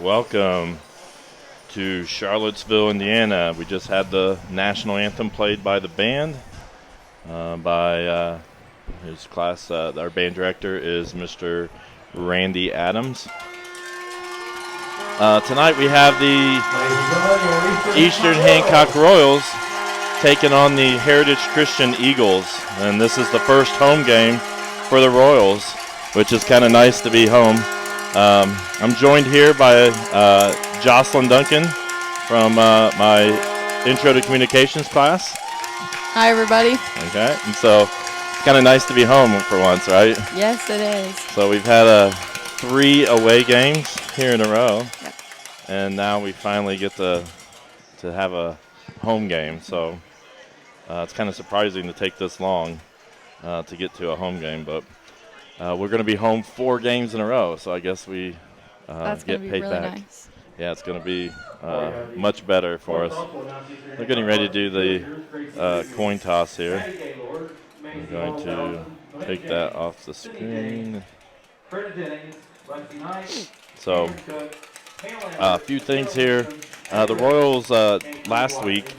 Welcome to Charlottesville, Indiana. We just had the national anthem played by the band, by his class. Our band director is Mr. Randy Adams. Tonight we have the Eastern Hancock Royals taking on the Heritage Christian Eagles, and this is the first home game for the Royals, which is kind of nice to be home. I'm joined here by Jocelyn Duncan from my Intro to Communications class. Hi, everybody. Okay, and so it's kind of nice to be home for once, right? Yes, it is. So we've had 3 away games here in a row, yep. And now we finally get to have a home game. So it's kind of surprising to take this long to get to a home game, but we're going to be home 4 games in a row, so I guess we get paid really back. Nice. Yeah, it's going to be much better for us. We're getting ready to do the coin toss here. I'm going to take that off the screen. So, a few things here. The Royals last week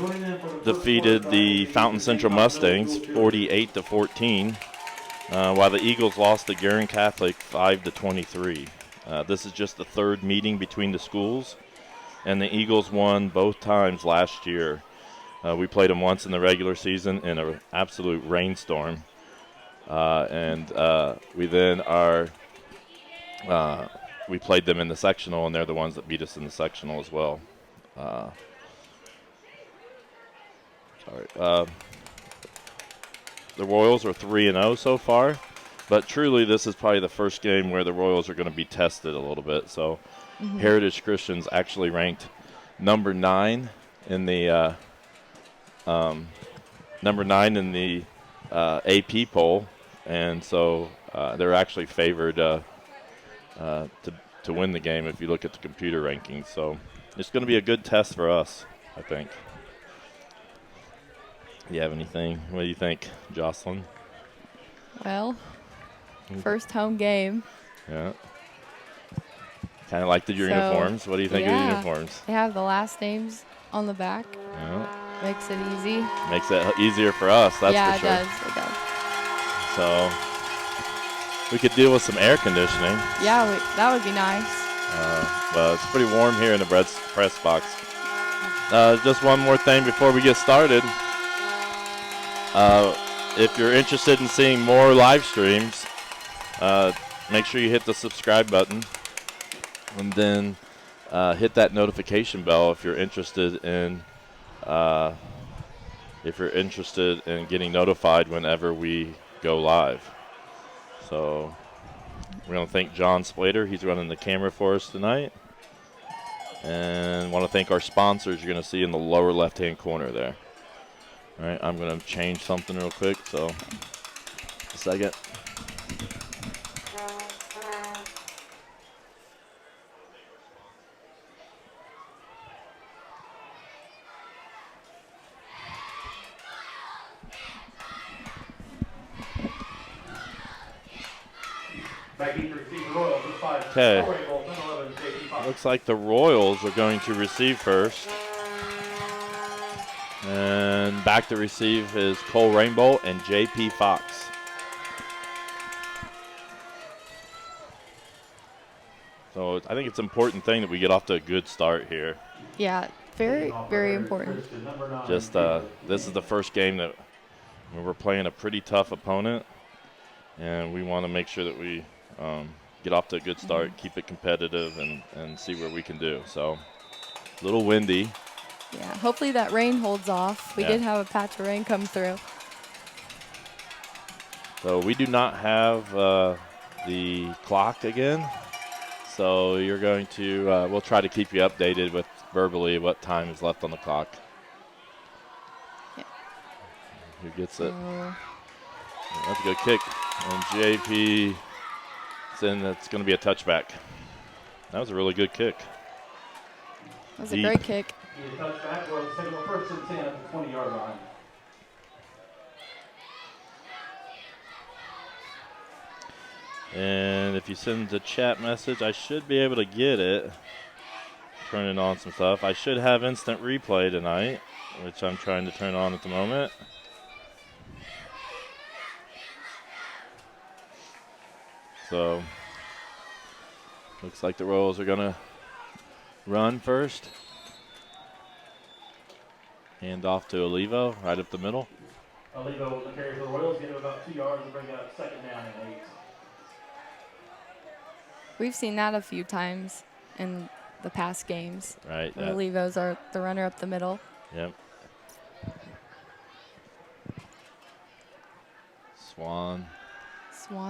defeated the Fountain Central Mustangs 48-14. While the Eagles lost to Guerin Catholic 5-23. This is just the 3rd meeting between the schools, and the Eagles won both times last year. We played them once in the regular season in an absolute rainstorm, and we played them in the sectional, and they're the ones that beat us in the sectional as well. The Royals are 3-0 so far, but truly this is probably the first game where the Royals are going to be tested a little bit. So Heritage Christian's actually ranked number 9 in the AP poll, and so they're actually favored to win the game if you look at the computer rankings. So it's going to be a good test for us, I think. You have anything? What do you think, Jocelyn? Well, first home game. Yeah. Kind of like the uniforms. What do you think of the uniforms? They have the last names on the back. Yeah. Makes it easy. Makes it easier for us, that's for sure. Yeah, it does. So we could deal with some air conditioning. Yeah, that would be nice. But it's pretty warm here in the press box. Just one more thing before we get started. If you're interested in seeing more live streams, make sure you hit the subscribe button and then hit that notification bell if you're interested in getting notified whenever we go live. So we're going to thank John Splater. He's running the camera for us tonight. And want to thank our sponsors you're going to see in the lower left-hand corner there. All right, I'm going to change something real quick, so a second. Okay. Looks like the Royals are going to receive first. And back to receive is Cole Rainbow and J.P. Fox. So I think it's an important thing that we get off to a good start here. Yeah, very, very important. Just this is the first game that we're playing a pretty tough opponent, and we want to make sure that we get off to a good start, keep it competitive, and see where we can do. So a little windy. Yeah, hopefully that rain holds off. We did have a patch of rain come through. So we do not have the clock again. So you're going to, we'll try to keep you updated with verbally what time is left on the clock. Yeah. Who gets it? That's a good kick. And JP, then that's going to be a touchback. That was a really good kick. That was a great kick. Touchback. Well, second of first and 10 at the 20-yard line. And if you send the chat message, I should be able to get it. Turning on some stuff. I should have instant replay tonight, which I'm trying to turn on at the moment. So, looks like the Royals are going to run first. Hand off to Olivo, right up the middle. Olivo with the carry for the Royals, get him about 2 yards and bring up second down and 8. We've seen that a few times in the past games. Right. Olivo's are the runner up the middle. Yep. Swan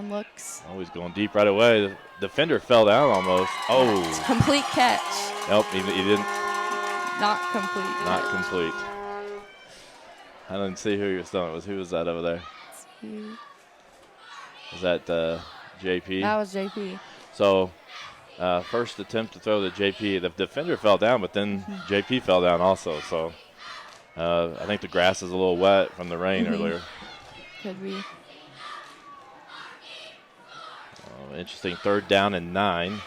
looks. Oh, he's going deep right away. The defender fell down almost. Oh. Complete catch. Nope, he didn't. Not complete. Not complete. I didn't see who he was throwing. Who was that over there? Was that JP? That was JP. So, first attempt to throw to JP. The defender fell down, but then JP fell down also. So, I think the grass is a little wet from the rain earlier. Could be. Interesting 3rd down and 9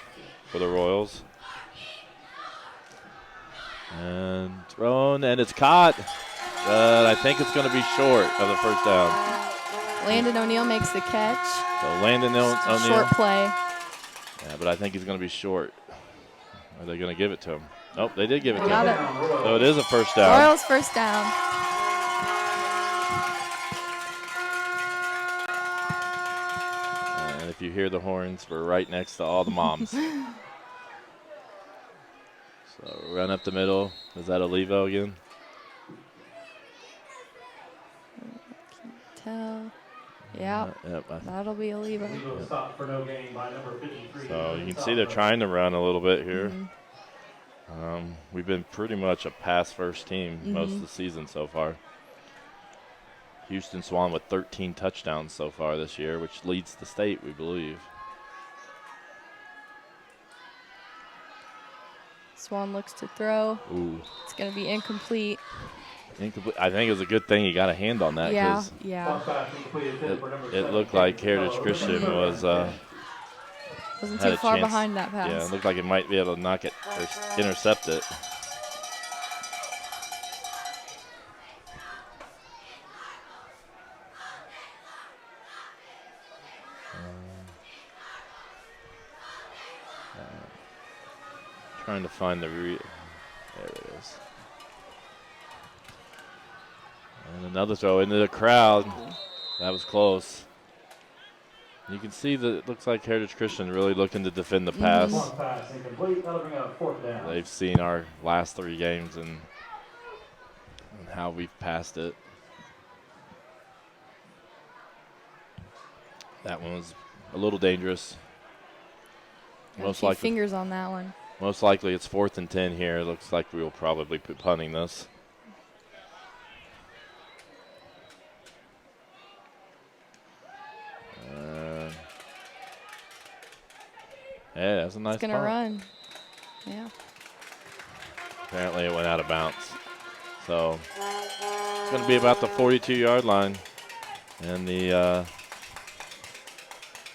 for the Royals. And thrown, and it's caught. I think it's going to be short of the first down. Landon O'Neill makes the catch. So Landon O'Neill. Short play. Yeah, but I think he's going to be short. Are they going to give it to him? Nope, they did give it to Got him. it. So it is a first down. Royals first down. And if you hear the horns, we're right next to all the moms. So run up the middle. Is that Olivo again? Tell. Yeah, that'll be Olivo. Olivo stopped for no gain by number 53. So you can see they're trying to run a little bit here. We've been pretty much a pass-first team most of the season so far. Houston Swan with 13 touchdowns so far this year, which leads the state, we believe. Swan looks to throw. Ooh. It's going to be incomplete. Incomplete. I think it was a good thing he got a hand on that. Yeah, 'cause yeah. It looked like Heritage Christian was Wasn't had too a far chance. behind that pass. Yeah, it looked like it might be able to knock it or intercept it. Trying to find the there it is. And another throw into the crowd. That was close. You can see that it looks like Heritage Christian really looking to defend the pass. They've seen our last 3 games and how we've passed it. That one was a little dangerous. Most likely fingers on that one. Most likely it's 4th and 10 here. It looks like we will probably be punting this. Yeah, that's a nice It's going to run. Yeah. Apparently it went out of bounds. So it's going to be about the 42-yard line. And the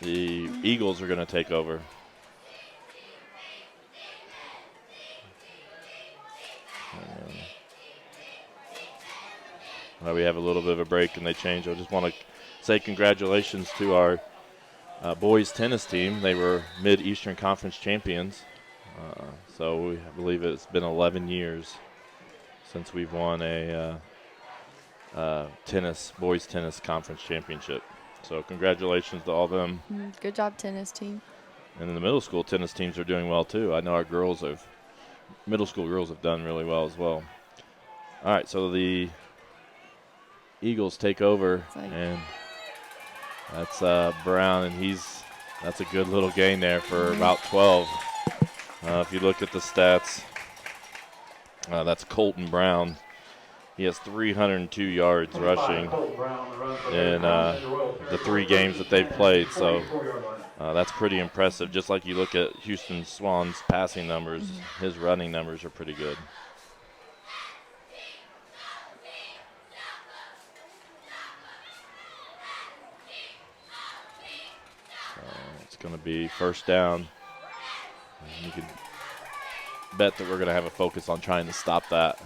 Eagles are going to take over. We have a little bit of a break and they change. I just want to say congratulations to our boys tennis team. They were Mid-Eastern Conference champions. So I believe it's been 11 years since we've won a boys tennis conference championship. So congratulations to all of them. Good job, tennis team. And the middle school tennis teams are doing well too. I know our middle school girls have done really well as well. All right, so the Eagles take over, and that's Brown, and that's a good little gain there for about 12. If you look at the stats, that's Colton Brown. He has 302 yards rushing in the 3 games that they've played, so that's pretty impressive. Just like you look at Houston Swan's passing numbers, his running numbers are pretty good. So it's going to be first down. And you can bet that we're going to have a focus on trying to stop that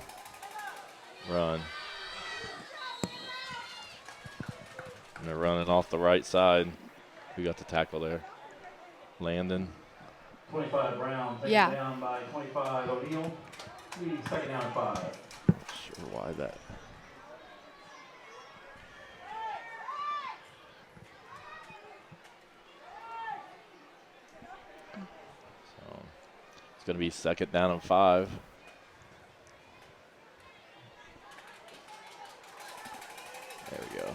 run. And they're running off the right side. Who got the tackle there? Landon. 25 Brown, taken down by 25 O'Neal. Second down and 5. Not sure why that. So it's going to be second down and 5. There we go.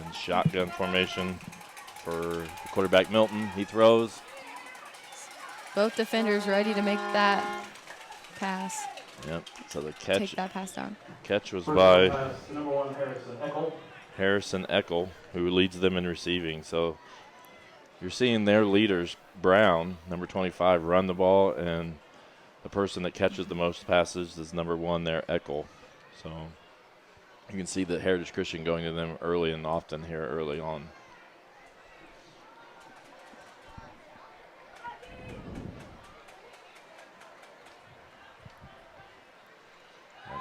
And shotgun formation for the quarterback Milton. He throws. Both defenders ready to make that pass. Yep. So the catch. Take that pass down. Catch was by number 1 Harrison Eckel, who leads them in receiving. So you're seeing their leaders, Brown, number 25, run the ball, and the person that catches the most passes is number 1 there, Eckel. So you can see that Heritage Christian going to them early and often here early on.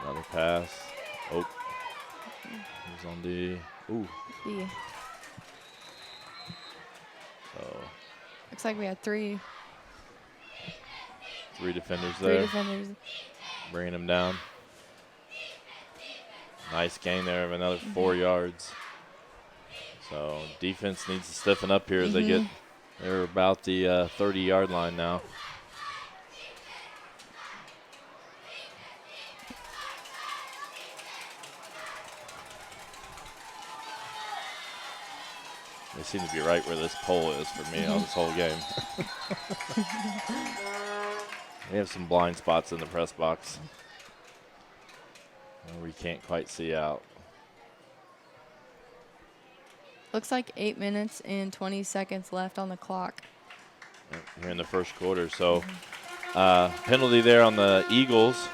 Another pass. Oh, he's on D. Ooh. B. So looks like we had 3 defenders there. 3 defenders. Bringing him down. Nice gain there of another 4 yards. So defense needs to stiffen up here as they're about the 30-yard line now. They seem to be right where this pole is for me on this whole game. We have some blind spots in the press box where we can't quite see out. Looks like 8 minutes and 20 seconds left on the clock. Here in the first quarter. So penalty there on the Eagles.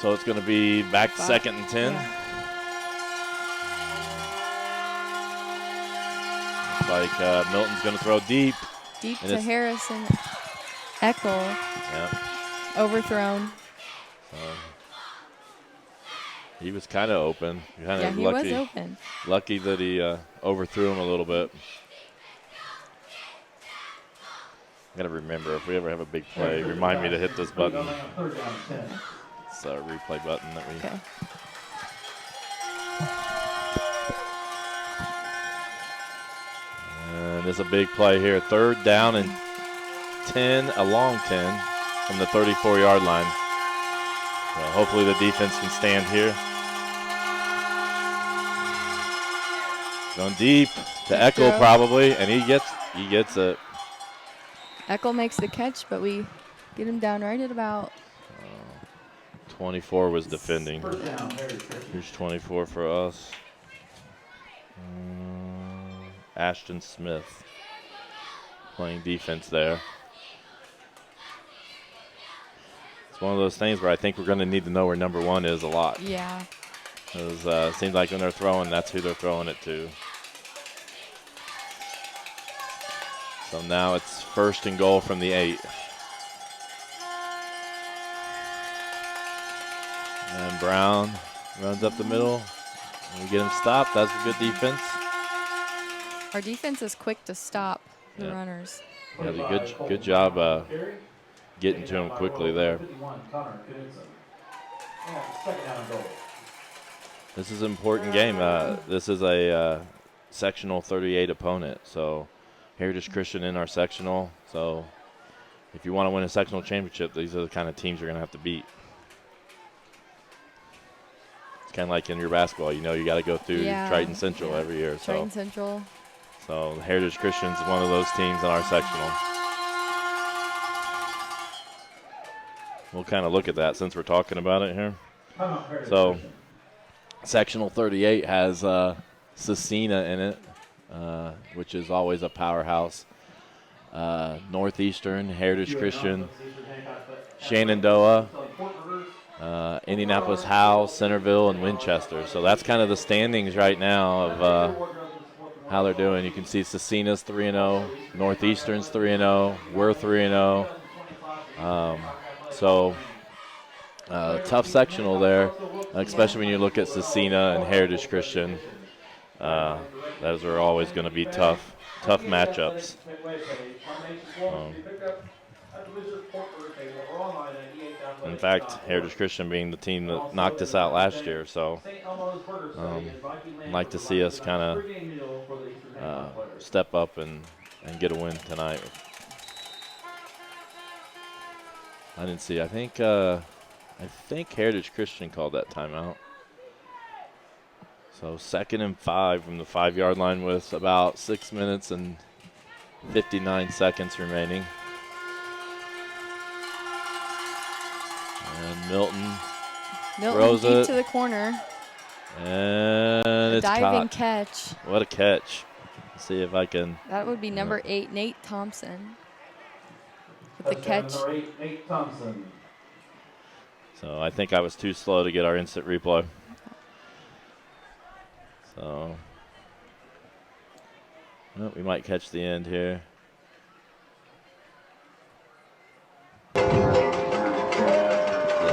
So it's going to be back to 2nd and 10. Yeah. Looks like Milton's going to throw deep. Deep to Harrison Eckel. Yeah. Overthrown. He was kind of open. He was open. Lucky that he overthrew him a little bit. I got to remember, if we ever have a big play, remind me to hit this button. It's a replay button that we. Okay. And it's a big play here. 3rd down and 10, a long 10 from the 34-yard line. So hopefully the defense can stand here. Going deep to Eckel probably, and he gets it. Eckel makes the catch, but we get him down right at about 24 was defending. Here's 24 for us. Ashton Smith playing defense there. It's one of those things where I think we're going to need to know where number 1 is a lot. Yeah. Because it seems like when they're throwing, that's who they're throwing it to. So now it's 1st and goal from the 8. And Brown runs up the middle. And we get him stopped. That's a good defense. Our defense is quick to stop the runners. Yeah, good job getting to him quickly there. 51, Connor Knudsen. And second down and goal. This is an important game. This is a sectional 38 opponent. So Heritage Christian in our sectional. So if you want to win a sectional championship, these are the kind of teams you're going to have to beat. It's kind of like in your basketball. You know, you got to go through Triton Central every year. Triton Central. So Heritage Christian's one of those teams in our sectional. We'll kind of look at that since we're talking about it here. So sectional 38 has Cecina in it, which is always a powerhouse. Northeastern, Heritage Christian, Shenandoah, Indianapolis Howe, Centerville, and Winchester. So that's kind of the standings right now of how they're doing. You can see Cecina's 3-0, Northeastern's 3-0, we're 3-0. So tough sectional there, especially when you look at Cecina and Heritage Christian. Those are always going to be tough matchups. In fact, Heritage Christian being the team that knocked us out last year, so I'd like to see us kind of step up and get a win tonight. I didn't see. I think Heritage Christian called that timeout. So 2nd and 5 from the 5-yard line with about 6 minutes and 59 seconds remaining. And Milton throws deep it to the corner. And it's diving caught. Catch. What a catch. Let's see if I can. That would be number 8, Nate Thompson. With the catch. Number 8, Nate Thompson. So I think I was too slow to get our instant replay. So we might catch the end here. The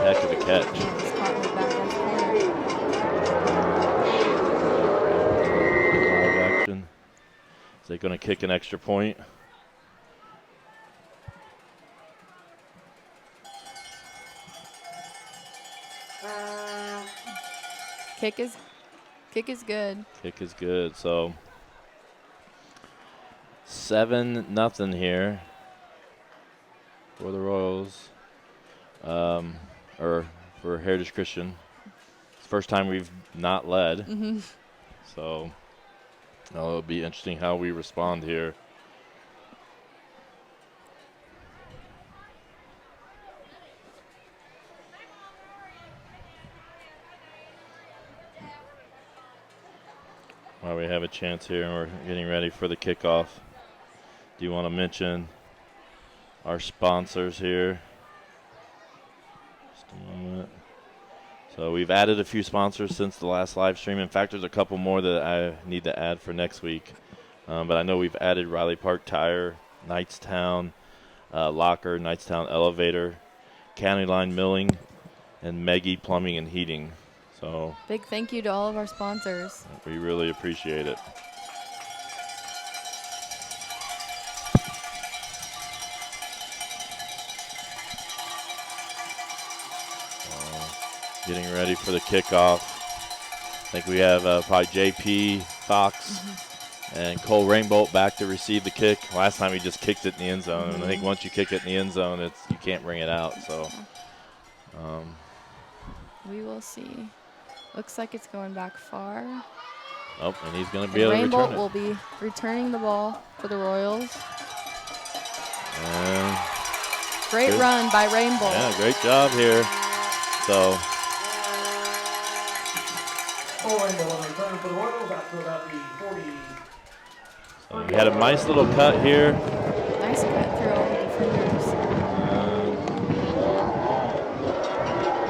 heck of a catch. It's caught in the back left corner. Live action. Is they going to kick an extra point? Kick is good. Kick is good. So 7-0 here for the Royals, or for Heritage Christian. It's the first time we've not led. Mm-hmm. So it'll be interesting how we respond here. While we have a chance here and we're getting ready for the kickoff, do you want to mention our sponsors here? Just a moment. So we've added a few sponsors since the last live stream. In fact, there's a couple more that I need to add for next week. But I know we've added Riley Park Tire, Knightstown Locker, Knightstown Elevator, County Line Milling, and Meggie Plumbing and Heating. So big thank you to all of our sponsors. We really appreciate it. Getting ready for the kickoff. I think we have probably JP Fox and Cole Rainbolt back to receive the kick. Last time he just kicked it in the end zone, and I think once you kick it in the end zone, you can't bring it out. So we will see. Looks like it's going back far. Oh, and he's going to be able to return it. Rainbolt will be returning the ball for the Royals. Great run by Rainbolt. Yeah, great job here. So we had a nice little cut here. Nice cut through all the defenders.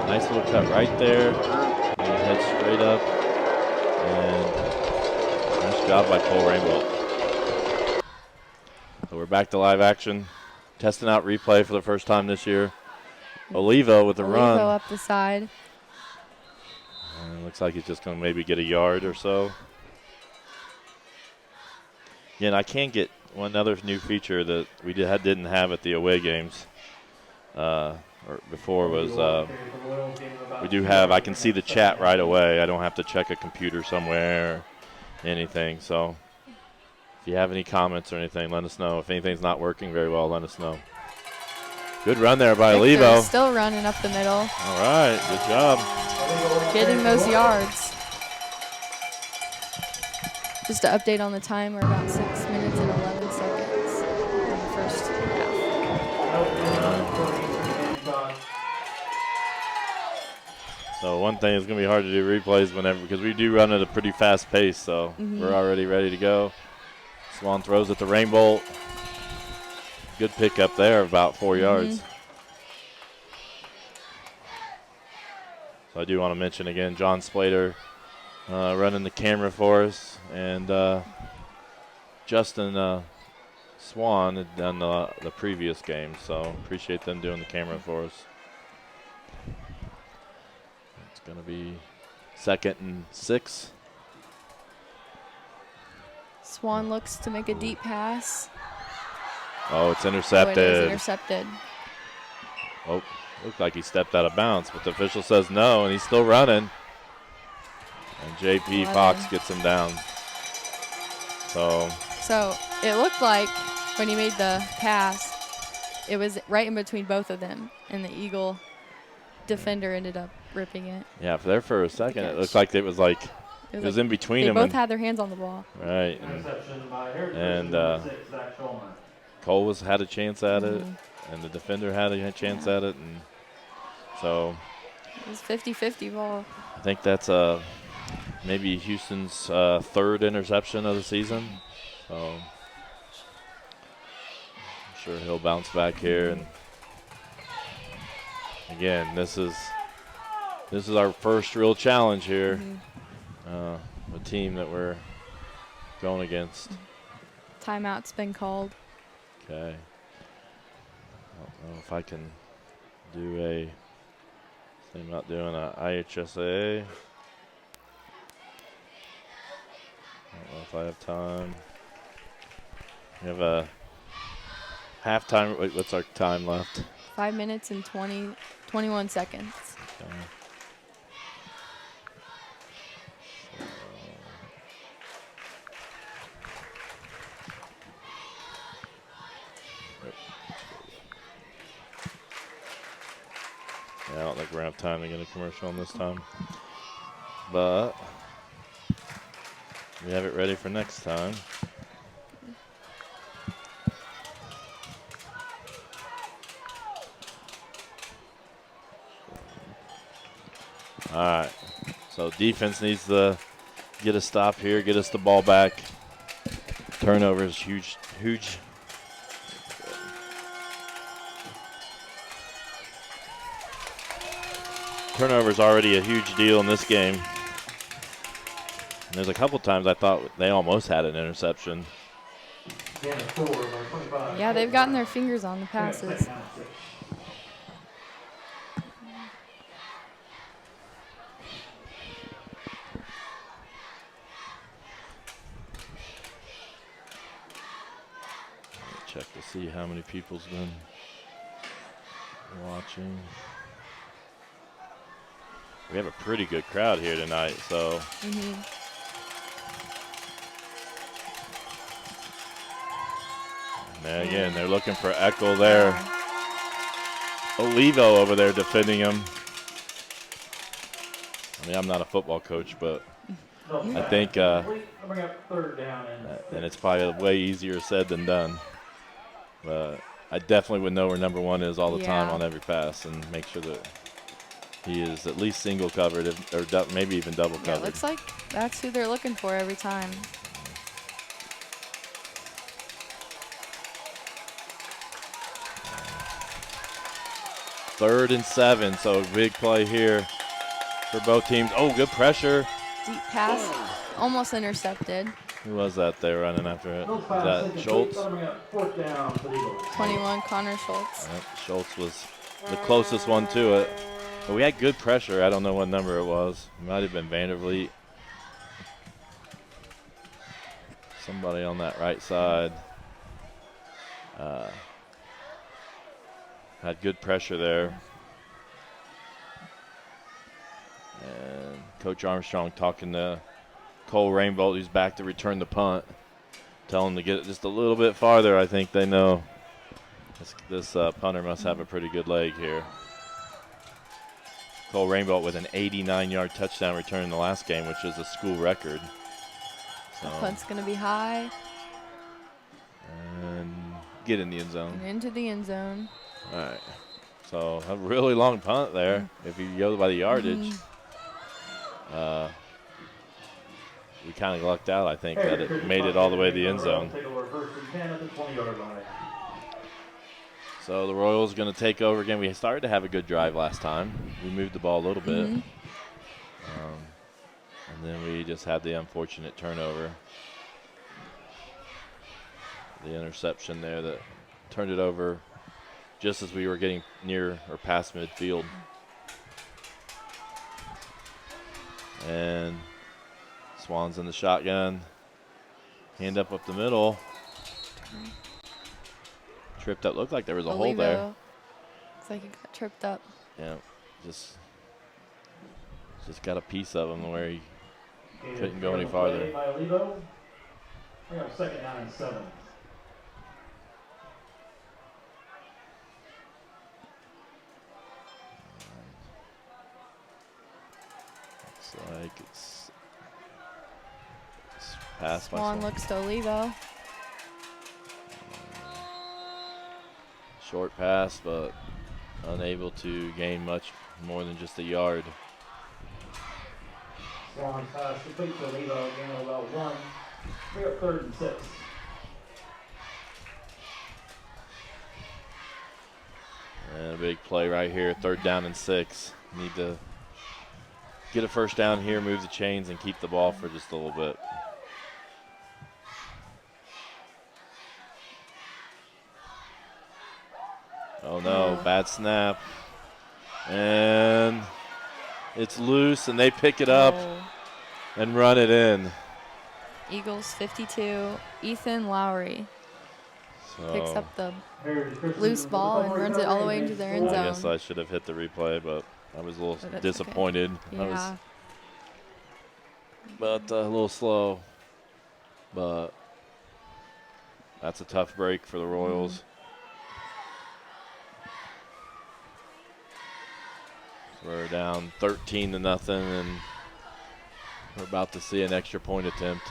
Nice little cut right there. And head straight up. And nice job by Cole Rainbow. So we're back to live action. Testing out replay for the first time this year. Olivo with the run. Olivo up the side. And it looks like he's just going to maybe get a yard or so. Yeah, and I can get one other new feature that we didn't have at the away games. or before was we do have, I can see the chat right away. I don't have to check a computer somewhere or anything. So if you have any comments or anything, let us know. If anything's not working very well, let us know. Good run there by Victor Levo. still running up the middle. All right, good job. Getting those yards. Just to update on the time, we're about 6 minutes and 11 seconds in the first half. So one thing is going to be hard to do replays whenever, because we do run at a pretty fast pace, so we're already ready to go. Swan throws at the rainbow. Good pickup there, about 4 yards. So I do want to mention again, John Splater running the camera for us, and Justin Swan had done the previous game, so appreciate them doing the camera for us. It's going to be 2nd and 6. Swan looks to make a deep pass. Oh, it's intercepted. Oh, it is intercepted. Oh, looked like he stepped out of bounds, but the official says no, and he's still running. And J.P. Fox gets him down. So it looked like when he made the pass, it was right in between both of them, and the Eagle defender ended up ripping it. Yeah, for there for a second, it looked like it was in between them. They both had their hands on the ball. Right. And Cole had a chance at it, and the defender had a chance at it, and so it was 50-50 ball. I think that's maybe Houston's 3rd interception of the season. So I'm sure he'll bounce back here. And again, this is our first real challenge here. The team that we're going against. Timeout's been called. Okay. I don't know if I can do a. I'm not doing a IHSA. I don't know if I have time. We have a halftime. Wait, what's our time left? 5 minutes and 21 seconds. Okay. Yeah, I don't think we're going to have time to get a commercial on this time. But we have it ready for next time. All right. So defense needs to get a stop here, get us the ball back. Turnovers, huge. Turnover's already a huge deal in this game. And there's a couple times I thought they almost had an interception. Yeah, they've gotten their fingers on the passes. Check to see how many people's been watching. We have a pretty good crowd here tonight, so. And again, they're looking for Echo there. Olivo over there defending him. I mean, I'm not a football coach, but I think and it's probably way easier said than done. But I definitely would know where number 1 is all the time on every pass and make sure that he is at least single covered or maybe even double covered. It looks like that's who they're looking for every time. Third and 7, so big play here for both teams. Oh, good pressure. Deep pass, almost intercepted. Who was that they were running after it? Was that Schultz? 21, Connor Schultz. Schultz was the closest one to it. But we had good pressure. I don't know what number it was. It might have been Vandervliet. Somebody on that right side. had good pressure there. And Coach Armstrong talking to Cole Rainbolt, who's back to return the punt. Tell him to get it just a little bit farther. I think they know this punter must have a pretty good leg here. Cole Rainbolt with an 89-yard touchdown return in the last game, which is a school record. So, punt's going to be high. And get in the end zone. And into the end zone. All right. So a really long punt there if you go by the yardage. We kind of lucked out, I think, that it made it all the way to the end zone. So the Royals going to take over again. We started to have a good drive last time. We moved the ball a little bit. And then we just had the unfortunate turnover. The interception there that turned it over just as we were getting near or past midfield. And Swans in the shotgun. Hand up the middle. Tripped up. Looked like there was a hole there. Looks like he got tripped up. Yeah, just got a piece of him where he couldn't go any farther. We have 2nd down and 7. Looks like it's passed by Swan looks to Olivo. Short pass, but unable to gain much more than just a yard. Swan's pass complete to Olivo, again about 1. We have 3rd and 6. And a big play right here, 3rd down and 6. Need to get a first down here, move the chains, and keep the ball for just a little bit. Oh no, bad snap. And it's loose, and they pick it up and run it in. Eagles 52, Ethan Lowry picks up the loose ball and runs it all the way into their end zone. I guess I should have hit the replay, but I was a little disappointed. Okay. Yeah. But a little slow. But that's a tough break for the Royals. So we're down 13-0, and we're about to see an extra point attempt.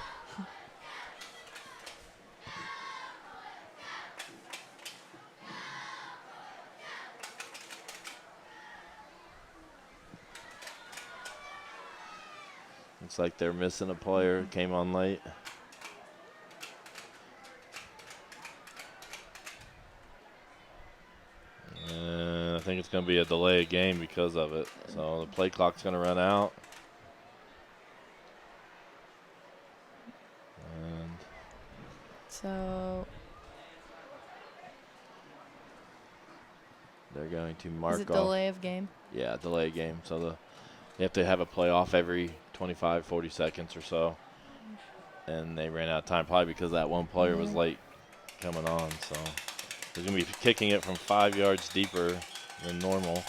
Looks like they're missing a player. Came on late. And I think it's going to be a delay of game because of it. So the play clock's going to run out. And so they're going to mark off. Is it delay of game? Yeah, delay of game. So they have to have a playoff every 25, 40 seconds or so. And they ran out of time probably because that one player was late coming on. So they're going to be kicking it from 5 yards deeper than normal.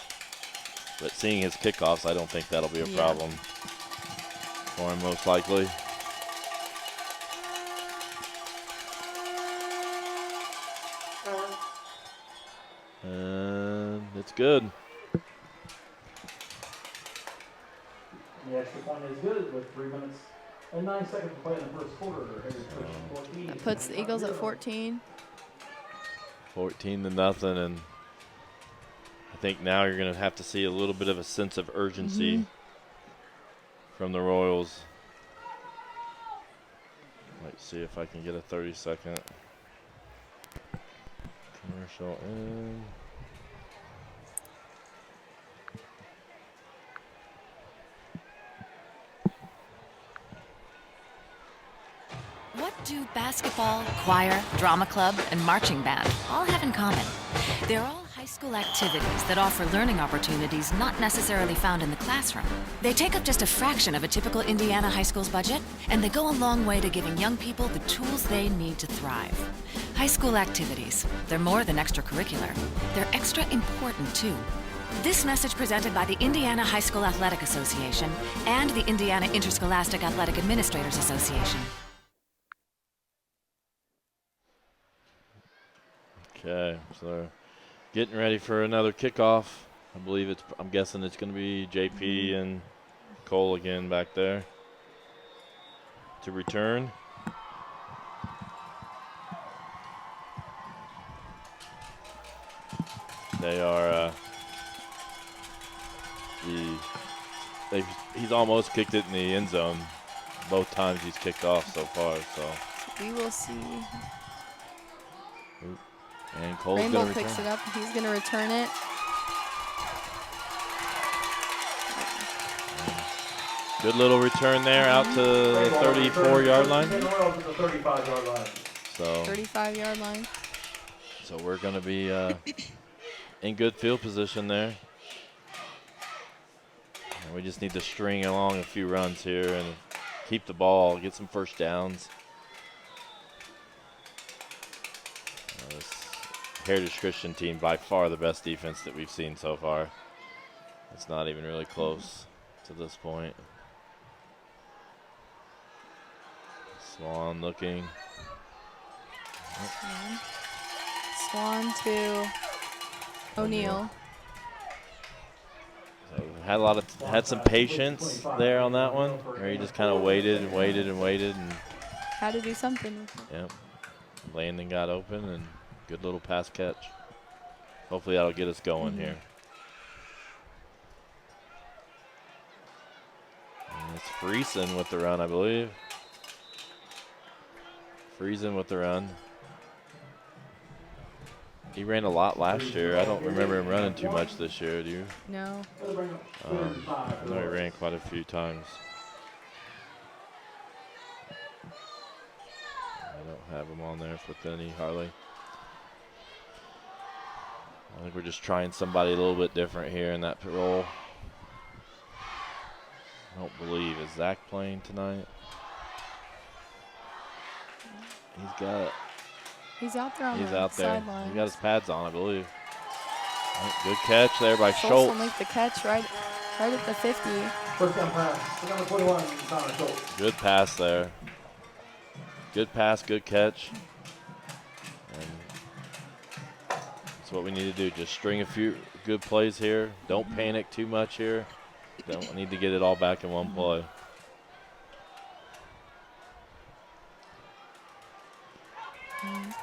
But seeing his kickoffs, I don't think that'll be a problem for him most likely. And it's good. The extra point is good with 3 minutes and 9 seconds to play in the first quarter. That puts the Eagles at 14. 14-0, and I think now you're going to have to see a little bit of a sense of urgency from the Royals. Let's see if I can get a 30-second commercial in. What do basketball, choir, drama club, and marching band all have in common? They're all high school activities that offer learning opportunities not necessarily found in the classroom. They take up just a fraction of a typical Indiana high school's budget, and they go a long way to giving young people the tools they need to thrive. High school activities, they're more than extracurricular. They're extra important, too. This message presented by the Indiana High School Athletic Association and the Indiana Interscholastic Athletic Administrators Association. Okay, so getting ready for another kickoff. I'm guessing it's going to be JP and Cole again back there to return. They are he's almost kicked it in the end zone both times he's kicked off so far. So we will see. And Cole's Rainbow going to picks return. it up. He's going to return it. Good little return there out to the 34-yard line. 35-yard line. So 35-yard line. So we're going to be in good field position there. And we just need to string along a few runs here and keep the ball, get some first downs. This Heritage Christian team, by far the best defense that we've seen so far. It's not even really close to this point. Swan looking. Swan to O'Neal. So had some patience there on that one, where he just kind of waited and waited and waited, and had to do something. Yep. Landon got open and good little pass catch. Hopefully that'll get us going here. And it's Friesen with the run, I believe. Friesen with the run. He ran a lot last year. I don't remember him running too much this year, do you? No. I know he ran quite a few times. I don't have him on there with any Harley. I think we're just trying somebody a little bit different here in that role. I don't believe. Is Zach playing tonight? He's got it. He's out there on He's the out there. sidelines. He got his pads on, I believe. Good catch there by Schultz Schultz. will make the catch right at the 50. First down pass. Number 21, Connor Schultz. Good pass there. Good pass, good catch. And that's what we need to do. Just string a few good plays here. Don't panic too much here. Don't need to get it all back in one play.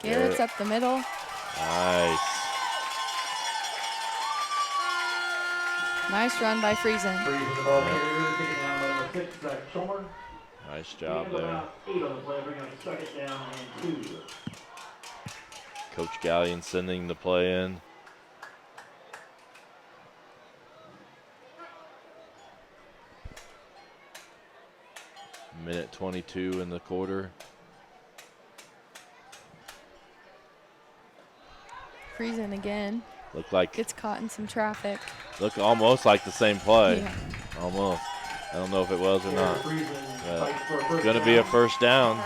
Garrett's up the middle. Nice. Nice run by Friesen. Friesen the ball carrier, taking down by number 6, Zach Schomer. Nice job there. 8 on the play, bringing up second down and 2. Coach Gallion sending the play in. Minute 22 in the quarter. Friesen again. Look like Gets caught in some traffic. look almost like the same play. Yeah. Almost. I don't know if it was or not. Friesen Going to be a first down.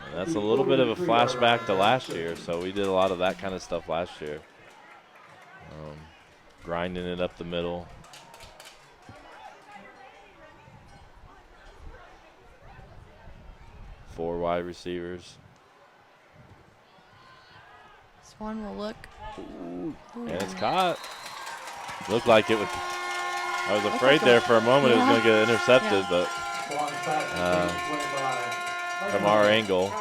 And that's a little bit of a flashback to last year. So we did a lot of that kind of stuff last year. Grinding it up the middle. Four wide receivers. Swan will look. Ooh. And it's caught. Looked like it would. I was afraid like there for a moment it was yeah. going to get intercepted, Yeah. but from our angle,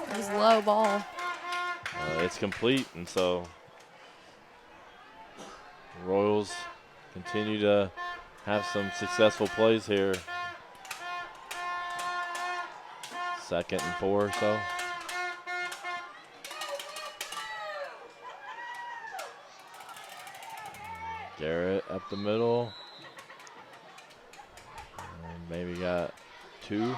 It was low ball. it's complete. And so Royals continue to have some successful plays here. 2nd and 4 or so. Garrett up the middle. And maybe got 2.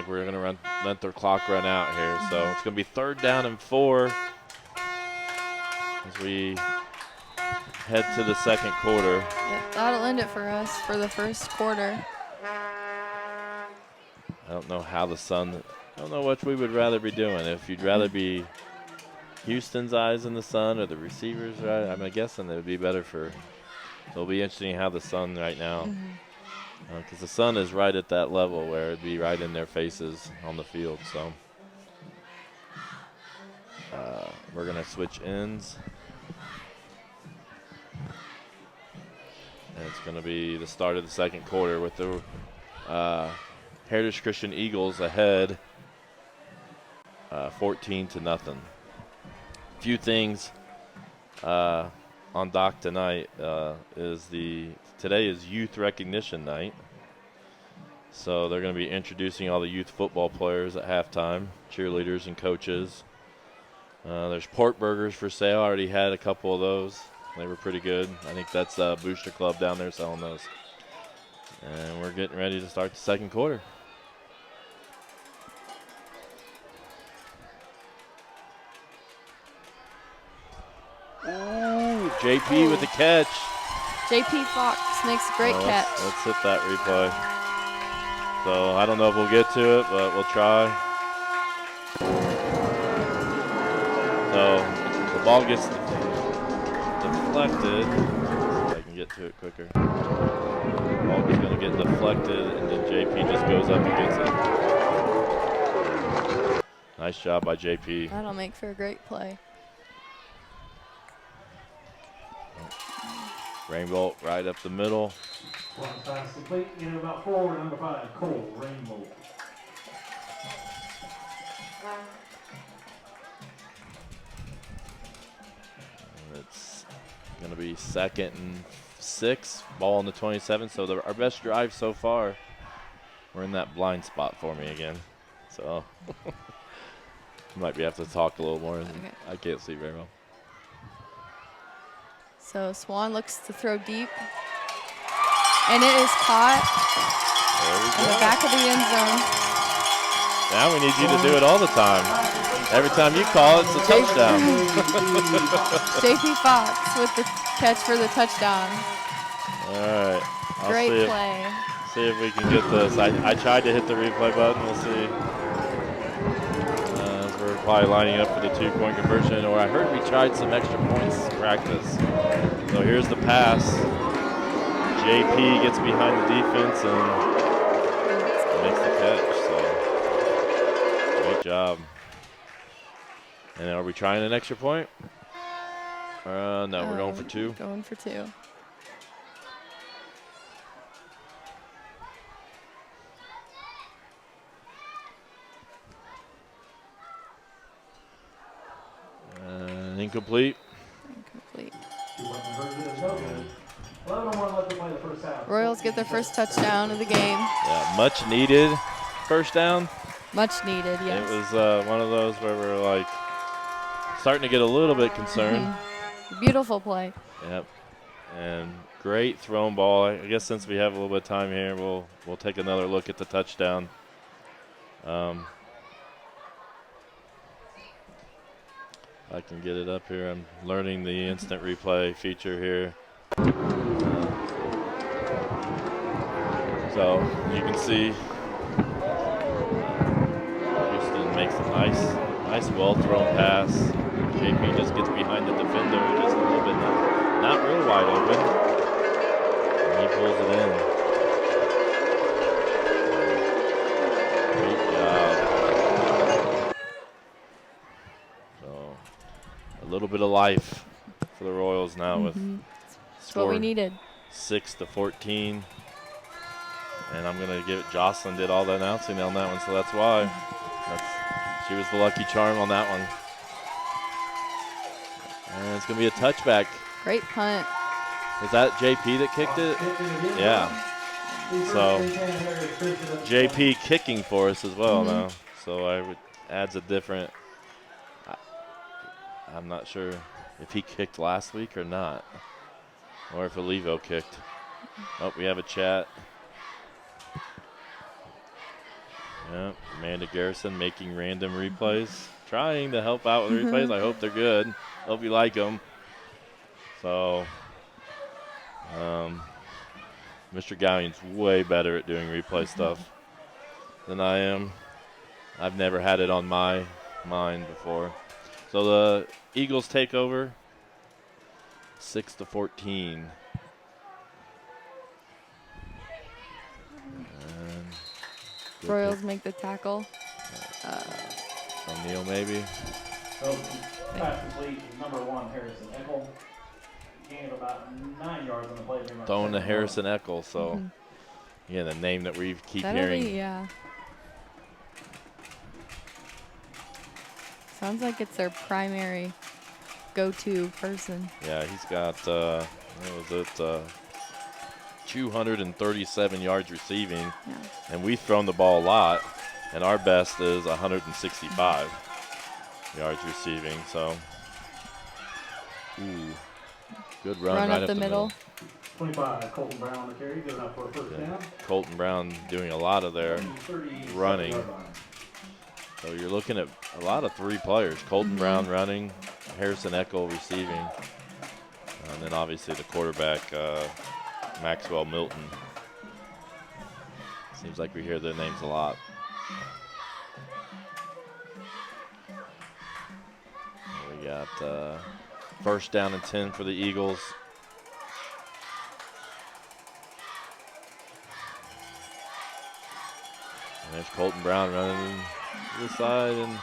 think we're going to let their clock run out here. So it's going to be 3rd down and 4 as we head to the second quarter. Yep, that'll end it for us for the first quarter. I don't know how I don't know what we would rather be doing. If you'd rather be Houston's eyes in the sun or the receivers, right? I'm guessing it would be better it'll be interesting how the sun right now, because the sun is right at that level where it'd be right in their faces on the field. So we're going to switch ends. And it's going to be the start of the second quarter with the Heritage Christian Eagles ahead 14-0. Few things on dock tonight today is youth recognition night. So they're going to be introducing all the youth football players at halftime, cheerleaders and coaches. There's pork burgers for sale. I already had a couple of those. They were pretty good. I think that's Booster Club down there selling those. And we're getting ready to start the second quarter. Ooh, JP with the catch. JP Fox makes a great catch. Let's hit that replay. So I don't know if we'll get to it, but we'll try. So the ball gets deflected. Let's see if I can get to it quicker. The ball is going to get deflected, and then JP just goes up and gets it. Nice job by JP. That'll make for a great play. Rainbow right up the middle. One pass complete, in about 4, number 5, Cole Rainbow. It's going to be 2nd and 6, ball on the 27. So our best drive so far. We're in that blind spot for me again. So might have to talk a little more. Okay. I can't see very well. So Swan looks to throw deep. And it is caught in the back of the end zone. Now we need you to do it all the time. Every time you call, it's a touchdown. JP Fox with the catch for the touchdown. All right. Great play. See if we can get this. I tried to hit the replay button. We'll see. We're probably lining up for the 2-point conversion. Or I heard we tried some extra points practice. So here's the pass. JP gets behind the defense and makes the catch. So great job. And are we trying an extra point? No, we're going for 2. Going for 2. Incomplete. Royals get their first touchdown of the game. Yeah, much needed first down. Much needed, yes. It was one of those where we're like starting to get a little bit concerned. Beautiful play. Yep. And great thrown ball. I guess since we have a little bit of time here, we'll take another look at the touchdown. I can get it up here. I'm learning the instant replay feature here. So you can see Houston makes a nice well-thrown pass. JP just gets behind the defender just a little bit, not real wide open. And he pulls it in. Great job. So a little bit of life for the Royals now with That's what we needed. 6-14. And I'm going to give it, Jocelyn did all the announcing on that one, so that's why. She was the lucky charm on that one. And it's going to be a touchback. Great punt. Was that JP that kicked it? Yeah. So JP kicking for us as well now. So adds a different, I'm not sure if he kicked last week or not. Or if Olivo kicked. Oh, we have a chat. Yeah, Amanda Garrison making random replays, trying to help out with replays. I hope they're good. Hope you like them. So, Mr. Gallion's way better at doing replay stuff than I am. I've never had it on my mind before. So the Eagles take over 6-14. Royals make the tackle. O'Neal maybe. So pass complete to number 1, Harrison Eckel. Gain of about 9 yards on the play. Throwing to Harrison Eckel, so yeah, the name that we keep hearing. Yeah. Sounds like it's their primary go-to person. Yeah, he's got, what was it, 237 yards receiving. Yeah. And we've thrown the ball a lot, and our best is 165 yards receiving. So, good run right up the middle. 25, Colton Brown on the carry, giving up for a first down. Colton Brown doing a lot of their running. So you're looking at a lot of 3 players. Colton Brown running, Harrison Eckel receiving, and then obviously the quarterback, Maxwell Milton. Seems like we hear their names a lot. We got first down and 10 for the Eagles. And there's Colton Brown running to the side, and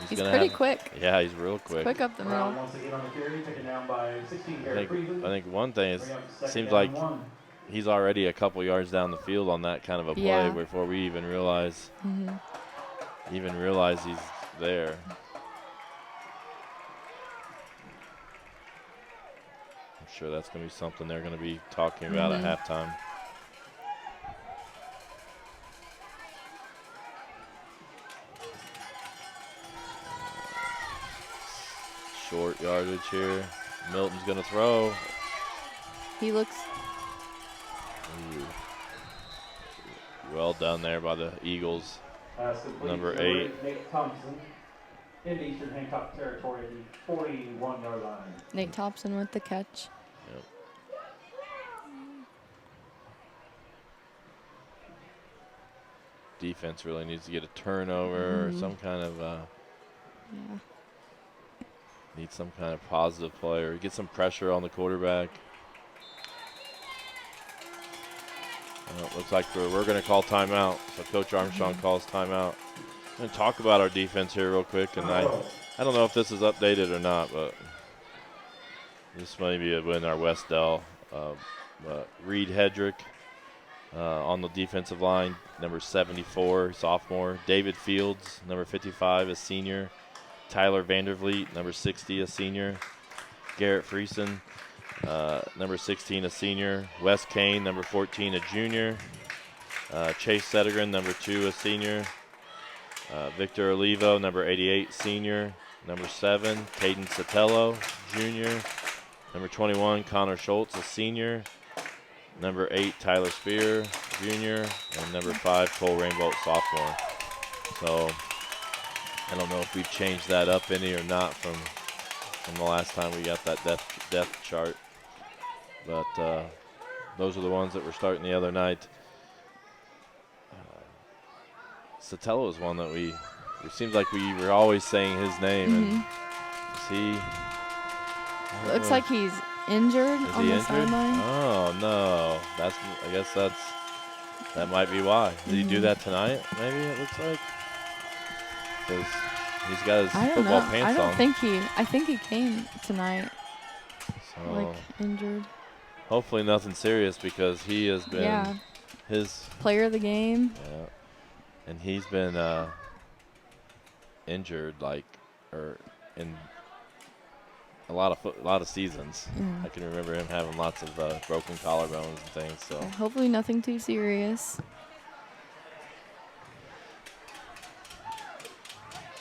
he's pretty quick. Yeah, he's real quick. Quick up the middle. Once again on the carry, taken down by 16. I think one thing is, it seems like he's already a couple yards down the field on that kind of a play before we even realize he's there. I'm sure that's going to be something they're going to be talking about at halftime. Short yardage here. Milton's going to throw. He looks. Well done there by the Eagles. Number 8. Nate Thompson in Eastern Hancock territory at the 41-yard line. Nate Thompson with the catch. Yep. Defense really needs to get a turnover or some kind of need some kind of positive play or get some pressure on the quarterback. It looks like we're going to call timeout. So Coach Armstrong calls timeout. I'm going to talk about our defense here real quick. And I don't know if this is updated or not, but this may be in our West Dell. Reed Hedrick on the defensive line, number 74, sophomore. David Fields, number 55, a senior. Tyler Vandervliet, number 60, a senior. Garrett Friesen, number 16, a senior. Wes Kane, number 14, a junior. Chase Settergren, number 2, a senior. Victor Olivo, number 88, senior. Number 7, Caden Sotelo, junior. Number 21, Connor Schultz, a senior. Number 8, Tyler Spear, junior. And number 5, Cole Rainbolt, sophomore. So I don't know if we've changed that up any or not from the last time we got that depth chart. But those are the ones that were starting the other night. Sotelo is one that it seems like we were always saying his name. And is he? Looks like he's injured on the sideline. Oh no, I guess that might be why. Did he do that tonight? Maybe it looks like. Because he's got his football pants on. I think he came tonight. So injured. Hopefully nothing serious because he has been his player of the game. Yeah. And he's been injured in a lot of seasons. I can remember him having lots of broken collarbones and things. So hopefully nothing too serious.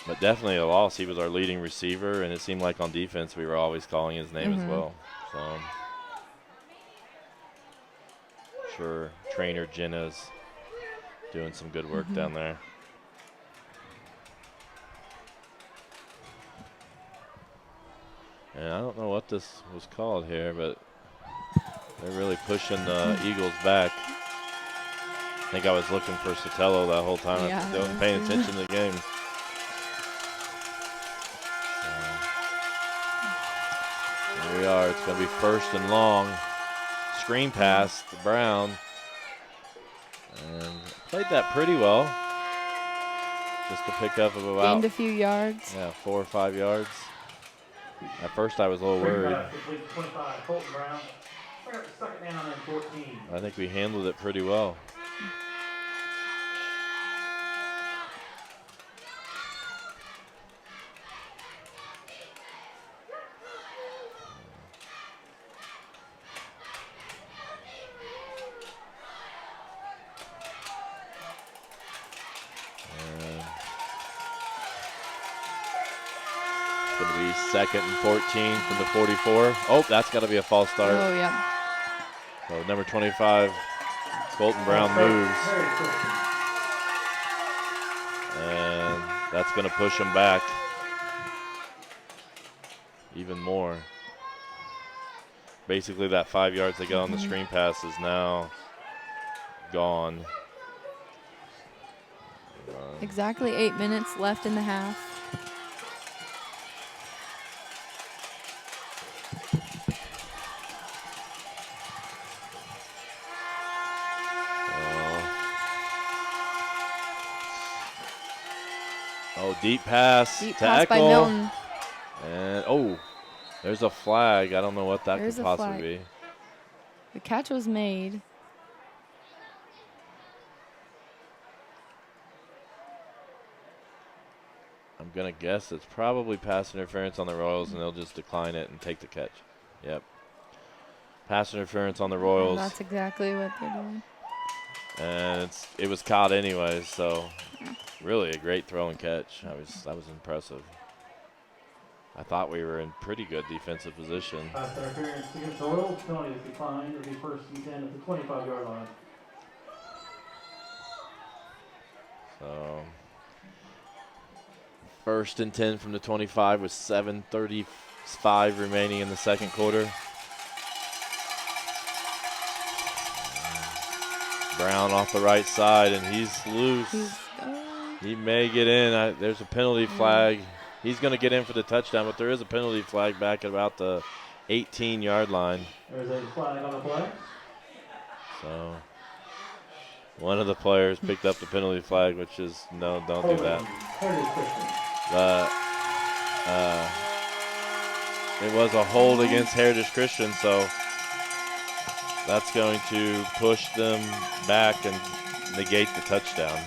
But definitely a loss. He was our leading receiver, and it seemed like on defense we were always calling his name as well. So I'm sure trainer Jenna's doing some good work down there. And I don't know what this was called here, but they're really pushing the Eagles back. I think I was looking for Sotelo that whole time. Yeah, I wasn't paying attention to the game. Here we are. It's going to be first and long. Screen pass to Brown. And played that pretty well. Just a pickup of about gained a few yards. Yeah, 4 or 5 yards. At first I was a little worried. 25, Colton Brown. Second down and 14. I think we handled it pretty well. Going to be second and 14 from the 44. Oh, that's got to be a false start. Oh, yeah. So number 25, Colton Brown moves. And that's going to push him back even more. Basically, that 5 yards they got on the screen pass is now gone. Exactly 8 minutes left in the half. Oh, deep pass. Deep to pass Eckel. by Milton. And there's a flag. I don't know what that There's could a possibly flag. be. The catch was made. I'm going to guess it's probably pass interference on the Royals, and they'll just decline it and take the catch. Yep. Pass interference on the Royals. That's exactly what they're doing. And it was caught anyways, so really a great throw and catch. That was impressive. I thought we were in pretty good defensive position. Pass interference against the Royals. Penalty is declined. It'll be first and 10 at the 25-yard line. So first and 10 from the 25 with 7:35 remaining in the second quarter. Brown off the right side, and he's loose. He may get in. There's a penalty flag. He's going to get in for the touchdown, but there is a penalty flag back at about the 18-yard line. There's a flag on the play. So one of the players picked up the penalty flag, which is, no, don't do that. It was a hold against Heritage Christian, so that's going to push them back and negate the touchdown.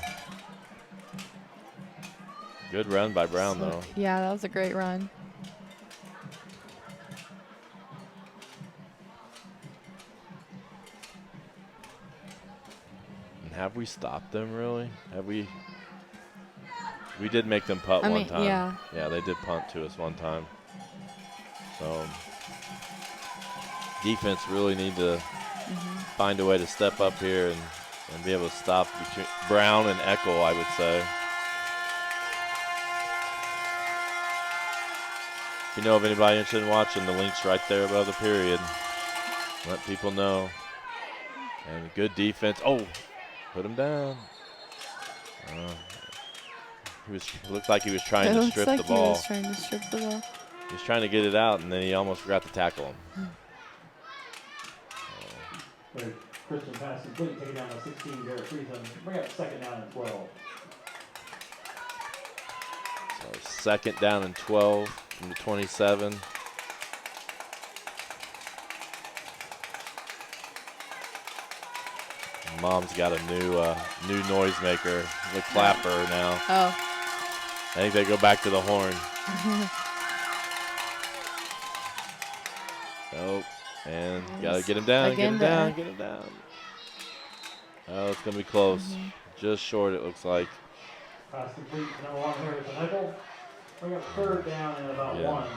Good run by Brown, though. Yeah, that was a great run. And have we stopped them, really? Have we? We did make them punt one time. Yeah. Yeah, they did punt to us one time. So defense really need to find a way to step up here and be able to stop between Brown and Eckel, I would say. If you know of anybody interested in watching, the link's right there above the period. Let people know. And good defense. Oh, put him down. Looked like he was trying to strip the ball. He was trying to strip the ball. He was trying to get it out, and then he almost forgot to tackle him. Christian pass complete, taking down the 16-yard free zone. Bring up second down and 12. So second down and 12 from the 27. Mom's got a new noisemaker, the clapper now. Oh. I think they go back to the horn. Oh, and gotta get him down, get him down, get him down. Oh, it's gonna be close. Just short, it looks like. Pass complete to number 1 here with the nickel. Bring up third down and about 1.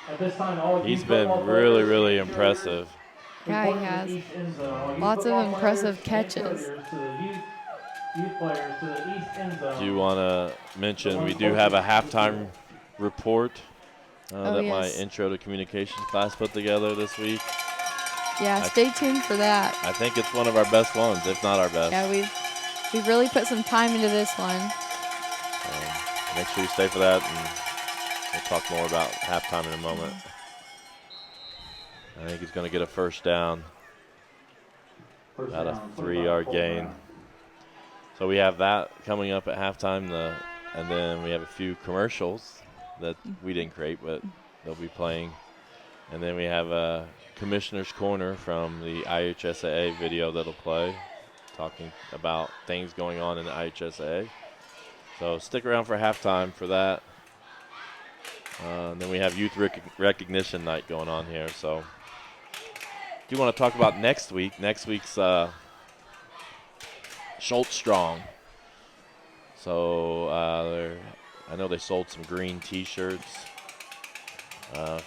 At this time, all he's been really, really impressive. Yeah, he has. Lots of impressive catches. youth players to the east end zone. Do you want to mention we do have a halftime report that my yes. intro to communications class put together this week? Yeah, stay tuned for that. I think it's one of our best ones, if not our best. Yeah, we've really put some time into this one. Make sure you stay for that, and we'll talk more about halftime in a moment. I think he's going to get a first down. About a 3-yard gain. So we have that coming up at halftime, and then we have a few commercials that we didn't create, but they'll be playing. And then we have a Commissioner's Corner from the IHSAA video that'll play, talking about things going on in the IHSAA. So stick around for halftime for that. And then we have Youth Recognition Night going on here. So do you want to talk about next week? Next week's Schultz Strong. So I know they sold some green T-shirts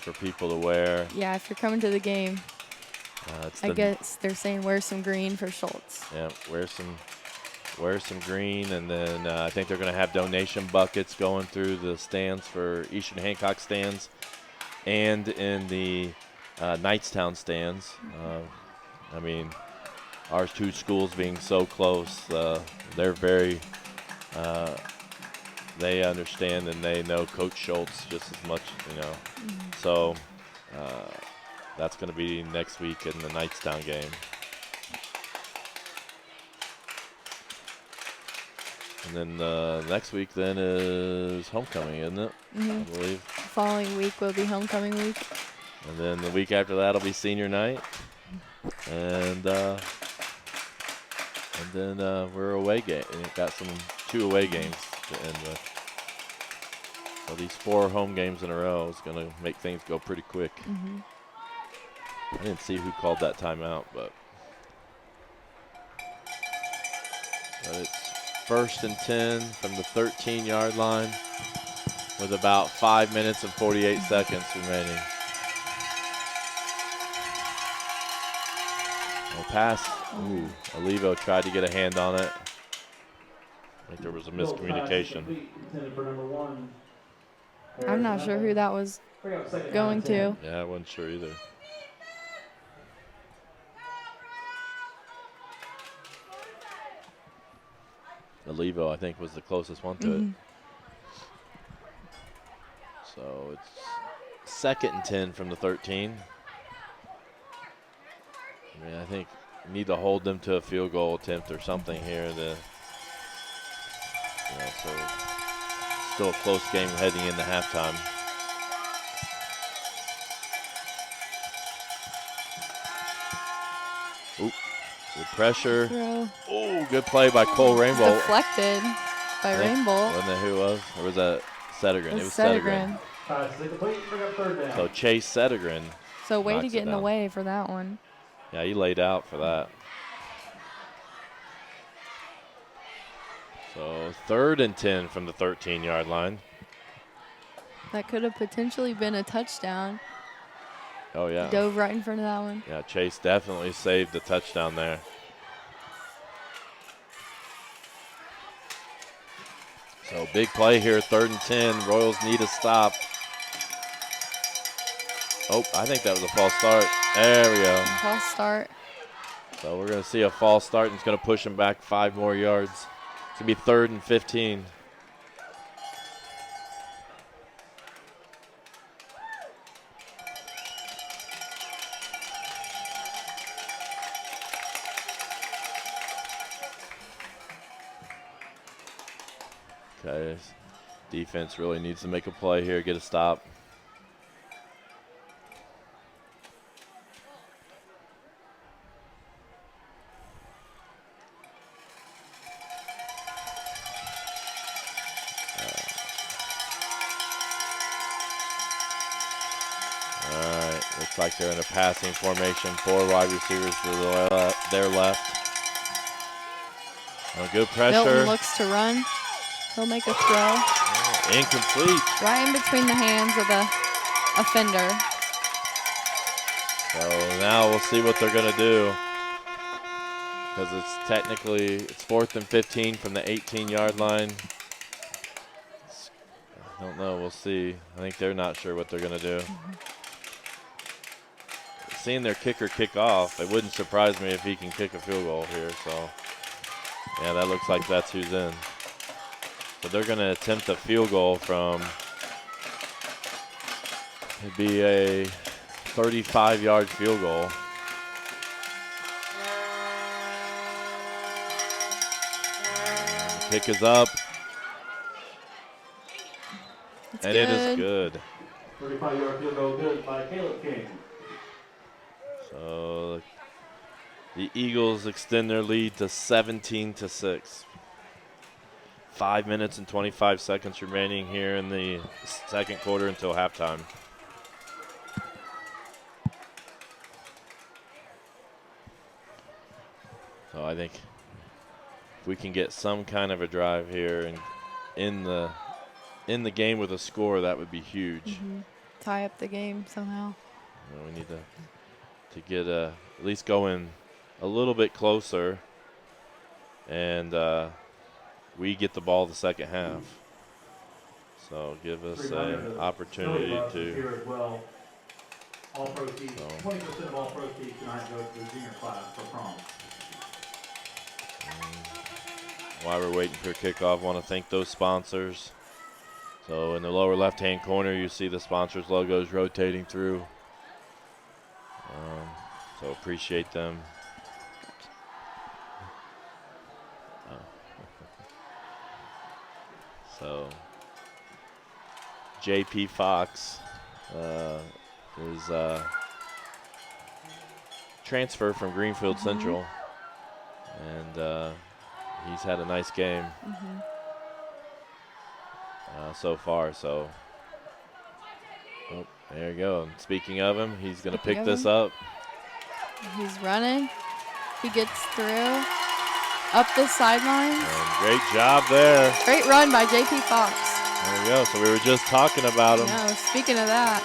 for people to wear. Yeah, if you're coming to the game, I guess they're saying wear some green for Schultz. Yeah, wear some green, and then I think they're going to have donation buckets going through the stands for Eastern Hancock stands and in the Knightstown stands. I mean, our two schools being so close, they're very they understand and they know Coach Schultz just as much, you know. So that's going to be next week in the Knightstown game. And then next week then is homecoming, isn't it? I believe. The following week will be homecoming week. And then the week after that will be senior night. And then we're away game. We've got 2 away games to end with. So these 4 home games in a row is going to make things go pretty quick. I didn't see who called that timeout, but it's 1st and 10 from the 13-yard line with about 5 minutes and 48 seconds remaining. Pass. Ooh, Olivo tried to get a hand on it. I think there was a miscommunication. I'm not sure who that was going to. Yeah, I wasn't sure either. Olivo, I think, was the closest one to it. So it's 2nd and 10 from the 13. I mean, I think you need to hold them to a field goal attempt or something here. So still a close game heading into halftime. Oop, good pressure. Oh, good play by Cole Rainbow. Deflected by Rainbow. Wasn't that who it was? Or was that Settergren? It was Settergren. So Chase Settergren. So way to get in the way for that one. Yeah, he laid out for that. So 3rd and 10 from the 13-yard line. That could have potentially been a touchdown. Oh, yeah. Dove right in front of that one. Yeah, Chase definitely saved the touchdown there. So big play here, 3rd and 10. Royals need a stop. Oh, I think that was a false start. There we go. False start. So we're going to see a false start, and it's going to push him back 5 more yards. It's going to be 3rd and 15. Okay, defense really needs to make a play here, get a stop. Looks like they're in a passing formation. 4 wide receivers to their left. Good pressure. Milton looks to run. He'll make a throw. Incomplete. Right in between the hands of the offender. So now we'll see what they're going to do. because it's 4th and 15 from the 18-yard line. I don't know. We'll see. I think they're not sure what they're going to do. Seeing their kicker kick off, it wouldn't surprise me if he can kick a field goal here. So, yeah, that looks like that's who's in. So they're going to attempt a field goal from, it'd be a 35-yard field goal. Kick is up. And it is good. 35-yard field goal good by Caleb King. So the Eagles extend their lead to 17-6. 5 minutes and 25 seconds remaining here in the second quarter until halftime. So I think if we can get some kind of a drive here and in the game with a score, that would be huge. Tie up the game somehow. We need to get at least going a little bit closer, and we get the ball the second half. So give us an opportunity to. Here as well. All proceeds, 20% of all proceeds tonight go to the junior class for prom. While we're waiting for kickoff, I want to thank those sponsors. So in the lower left-hand corner, you see the sponsors' logos rotating through. So appreciate them. So JP Fox is transfer from Greenfield Central, and he's had a nice game so far. So, there you go. And speaking of him, he's going to pick this up. He's running. He gets through. Up the sideline. Great job there. Great run by JP Fox. There we go. So we were just talking about him. No, speaking of that.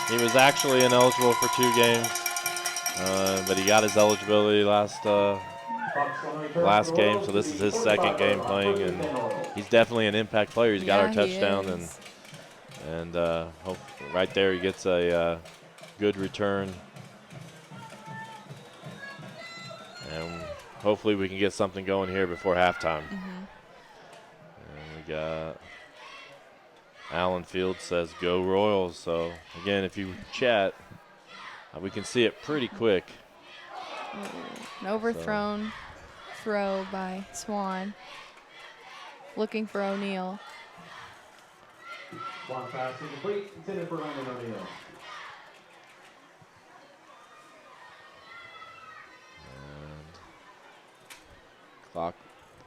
He was actually ineligible for 2 games, but he got his eligibility last game. So this is his second game playing, and he's definitely an impact player. He's got our touchdown, and right there he gets a good return. And hopefully we can get something going here before halftime. And we got Alan Field says, "Go Royals." So again, if you chat, we can see it pretty quick. An overthrown throw by Swan. Looking for O'Neal. Swan pass incomplete, intended for Landon O'Neal. Clock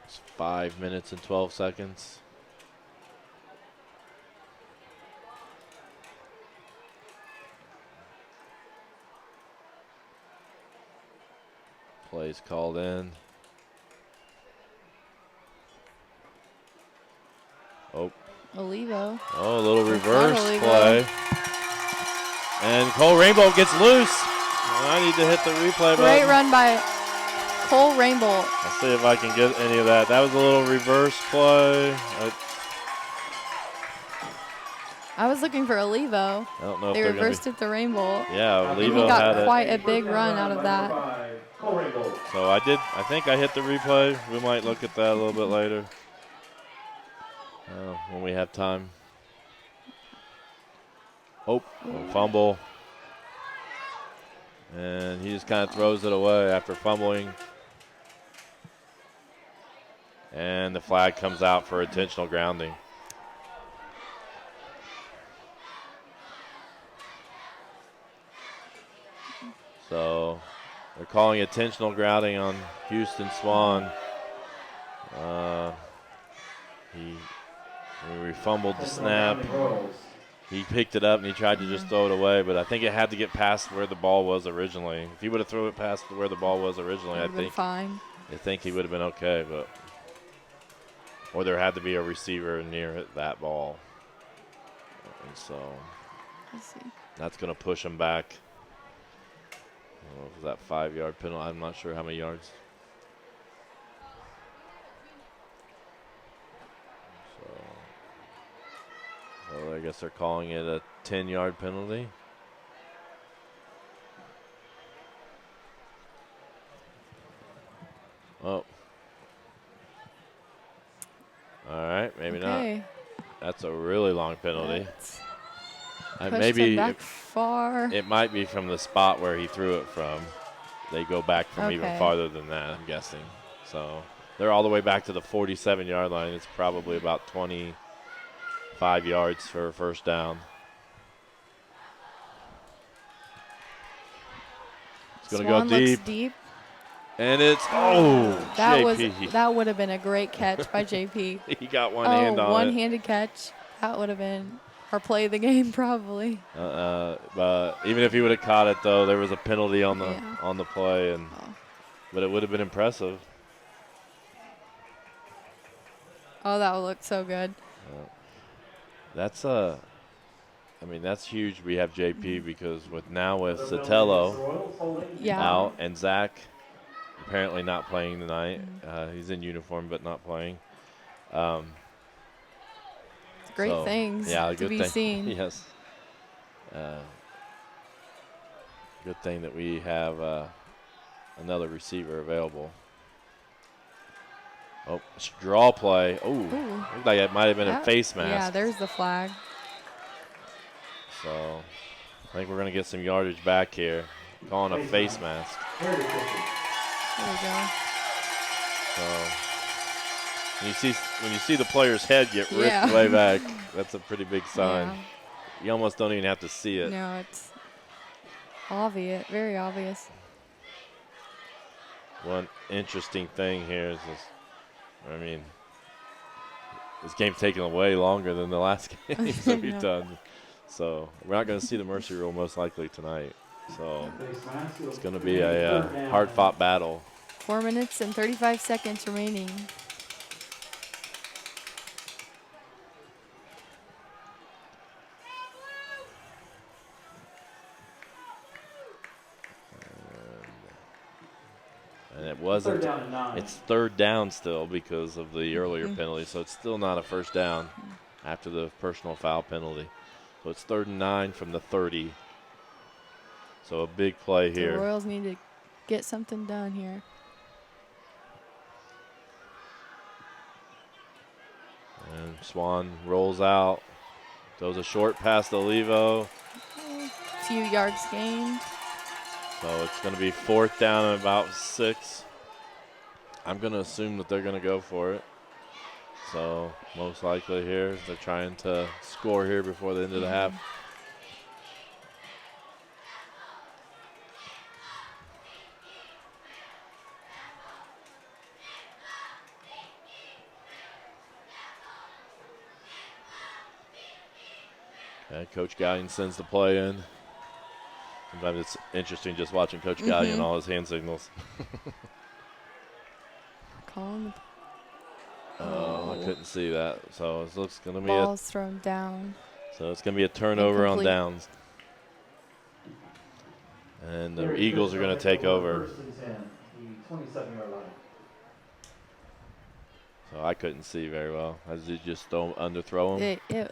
is 5 minutes and 12 seconds. Plays called in. Olivo. A little reverse play. And Cole Rainbow gets loose. I need to hit the replay button. Great run by Cole Rainbow. I'll see if I can get any of that. That was a little reverse play. I was looking for Olivo. I don't know if they they're reversed it to Rainbow. Yeah, Olivo and he got had quite a big run out of that. So I think I hit the replay. We might look at that a little bit later when we have time. Fumble. And he just kind of throws it away after fumbling. And the flag comes out for intentional grounding. So they're calling intentional grounding on Houston Swan. We fumbled the snap. He picked it up and he tried to just throw it away, but I think it had to get past where the ball was originally. If he would have thrown it past where the ball was originally, I think he would have been okay, or there had to be a receiver near that ball. And so that's going to push him back. Was that 5-yard penalty? I'm not sure how many yards. guess they're calling it a 10-yard penalty. Oh. All right, maybe not. That's a really long penalty. Maybe back far. It might be from the spot where he threw it from. They go back from even farther than that, I'm guessing. So they're all the way back to the 47-yard line. It's probably about 25 yards for a first down. It's going to go deep. Deep. And it's, JP. That would have been a great catch by JP. He got one hand on it. One-handed catch. That would have been our play of the game probably. But even if he would have caught it, though, there was a penalty on the play, but it would have been impressive. Oh, that would look so good. That's huge. We have JP because with Sotelo out and Zach apparently not playing tonight. He's in uniform but not playing. Great things to be seen. Yes. Good thing that we have another receiver available. Oh, draw play. Oh, looked like it might have been a face mask. Yeah, there's the flag. So I think we're going to get some yardage back here. Calling a face mask. There we go. So when you see the player's head get ripped way back, that's a pretty big sign. Yeah. You almost don't even have to see it. No, it's obvious, very obvious. One interesting thing here is this game's taking way longer than the last games that we've done. So we're not going to see the mercy rule most likely tonight. So it's going to be a hard-fought battle. 4 minutes and 35 seconds remaining. And it wasn't. It's third down still because of the earlier penalty, so it's still not a first down after the personal foul penalty. So it's 3rd and 9 from the 30. So a big play here. The Royals need to get something done here. And Swan rolls out, throws a short pass to Levo. Few yards gained. So it's going to be 4th down and about 6. I'm going to assume that they're going to go for it. So most likely here, they're trying to score here before the end of the half. Okay, Coach Gallion sends the play in. Sometimes it's interesting just watching Coach Gallion all his hand signals. Calling. Oh, I couldn't see that. So it looks going to be ball's thrown down. So it's going to be a turnover on downs. And the Eagles are going to take over. 27-yard line. So I couldn't see very well. Did you just underthrow him?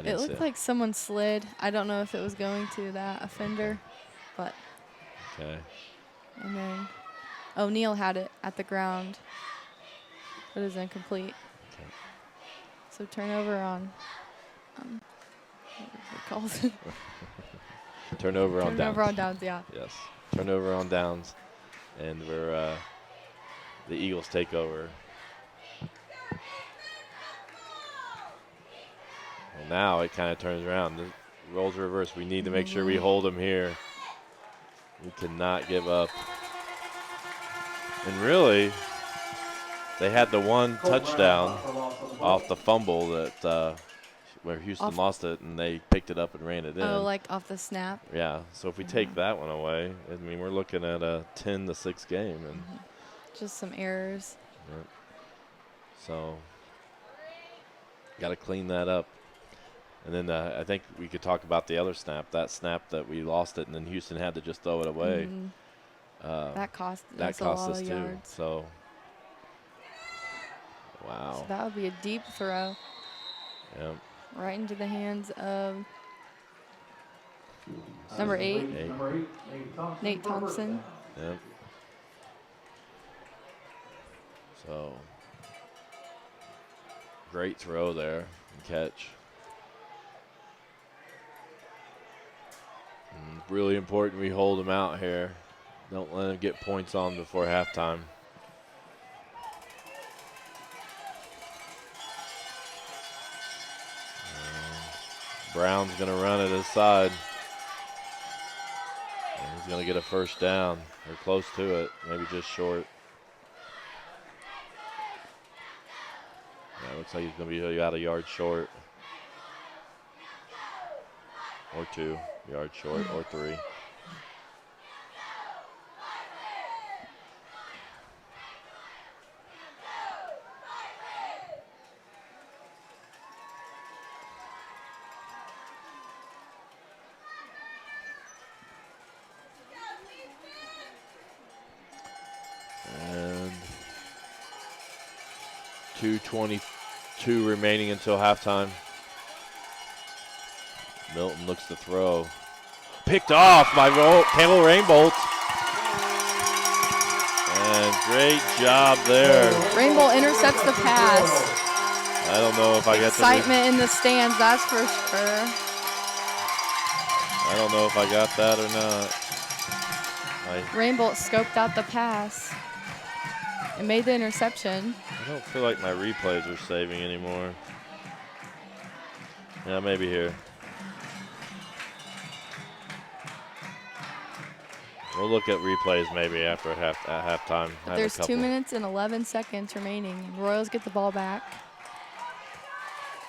It looked like someone slid. I don't know if it was going to that offender, but. Okay. And then O'Neal had it at the ground, but it was incomplete. Okay. So turnover on. What it called? Turnover on downs. Turnover on downs, yeah. Yes. Turnover on downs, and we're the Eagles take over. Well, now it kind of turns around. The roles reverse. We need to make sure we hold them here. We cannot give up. And really, they had the one touchdown off the fumble that where Houston lost it, and they picked it up and ran it in. Oh, like off the snap? Yeah. So if we take that one away, I mean, we're looking at a 10-6 game, and just some errors. Yep. So got to clean that up. And then I think we could talk about the other snap, that snap that we lost it, and then Houston had to just throw it away. That cost us of too. yards. So, wow. So that would be a deep throw. Yeah. Right into the hands of number 8, Nate Thompson. Yep. So, great throw there and catch. And really important we hold them out here. Don't let them get points on before halftime. Brown's going to run at his side. And he's going to get a first down. Or close to it, maybe just short. Yeah, looks like he's going to be about a yard short. Or 2 yards short, or 3. And 2:22 remaining until halftime. Milton looks to throw. Picked off by Campbell Rainbolt. And great job there. Rainbolt intercepts the pass. I don't know if I got Excitement in the stands, that's for sure. I don't know if I got that or not. Rainbolt scoped out the pass and made the interception. I don't feel like my replays are saving anymore. Yeah, maybe here. We'll look at replays maybe after at halftime. But there's 2 minutes and 11 seconds remaining. Royals get the ball back.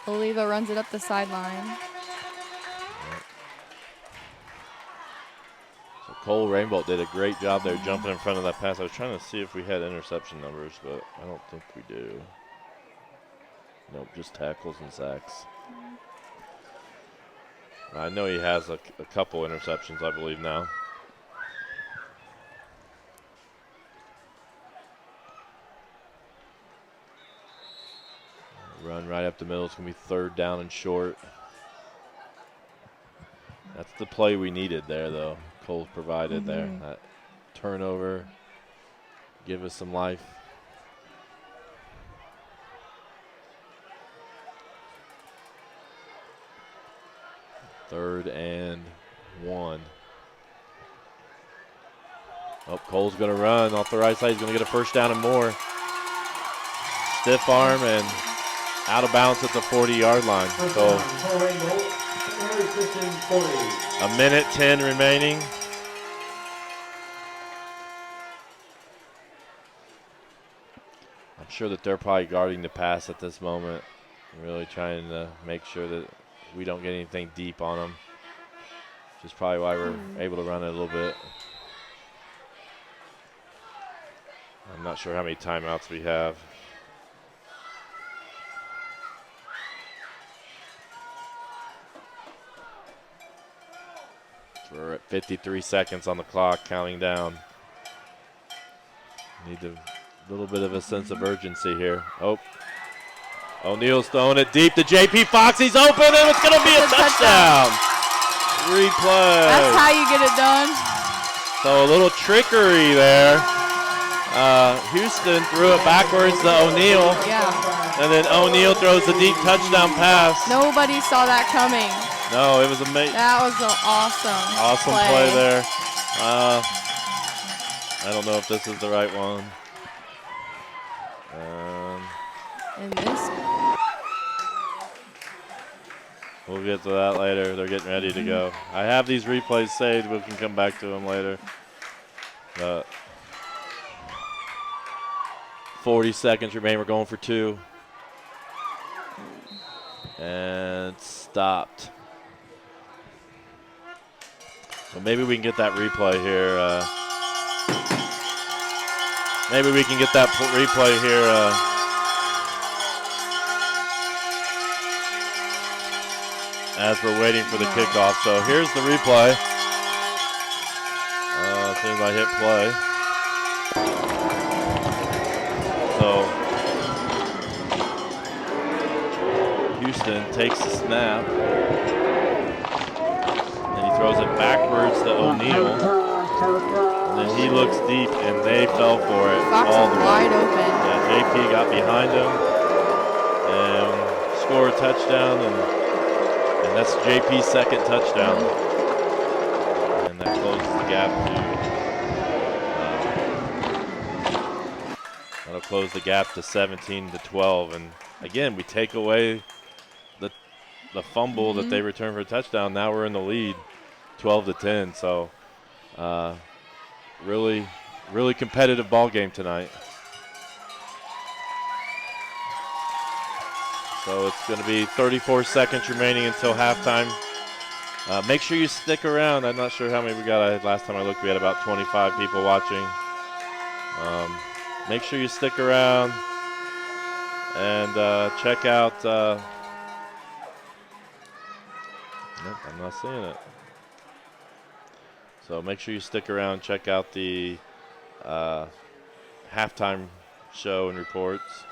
Oliva runs it up the sideline. So Cole Rainbolt did a great job there jumping in front of that pass. I was trying to see if we had interception numbers, but I don't think we do. Nope, just tackles and sacks. I know he has a couple interceptions, I believe, now. Run right up the middle. It's going to be 3rd down and short. That's the play we needed there, though. Cole's provided there. That turnover. Give us some life. Third and 1. Oh, Cole's going to run off the right side. He's going to get a first down and more. Stiff arm and out of bounds at the 40-yard line. So 1:10 remaining. I'm sure that they're probably guarding the pass at this moment. Really trying to make sure that we don't get anything deep on them. Which is probably why we're able to run it a little bit. I'm not sure how many timeouts we have. We're at 53 seconds on the clock, counting down. Need a little bit of a sense of urgency here. Oh, O'Neal's throwing it deep to J.P. Fox. He's open, and it's going to be a touchdown. Replay. That's how you get it done. So a little trickery there. Houston threw it backwards to O'Neal. Yeah. And then O'Neal throws a deep touchdown pass. Nobody saw that coming. No, it was amazing. That was an awesome play there. I don't know if this is the right one. And this. We'll get to that later. They're getting ready to go. I have these replays saved. We can come back to them later. 40 seconds remain. We're going for 2. And stopped. So maybe we can get that replay here. Maybe we can get that replay here. As we're waiting for the kickoff. So here's the replay. As soon as I hit play. So Anderson takes the snap. And he throws it backwards to O'Neal. And then he looks deep, and they fell for it Fox all the way. wide open. Yeah, JP got behind him and scored a touchdown, and that's JP's second touchdown. And that closes the gap that'll close the gap to 17-12. And again, we take away the fumble that they returned for a touchdown. Now we're in the lead, 12-10. So really, really competitive ball game tonight. So it's going to be 34 seconds remaining until halftime. Make sure you stick around. I'm not sure how many we got. Last time I looked, we had about 25 people watching. Make sure you stick around and check out. Nope, I'm not seeing it. So make sure you stick around. Check out the halftime show and reports.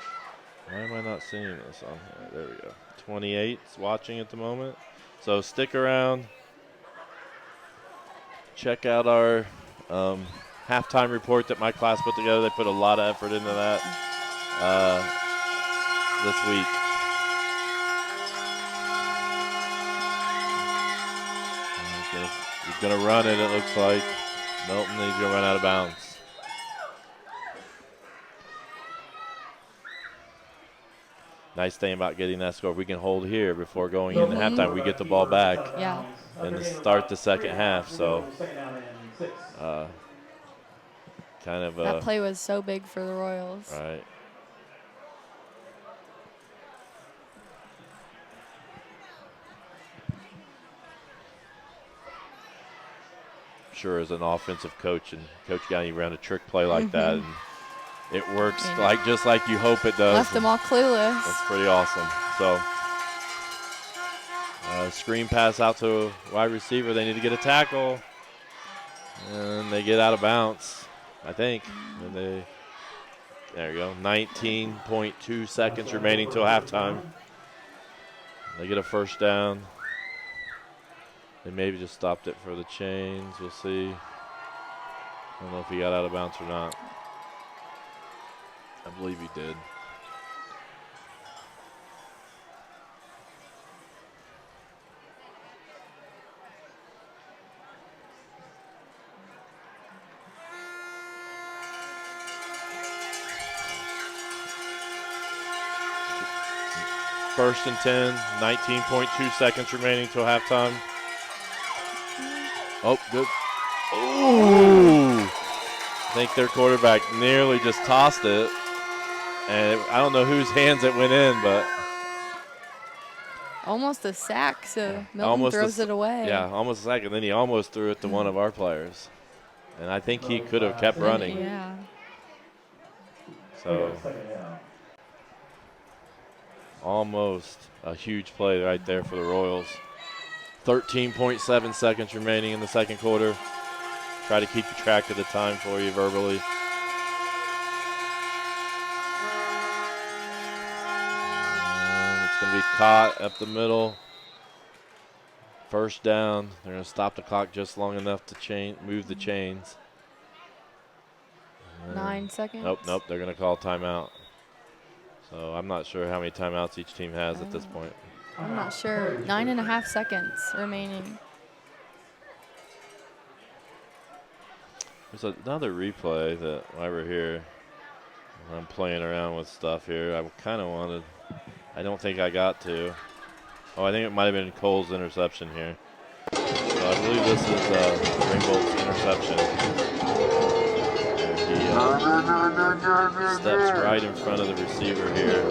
Why am I not seeing this on here? There we go. 28's watching at the moment. So stick around. Check out our halftime report that my class put together. They put a lot of effort into that this week. He's going to run it, it looks like. Milton, he's going to run out of bounds. Nice thing about getting that score. If we can hold here before going into halftime, we get the ball back and start the second half. So kind of that play was so big for the Royals. Right. Sure, as an offensive coach, and Coach Gowney ran a trick play like that, and it works just like you hope it does. Left them all clueless. That's pretty awesome. So, screen pass out to a wide receiver. They need to get a tackle, and they get out of bounds, I think. And there you go. 19.2 seconds remaining till halftime. They get a first down. They maybe just stopped it for the chains. We'll see. I don't know if he got out of bounds or not. I believe he did. First and 10, 19.2 seconds remaining till halftime. Oh, good. Ooh! I think their quarterback nearly just tossed it. And I don't know whose hands it went in, but. Almost a sack, so Milton throws it away. Yeah, almost a sack, and then he almost threw it to one of our players. And I think he could have kept running. Yeah. So, almost a huge play right there for the Royals. 13.7 seconds remaining in the second quarter. Try to keep track of the time for you verbally. It's going to be caught up the middle. First down. They're going to stop the clock just long enough to move the chains. 9 seconds. Nope. They're going to call timeout. So I'm not sure how many timeouts each team has at this point. I'm not sure. 9.5 seconds remaining. There's another replay that while we're here, I'm playing around with stuff here. I kind of wanted, I don't think I got to. Oh, I think it might have been Cole's interception here. So I believe this is Ringgold's interception. He steps right in front of the receiver here.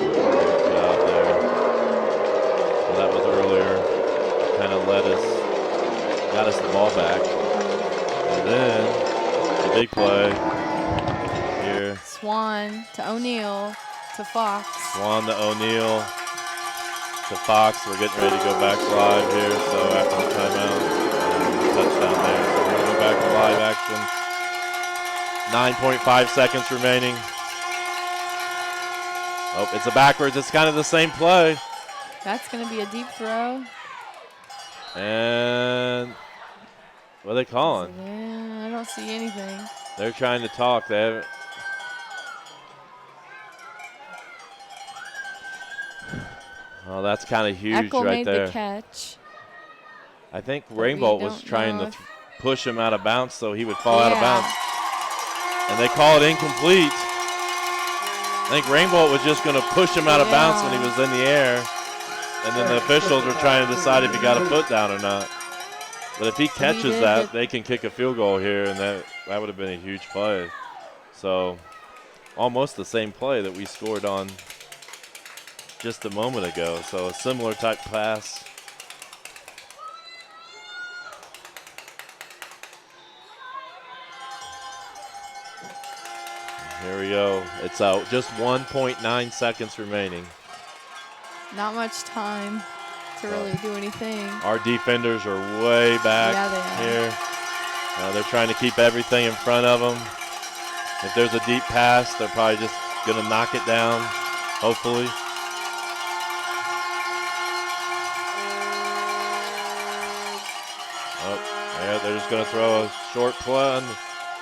Good job there. So that was earlier. Kind of got us the ball back. And then the big play here. Swan to O'Neal to Fox. Swan to O'Neal to Fox. We're getting ready to go back live here. So after the timeout, touchdown there. So we're going to go back to live action. 9.5 seconds remaining. Oh, it's a backwards. It's kind of the same play. That's going to be a deep throw. And what are they calling? Yeah, I don't see anything. They're trying to talk. They haven't. Oh, that's kind of huge Eckel right made there. the catch. I think But we Rainbow was don't trying know to if- push him out of bounds so he would fall out of Yeah. bounds. And they call it incomplete. I think Rainbow was just going to push him out of bounds when he was in the air. And then the officials were trying to decide if he got a foot down or not. But if he catches that, they can kick a field goal here, and that would have been a huge play. So almost the same play that we scored on just a moment ago. So a similar type pass. Here we go. It's out. Just 1.9 seconds remaining. Not much time to really do anything. Our defenders are way back here. They're trying to keep everything in front of them. If there's a deep pass, they're probably just going to knock it down, hopefully. Oh, yeah, they're just going to throw a short play.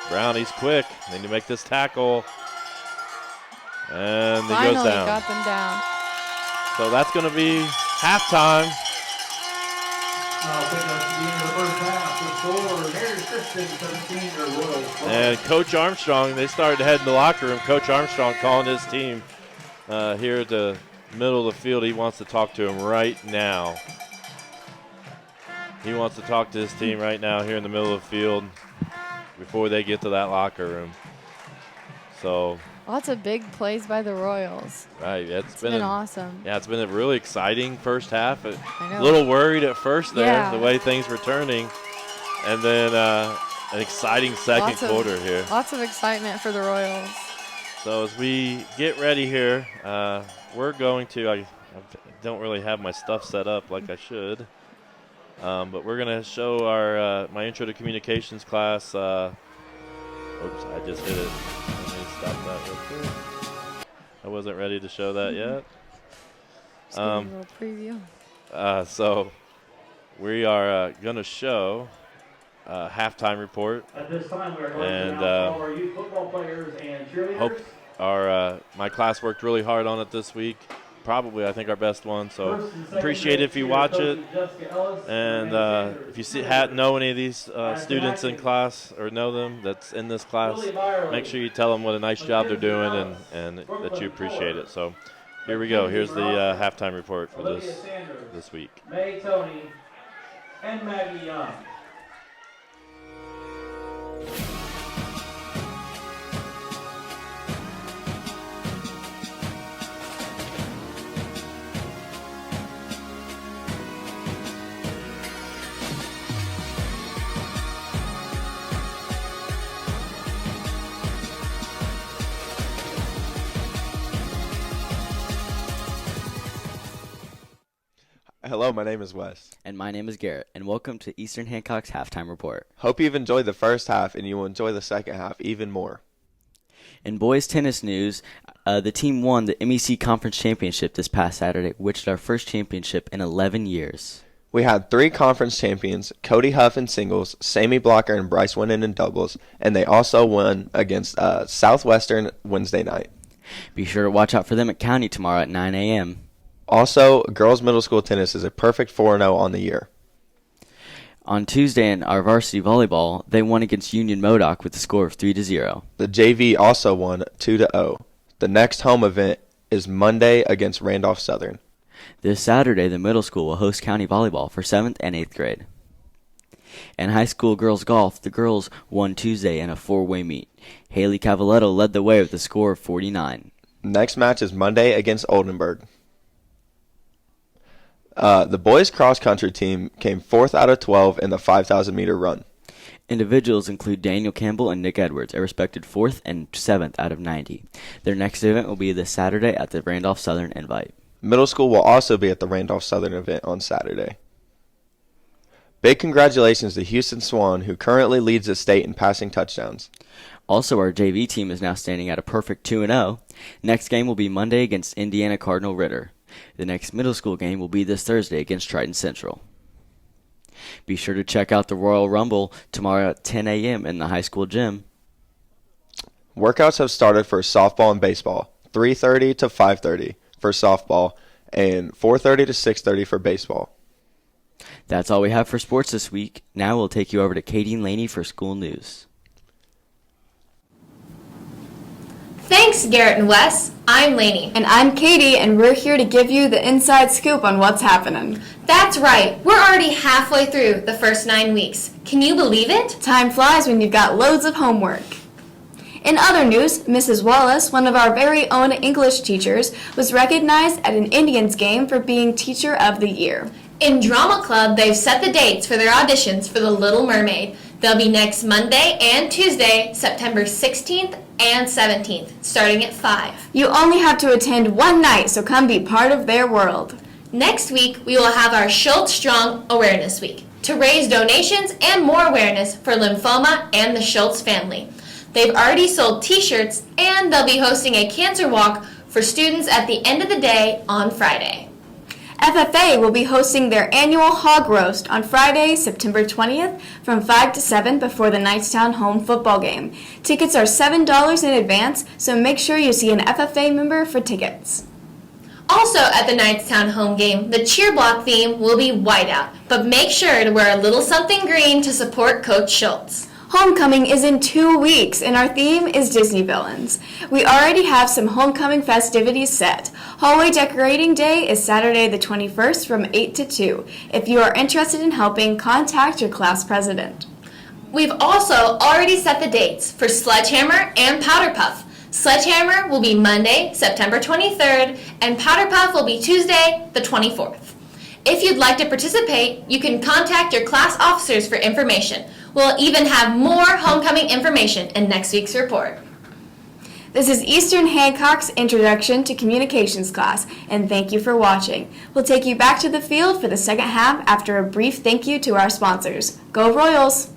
Brownie's quick. They need to make this tackle. And he goes down. Got them down. So that's going to be halftime. And Coach Armstrong, they started to head in the locker room. Coach Armstrong calling his team here at the middle of the field. He wants to talk to him right now. He wants to talk to his team right now here in the middle of the field before they get to that locker room. So lots of big plays by the Royals. Right, it's been awesome. Yeah, it's been a really exciting first half. A little worried at first there, the way things were turning. And then an exciting second quarter here. Lots of excitement for the Royals. So as we get ready here, we're going to, I don't really have my stuff set up like I should, but we're going to show our my Intro to Communications class. Oops, I just hit it. Let me stop that real quick. I wasn't ready to show that yet. Just give me a little preview. So we are going to show halftime report. At this time, we are going to announce all our youth football players and cheerleaders. Hope my class worked really hard on it this week. Probably, I think, our best one. So appreciate it if you watch it. And if you know any of these students in class or know them that's in this class, make sure you tell them what a nice job they're doing and that you appreciate it. So here we go. Here's the halftime report for this week. May Tony and Maggie Young. Hello, my name is Wes. And my name is Garrett, and welcome to Eastern Hancock's Halftime Report. Hope you've enjoyed the first half, and you will enjoy the second half even more. In boys tennis news, the team won the MEC Conference Championship this past Saturday, which is our first championship in 11 years. We had 3 conference champions, Cody Huff in singles, Sammy Blocker and Bryce Winnan in doubles, and they also won against Southwestern Wednesday night. Be sure to watch out for them at County tomorrow at 9 a.m. Also, girls middle school tennis is a perfect 4-0 on the year. On Tuesday in our varsity volleyball, they won against Union Modoc with a score of 3-0. The JV also won 2-0. The next home event is Monday against Randolph Southern. This Saturday, the middle school will host county volleyball for 7th and 8th grade. In high school girls golf, the girls won Tuesday in a 4-way meet. Haley Cavaletto led the way with a score of 49. Next match is Monday against Oldenburg. The boys cross-country team came 4th out of 12 in the 5,000-meter run. Individuals include Daniel Campbell and Nick Edwards, a respected 4th and 7th out of 90. Their next event will be this Saturday at the Randolph Southern Invite. Middle school will also be at the Randolph Southern event on Saturday. Big congratulations to Houston Swan, who currently leads the state in passing touchdowns. Also, our JV team is now standing at a perfect 2-0. Next game will be Monday against Indiana Cardinal Ritter. The next middle school game will be this Thursday against Triton Central. Be sure to check out the Royal Rumble tomorrow at 10 a.m. in the high school gym. Workouts have started for softball and baseball, 3:30 to 5:30 for softball, and 4:30 to 6:30 for baseball. That's all we have for sports this week. Now we'll take you over to Katie and Laney for school news. Thanks, Garrett and Wes. I'm Lainey. And I'm Katie, and we're here to give you the inside scoop on what's happening. That's right. We're already halfway through the first 9 weeks. Can you believe it? Time flies when you've got loads of homework. In other news, Mrs. Wallace, one of our very own English teachers, was recognized at an Indians game for being Teacher of the Year. In Drama Club, they've set the dates for their auditions for The Little Mermaid. They'll be next Monday and Tuesday, September 16th and 17th, starting at 5. You only have to attend one night, so come be part of their world. Next week, we will have our Schultz Strong Awareness Week to raise donations and more awareness for lymphoma and the Schultz family. They've already sold t-shirts, and they'll be hosting a cancer walk for students at the end of the day on Friday. FFA will be hosting their annual hog roast on Friday, September 20th from 5 to 7 before the Knightstown home football game. Tickets are $7 in advance, so make sure you see an FFA member for tickets. Also at the Knightstown home game, the cheer block theme will be whiteout, but make sure to wear a little something green to support Coach Schultz. Homecoming is in 2 weeks, and our theme is Disney villains. We already have some homecoming festivities set. Hallway decorating day is Saturday the 21st from 8 to 2. If you are interested in helping, contact your class president. We've also already set the dates for Sledgehammer and Powder Puff. Sledgehammer will be Monday, September 23rd, and Powder Puff will be Tuesday, the 24th. If you'd like to participate, you can contact your class officers for information. We'll even have more homecoming information in next week's report. This is Eastern Hancock's Introduction to Communications class, and thank you for watching. We'll take you back to the field for the second half after a brief thank you to our sponsors. Go Royals!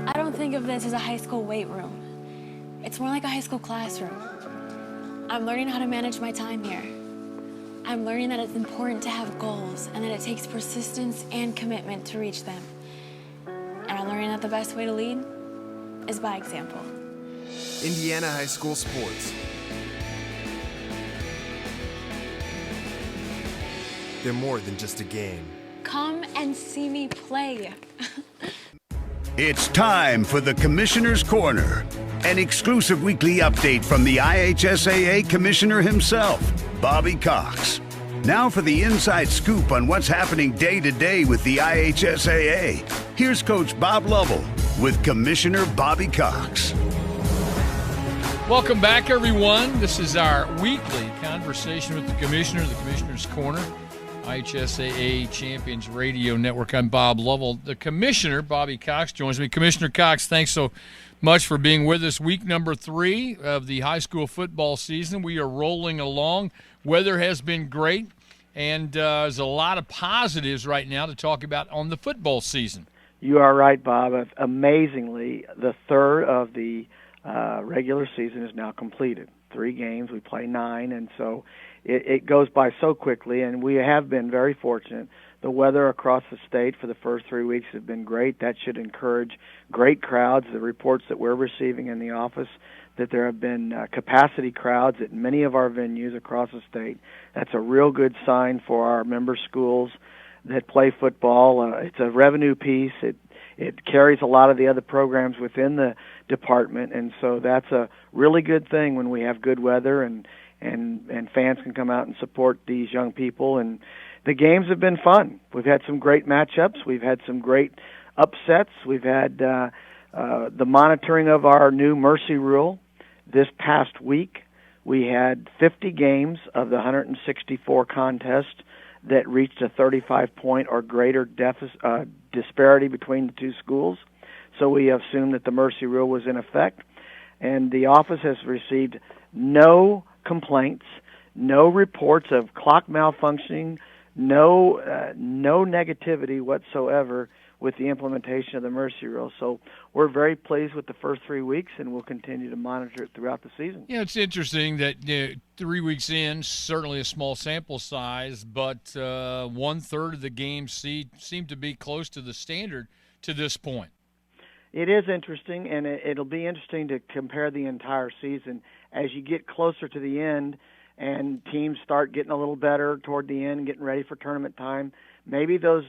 I don't think of this as a high school weight room. It's more like a high school classroom. I'm learning how to manage my time here. I'm learning that it's important to have goals and that it takes persistence and commitment to reach them. And I'm learning that the best way to lead is by example. Indiana High School Sports. They're more than just a game. Come and see me play. It's time for the Commissioner's Corner, an exclusive weekly update from the IHSAA Commissioner himself, Bobby Cox. Now for the inside scoop on what's happening day to day with the IHSAA. Here's Coach Bob Lovell with Commissioner Bobby Cox. Welcome back, everyone. This is our weekly conversation with the Commissioner, the Commissioner's Corner. IHSAA Champions Radio Network. I'm Bob Lovell. The Commissioner, Bobby Cox, joins me. Commissioner Cox, thanks so much for being with us. Week number 3 of the high school football season. We are rolling along. Weather has been great, and there's a lot of positives right now to talk about on the football season. You are right, Bob. Amazingly, the third of the regular season is now completed. 3 games, we play 9, and so it goes by so quickly, and we have been very fortunate. The weather across the state for the first 3 weeks has been great. That should encourage great crowds. The reports that we're receiving in the office that there have been capacity crowds at many of our venues across the state. That's a real good sign for our member schools. that play football. It's a revenue piece. It carries a lot of the other programs within the department, and so that's a really good thing when we have good weather and fans can come out and support these young people. And the games have been fun. We've had some great matchups. We've had some great upsets. We've had the monitoring of our new Mercy Rule this past week. We had 50 games of the 164 contests that reached a 35-point or greater disparity between the two schools. So we assume that the Mercy Rule was in effect. And the office has received no complaints, no reports of clock malfunctioning, no negativity whatsoever with the implementation of the Mercy Rule. So we're very pleased with the first 3 weeks, and we'll continue to monitor it throughout the season. Yeah, it's interesting that 3 weeks in, certainly a small sample size, but 1/3 of the games seem to be close to the standard to this point. It is interesting, and it'll be interesting to compare the entire season. As you get closer to the end and teams start getting a little better toward the end, getting ready for tournament time, maybe those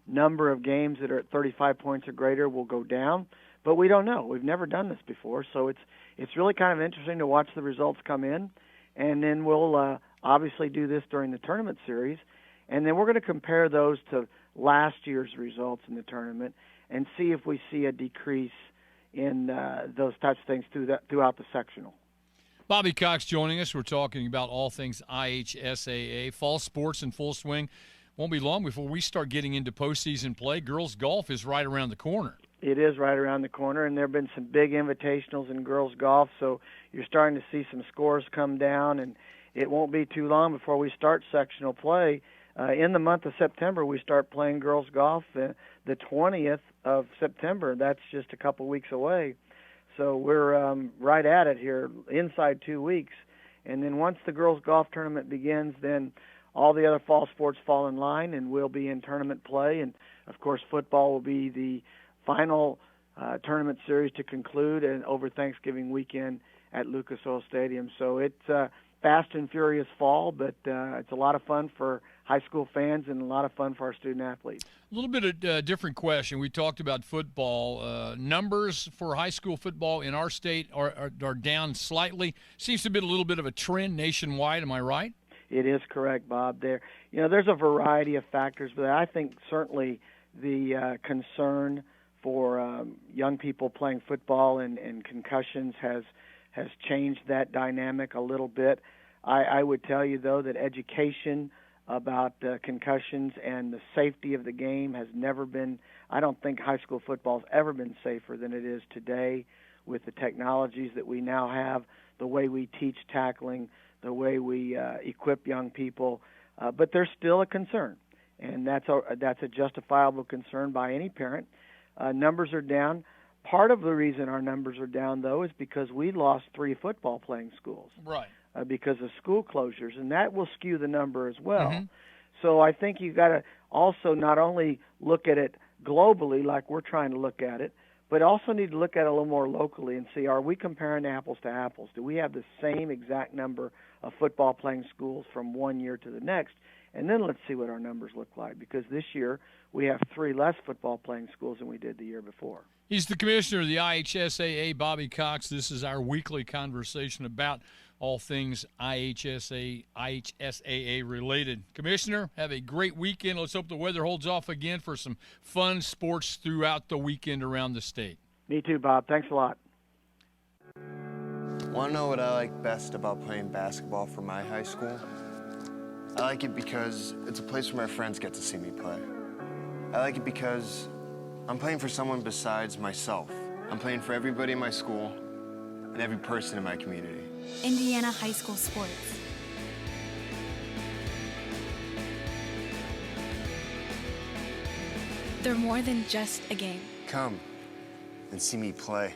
number of games that are at 35 points or greater will go down, but we don't know. We've never done this before, so it's really kind of interesting to watch the results come in, and then we'll obviously do this during the tournament series, and then we're going to compare those to last year's results in the tournament and see if we see a decrease in those types of things throughout the sectional. Bobby Cox joining us. We're talking about all things IHSAA. Fall sports in full swing. Won't be long before we start getting into postseason play. Girls golf is right around the corner. It is right around the corner, and there have been some big invitationals in girls golf, so you're starting to see some scores come down, and it won't be too long before we start sectional play. In the month of September, we start playing girls golf the 20th of September. That's just a couple weeks away. So we're right at it here, inside 2 weeks. And then once the girls golf tournament begins, then all the other fall sports fall in line, and we'll be in tournament play. And, of course, football will be the final tournament series to conclude and over Thanksgiving weekend at Lucas Oil Stadium. So it's a fast and furious fall, but it's a lot of fun for high school fans and a lot of fun for our student athletes. A little bit of a different question. We talked about football. Numbers for high school football in our state are down slightly. Seems to be a little bit of a trend nationwide. Am I right? It is correct, Bob. There's a variety of factors, but I think certainly the concern for young people playing football and concussions has changed that dynamic a little bit. I would tell you, though, that education about concussions and the safety of the game has never been – I don't think high school football has ever been safer than it is today with the technologies that we now have, the way we teach tackling, the way we equip young people. But there's still a concern, and that's a justifiable concern by any parent. Numbers are down. Part of the reason our numbers are down, though, is because we lost 3 football playing schools. Right. Because of school closures, and that will skew the number as well. Mm-hmm. So I think you've got to also not only look at it globally like we're trying to look at it, but also need to look at it a little more locally and see, are we comparing apples to apples? Do we have the same exact number of football playing schools from one year to the next? And then let's see what our numbers look like, because this year we have 3 less football playing schools than we did the year before. He's the commissioner of the IHSAA, Bobby Cox. This is our weekly conversation about all things IHSAA related. Commissioner, have a great weekend. Let's hope the weather holds off again for some fun sports throughout the weekend around the state. Me too, Bob. Thanks a lot. Want to know what I like best about playing basketball for my high school? I like it because it's a place where my friends get to see me play. I like it because I'm playing for someone besides myself. I'm playing for everybody in my school and every person in my community. Indiana high school sports. They're more than just a game. Come and see me play.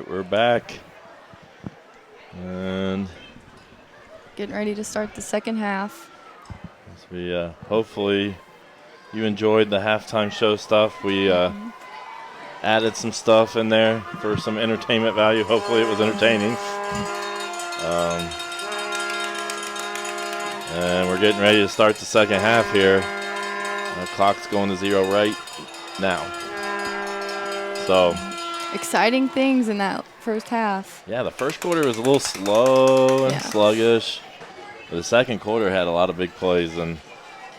right, we're back. And getting ready to start the second half. we hopefully you enjoyed the halftime show stuff. We added some stuff in there for some entertainment value. Hopefully it was entertaining. And we're getting ready to start the second half here. Clock's going to 0 right now. So exciting things in that first half. Yeah, the first quarter was a little slow and sluggish. But the second quarter had a lot of big plays and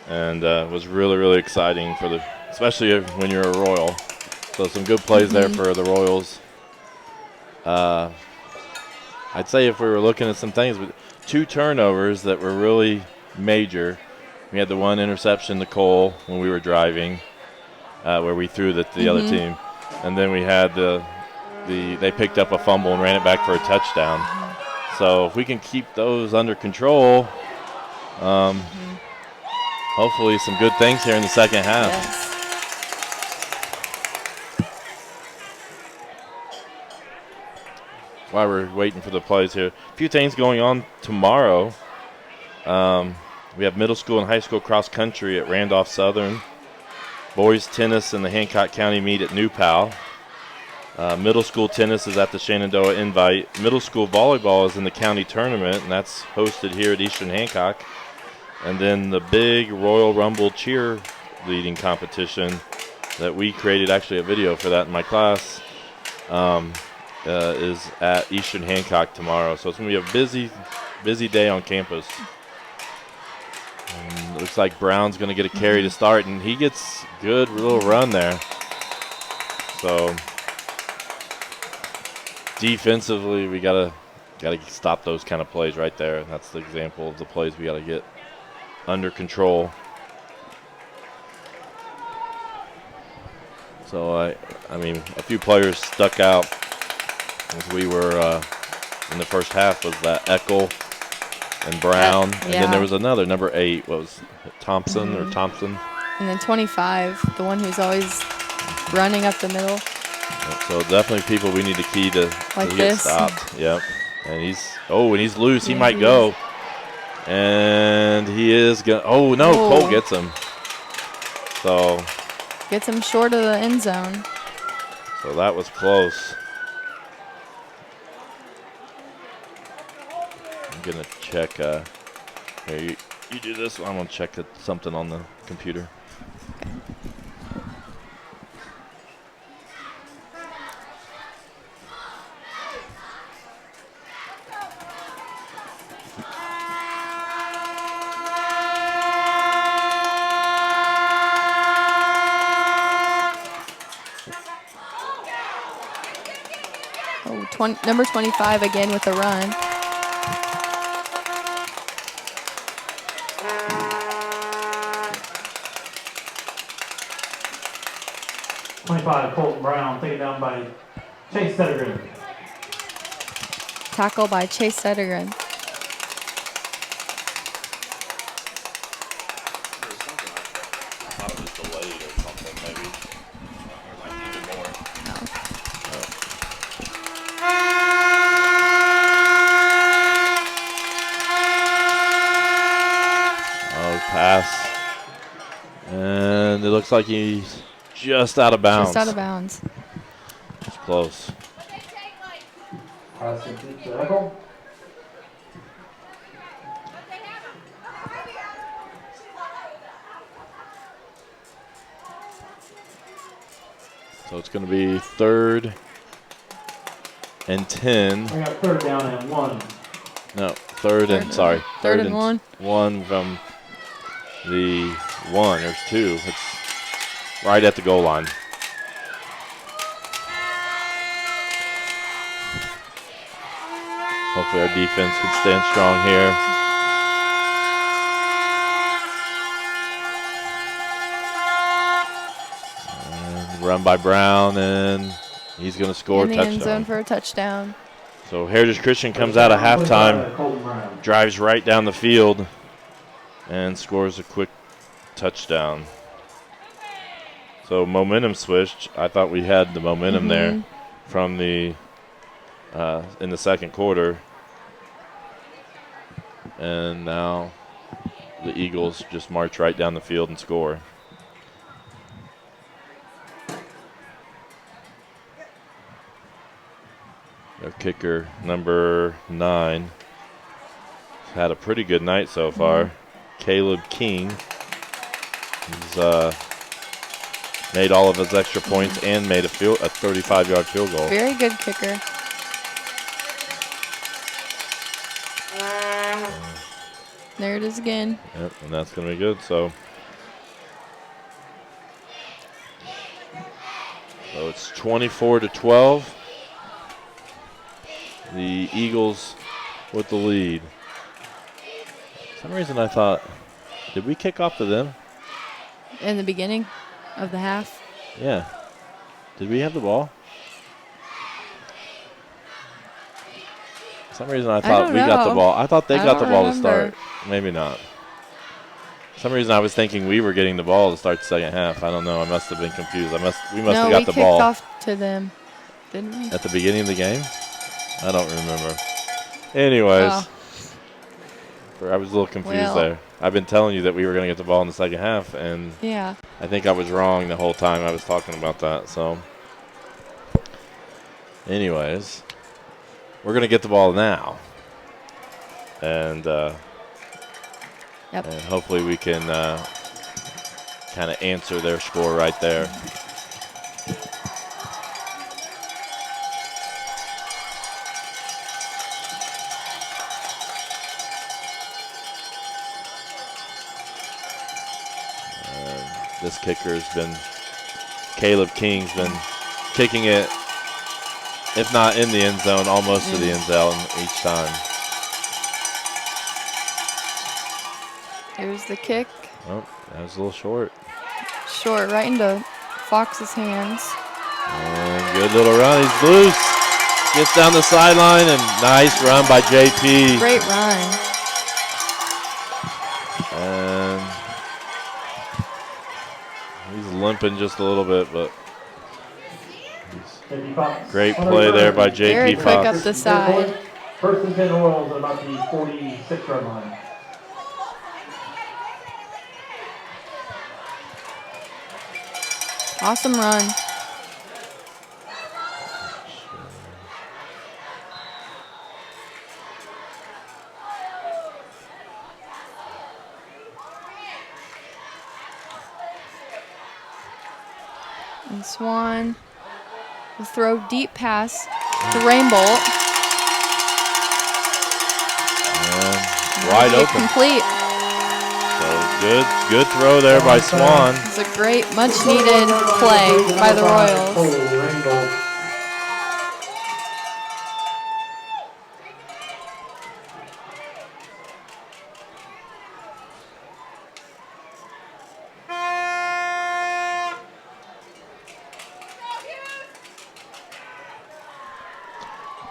was really, really exciting for especially when you're a Royal. So some good plays there for the Royals. I'd say if we were looking at some things, with 2 turnovers that were really major. We had the 1 interception to Cole when we were driving, where we threw the other team, and then we had they picked up a fumble and ran it back for a touchdown. So if we can keep those under control, hopefully some good things here in the second half. Yes. While we're waiting for the plays here, a few things going on tomorrow. We have middle school and high school cross country at Randolph Southern. Boys tennis and the Hancock County meet at New Pal. Middle school tennis is at the Shenandoah Invite. Middle school volleyball is in the county tournament, and that's hosted here at Eastern Hancock. And then the big Royal Rumble cheerleading competition that we created, actually a video for that in my class, is at Eastern Hancock tomorrow. So it's going to be a busy day on campus. And looks like Brown's going to get a carry to start, and he gets good little run there. So defensively, we gotta stop those kind of plays right there. That's the example of the plays we got to get under control. So I mean, a few players stuck out as we were in the first half was that Eckel and Brown, and then there was another number 8. What was it, Thompson or Thompson? And then 25, the one who's always running up the middle. So definitely people we need to key to get stopped. Yep. And he's loose. He might go. And he is going. Oh no, Cole gets him. So gets him short of the end zone. So that was close. I'm gonna check. Here, you do this. I'm gonna check something on the computer. Number 25 again with the run. Colton Brown taken down by Chase Settergren. Tackle by Chase Settergren. Pass. And it looks like he's just out of bounds. Just out of bounds. It's close. So it's going to be 3rd and 10. We got 3rd down and 1. No, third and 1. 1 from the 1. There's 2. It's right at the goal line. Hopefully our defense can stand strong here. And run by Brown, and he's going to score a touchdown. In the end zone for a touchdown. So Heritage Christian comes out of halftime, drives right down the field, and scores a quick touchdown. So momentum switched. I thought we had the momentum there from the in the second quarter. And now the Eagles just march right down the field and score. Their kicker, number 9, had a pretty good night so far. Caleb King. He's made all of his extra points and made a 35-yard field goal. Very good kicker. There it is again. Yep, and that's going to be good. So it's 24-12. The Eagles with the lead. For some reason I thought, did we kick off to them? In the beginning of the half. Yeah. Did we have the ball? For some reason I thought we got the ball. I thought they got the ball to start. Maybe not. For some reason I was thinking we were getting the ball to start the second half. I don't know. I must have been confused. We must have got the ball. No, we kicked off to them, didn't we? At the beginning of the game? I don't remember. Anyways, I was a little confused there. I've been telling you that we were going to get the ball in the second half, and yeah, I think I was wrong the whole time I was talking about that. So, anyways, we're going to get the ball now, and and hopefully we can kind of answer their score right there. This kicker's been, Caleb King's been kicking it, if not in the end zone, almost to the end zone each time. Here's the kick. Oh, that was a little short. Short, right into Fox's hands. And good little run. He's loose. Gets down the sideline, and nice run by JP. Great run. And he's limping just a little bit, but great play there by JP Very quick Fox. up the side. First and 10 Royals at about the 46-yard line. Awesome run. And Swan will throw deep pass to Rainbolt. And wide open. Complete. So good throw there by Swan. It's a great, much-needed play by the Royals.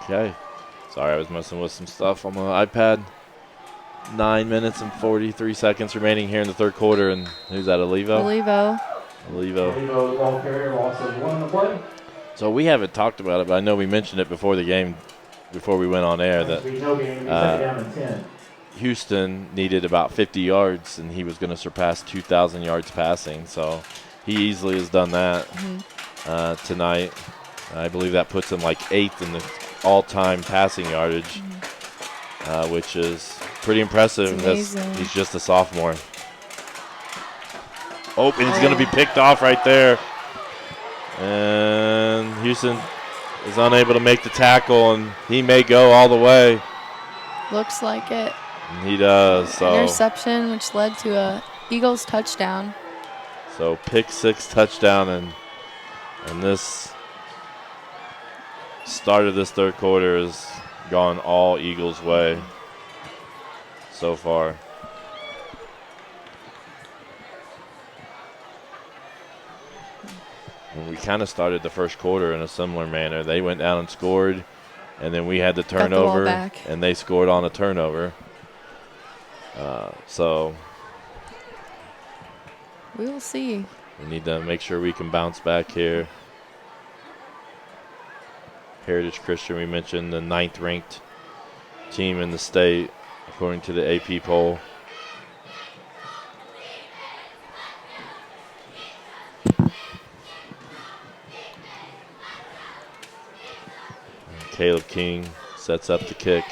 Okay. Sorry, I was messing with some stuff on my iPad. 9 minutes and 43 seconds remaining here in the third quarter. And who's that, Olivo? Olivo. Olivo, the ball carrier, also won the play. So we haven't talked about it, but I know we mentioned it before the game, before we went on air, that Houston needed about 50 yards, and he was going to surpass 2,000 yards passing. So he easily has done that tonight. I believe that puts him like 8th in the all-time passing yardage, which is pretty impressive. He's just a sophomore. Oh, and he's going to be picked off right there. And Houston is unable to make the tackle, and he may go all the way. Looks like it. And he does. So interception, which led to a Eagles touchdown. So pick 6 touchdown, and this start of this third quarter has gone all Eagles' way so far. And we kind of started the first quarter in a similar manner. They went down and scored, and then we had the turnover, and they scored on a turnover. So we will see. We need to make sure we can bounce back here. Heritage Christian, we mentioned, the 9th ranked team in the state, according to the AP poll. Caleb King sets up the kick.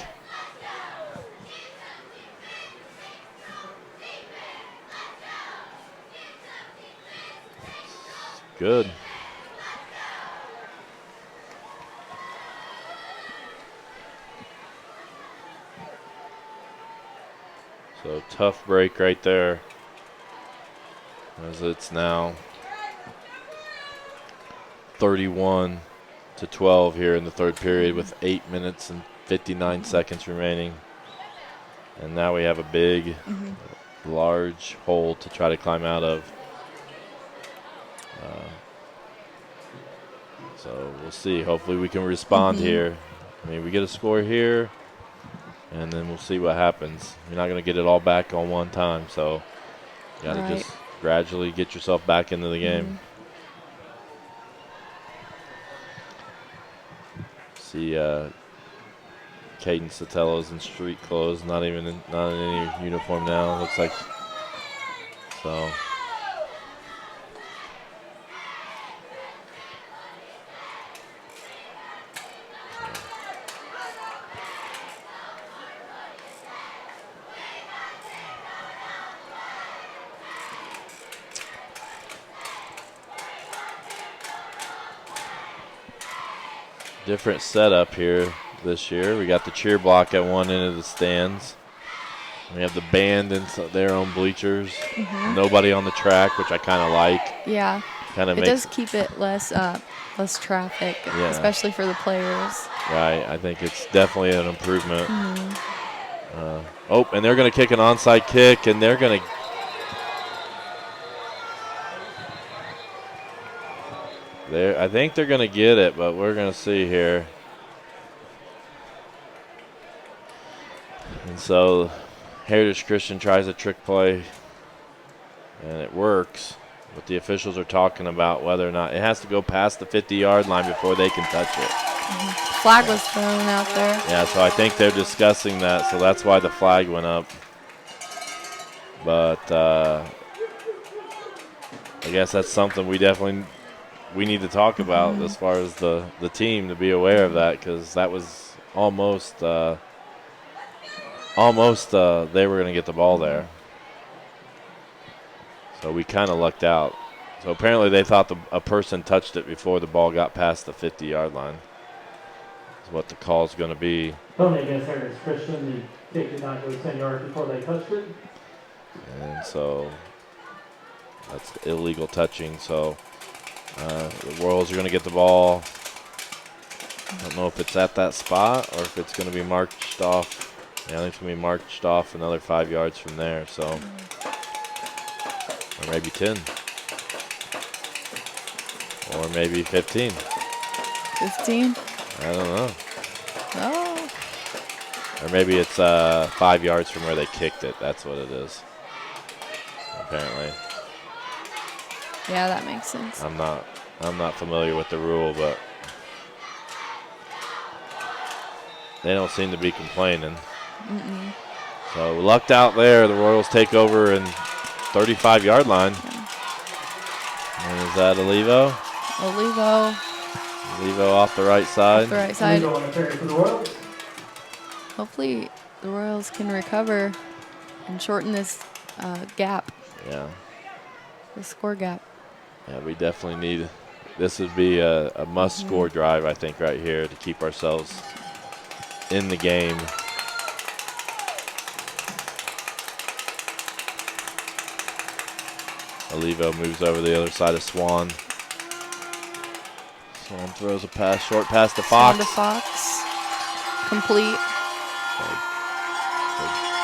Good. So tough break right there, as it's now 31-12 here in the third period with 8 minutes and 59 seconds remaining. And now we have a big, large hole to try to climb out of. So we'll see. Hopefully we can respond here. I mean, we get a score here, and then we'll see what happens. You're not going to get it all back on one time, so you got to just gradually get yourself back into the game. See, Caden Sotelo in street clothes, not in any uniform now. Looks like so. Different setup here this year. We got the cheer block at one end of the stands. We have the band in their own bleachers. Nobody on the track, which I kind of like. Yeah. Kind of it does keep it less traffic, especially for the players. Right. I think it's definitely an improvement. And they're going to kick an onside kick, and they're going to. I think they're going to get it, but we're going to see here. And so Heritage Christian tries a trick play, and it works. But the officials are talking about whether or not it has to go past the 50-yard line before they can touch it. Flag was thrown out there. Yeah, so I think they're discussing that, so that's why the flag went up. But I guess that's something we need to talk about as far as the team, to be aware of that, because that was almost they were going to get the ball there. So we kind of lucked out. So apparently they thought a person touched it before the ball got past the 50-yard line. Is what the call is going to be. Penalty against Heritage Christian. The kick did not go 10 yards before they touched it. And so that's illegal touching. So the Royals are going to get the ball. I don't know if it's at that spot or if it's going to be marched off. Yeah, I think it's going to be marched off another 5 yards from there. So, or maybe 10. Or maybe 15. 15? I don't know. Oh. Or maybe it's 5 yards from where they kicked it. That's what it is, apparently. Yeah, that makes sense. I'm not familiar with the rule, but they don't seem to be complaining. So lucked out there. The Royals take over in 35-yard line. And is that Olivo? Olivo off the right side. Off the right side. Hopefully the Royals can recover and shorten this gap. Yeah. The score gap. Yeah, we definitely need. This would be a must-score drive, I think, right here to keep ourselves in the game. Olivo moves over the other side of Swan. Swan throws a pass, short pass to Fox. Swan to Fox. Complete. So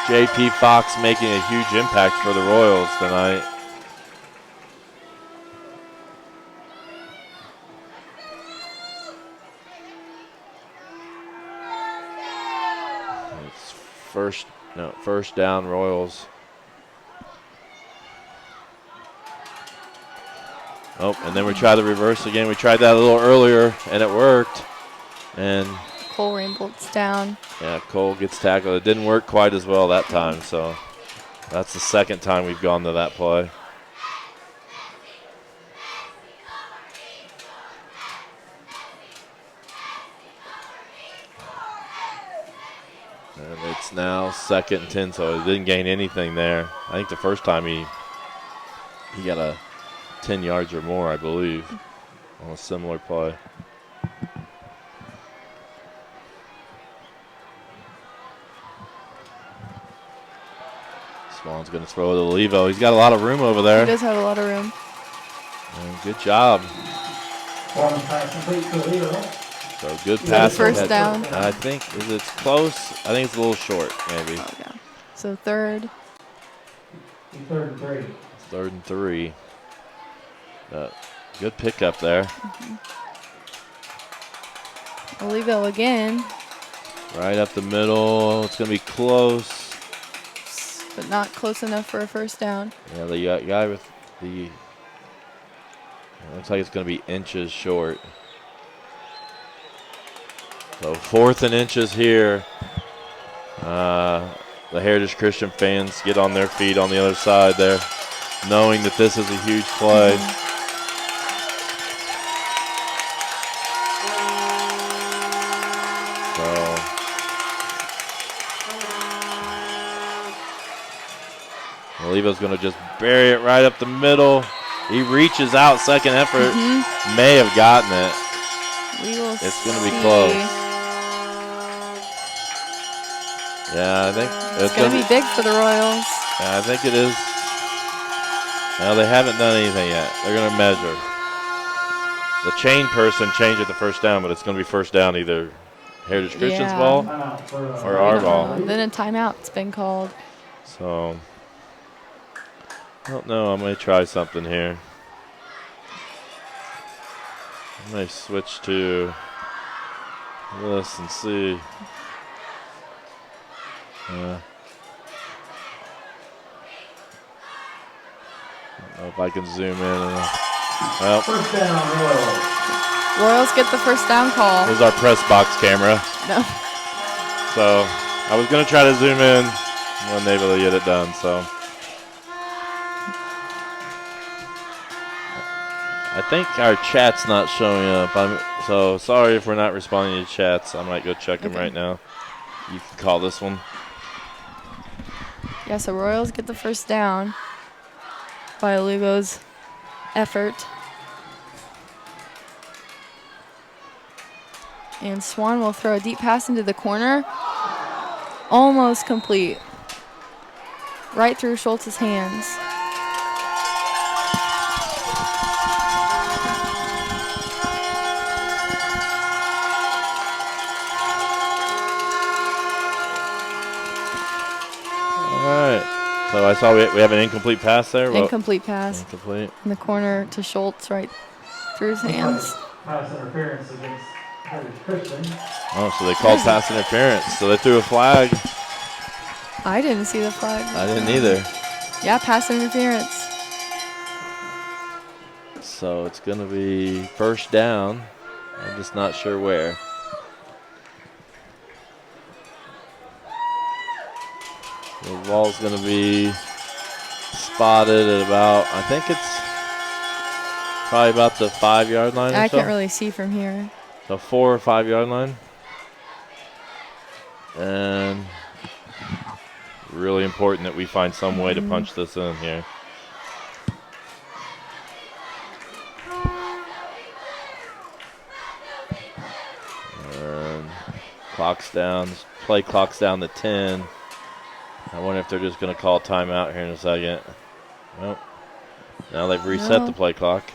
J.P. Fox making a huge impact for the Royals tonight. It's first down Royals. Oh, and then we try the reverse again. We tried that a little earlier, and it worked. And Cole Rainbolt's down. yeah, Cole gets tackled. It didn't work quite as well that time, so that's the second time we've gone to that play. And it's now 2nd and 10, so it didn't gain anything there. I think the first time he got a 10 yards or more, I believe, on a similar play. Swan's going to throw to Levo. He's got a lot of room over there. He does have a lot of room. And good job. So good pass. First down. I think it's close. I think it's a little short, maybe. Oh, yeah. So 3rd. 3rd and 3. 3rd and 3. Good pickup there. Olivo again. Right up the middle. It's going to be close. But not close enough for a first down. Yeah, the guy with the... It looks like it's going to be inches short. So 4th and inches here. The Heritage Christian fans get on their feet on the other side there, knowing that this is a huge play. Olivo's going to just bury it right up the middle. He reaches out, second effort. May have gotten it. It's going to be close. Yeah, I think it's going to be big for the Royals. Yeah, I think it is. Well, they haven't done anything yet. They're going to measure. The chain person changed it to first down, but it's going to be first down either Heritage Christian's ball or our ball. Then a timeout's been called. So, I don't know. I'm going to try something here. I may switch to this and see. I don't know if I can zoom in. Well, first down, Royals. Royals get the first down call. Here's our press box camera. No. So I was going to try to zoom in. Wasn't able to get it done. So I think our chat's not showing up. So sorry if we're not responding to chats. I might go check them right now. You can call this one. Yeah, so Royals get the first down by Olivo's effort. And Swan will throw a deep pass into the corner. Almost complete. Right through Schultz's hands. So I saw we have an incomplete pass there. Incomplete pass. Incomplete. In the corner to Schultz, right through his hands. Pass interference against Heritage Christian. Oh, so they called pass interference. So they threw a flag. I didn't see the flag. I didn't either. Yeah, pass interference. So it's going to be first down. I'm just not sure where. The ball's going to be spotted at about, I think it's probably about the 5-yard line or so. I can't really see from here. So 4 or 5 yard line. And really important that we find some way to punch this in here. And clock's down, play clock's down to 10. I wonder if they're just going to call timeout here in a second. Well, now they've reset the play clock.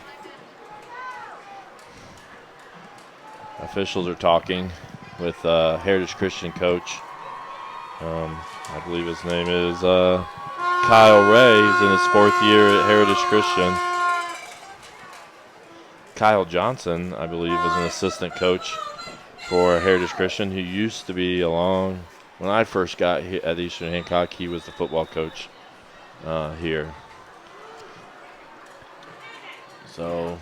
Officials are talking with Heritage Christian coach. I believe his name is Kyle Ray. He's in his 4th year at Heritage Christian. Kyle Johnson, I believe, is an assistant coach for Heritage Christian, who used to be along. When I first got here at Eastern Hancock, he was the football coach here. So,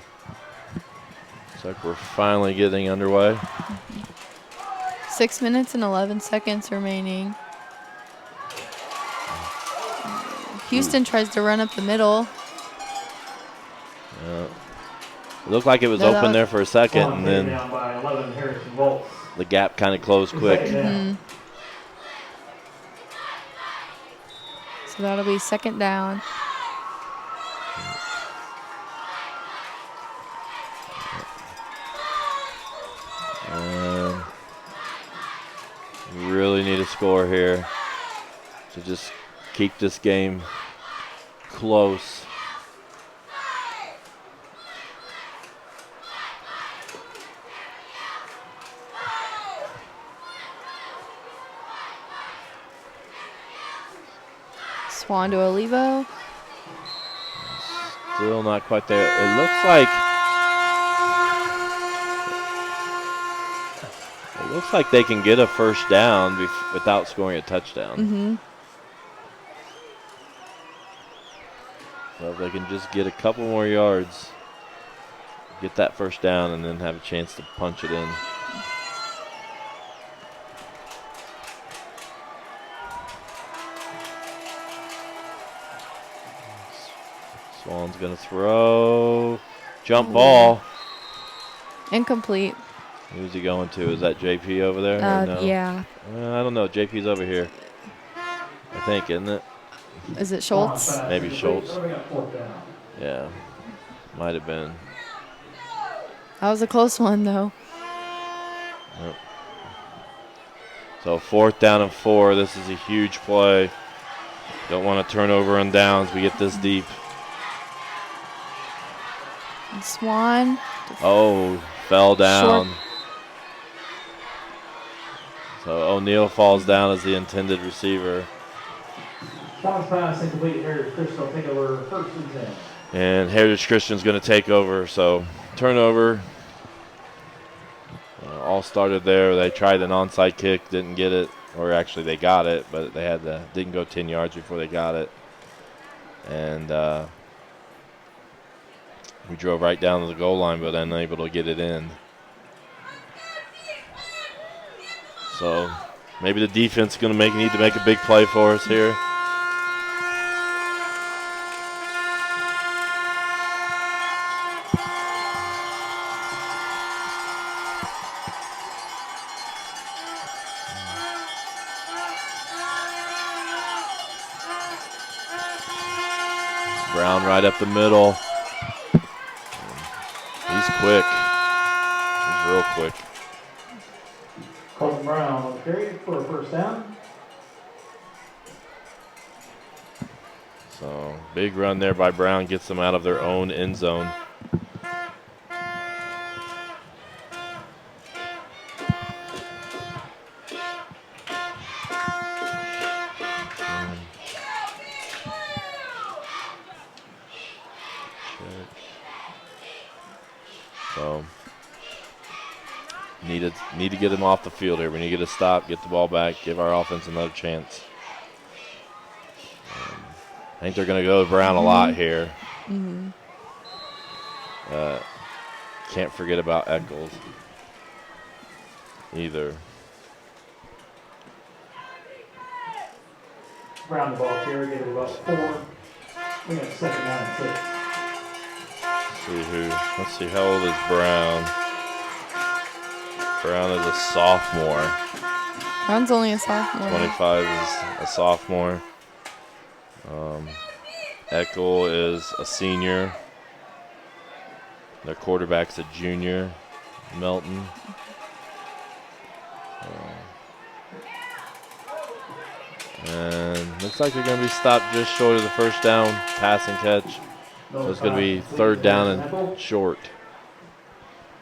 looks like we're finally getting underway. 6 minutes and 11 seconds remaining. Houston tries to run up the middle. It looked like it was open there for a second, and then down by 11, Harrison Waltz. the gap kind of closed quick. So that'll be second down. Really need a score here to just keep this game close. Swan to Olivo. Still not quite there. It looks like they can get a first down without scoring a touchdown. So if they can just get a couple more yards, get that first down, and then have a chance to punch it in. Swan's going to throw. Jump ball. Incomplete. Who's he going to? Is that JP over there? No? Yeah. I don't know. JP's over here. I think, isn't it? Is it Schultz? Maybe Schultz. Yeah. Might have been. That was a close one, though. Yep. So 4th down and 4. This is a huge play. Don't want to turn over on downs. We get this deep. And Swan. Oh, fell down. Short. So O'Neal falls down as the intended receiver. Swan's pass incomplete. Heritage Christian will take over 1st and 10. And Heritage Christian's going to take over. So turnover. All started there. They tried an onside kick, didn't get it. Or actually they got it, but they didn't go 10 yards before they got it. And we drove right down to the goal line, but unable to get it in. So maybe the defense is going to need to make a big play for us here. Brown right up the middle. He's quick. He's real quick. Colton Brown on the carry for a first down. So big run there by Brown, gets them out of their own end zone. So need to get him off the field here. We need to get a stop, get the ball back, give our offense another chance. I think they're going to go Brown a lot here. Can't forget about Eccles either. Brown the ball carry, get it about 4. We got 2nd down and 6. Let's see, how old is Brown? Brown is a sophomore. Brown's only a sophomore. 25 is a sophomore. Eckel is a senior. Their quarterback's a junior, Melton. And looks like they're going to be stopped just short of the first down pass and catch. So it's going to be 3rd down and short.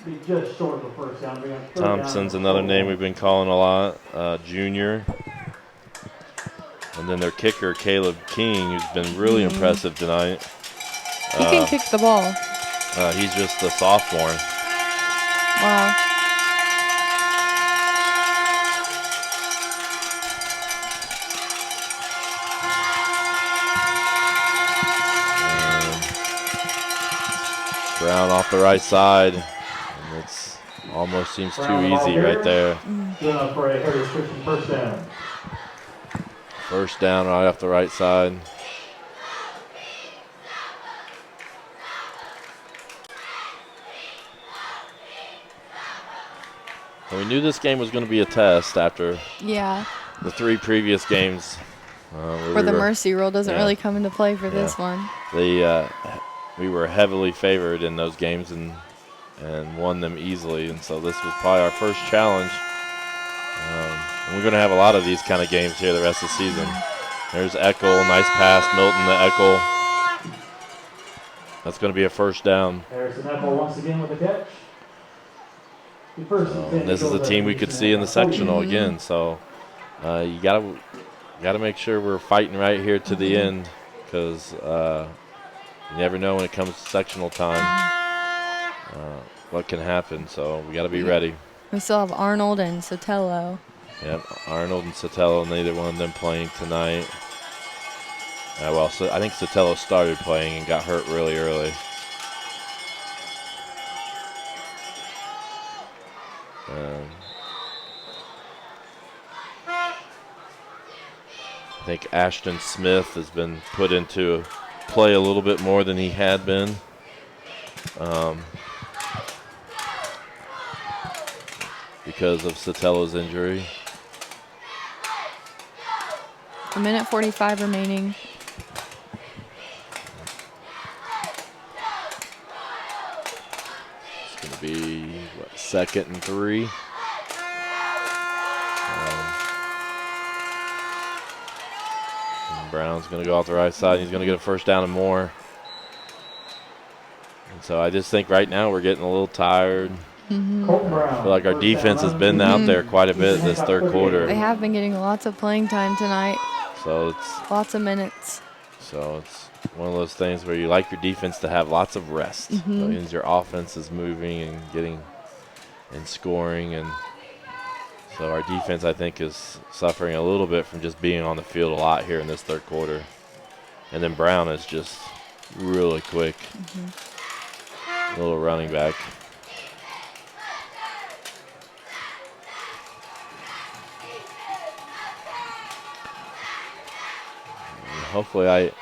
Be just short of the first down. Thompson's another name we've been calling a lot, junior. And then their kicker, Caleb King, who's been really impressive tonight. He can kick the ball. He's just a sophomore. Wow. Brown off the right side. And it's Almost seems too Brown, the ball easy right there. Good enough for a Harris Christian first down. First down right off the right side. And we knew this game was going to be a test after Yeah. the 3 previous games. Where the mercy rule doesn't really come into play for this one. We were heavily favored in those games and won them easily, and so this was probably our first challenge. And we're going to have a lot of these kind of games here the rest of the season. There's Eckel, nice pass, Milton to Eckel. That's going to be a first down. Harrison Eckel once again with a catch. This is a team we could see in the sectional again, so you gotta make sure we're fighting right here to the end, because you never know when it comes to sectional time what can happen. So we gotta be ready. We still have Arnold and Sotelo. Yep, Arnold and Sotelo, neither one of them playing tonight. Well, so I think Sotelo started playing and got hurt really early. I think Ashton Smith has been put into play a little bit more than he had been. Because of Sotelo's injury. 1:45 remaining. It's going to be, what, 2nd and 3. Brown's going to go off the right side. He's going to get a first down and more. And so I just think right now we're getting a little tired. I feel like our defense has been out there quite a bit this third quarter. They have been getting lots of playing time tonight. So it's lots of minutes. So it's one of those things where you like your defense to have lots of rest. That means your offense is moving and getting and scoring, and so our defense, I think, is suffering a little bit from just being on the field a lot here in this third quarter. And then Brown is just really quick. Little running back. And hopefully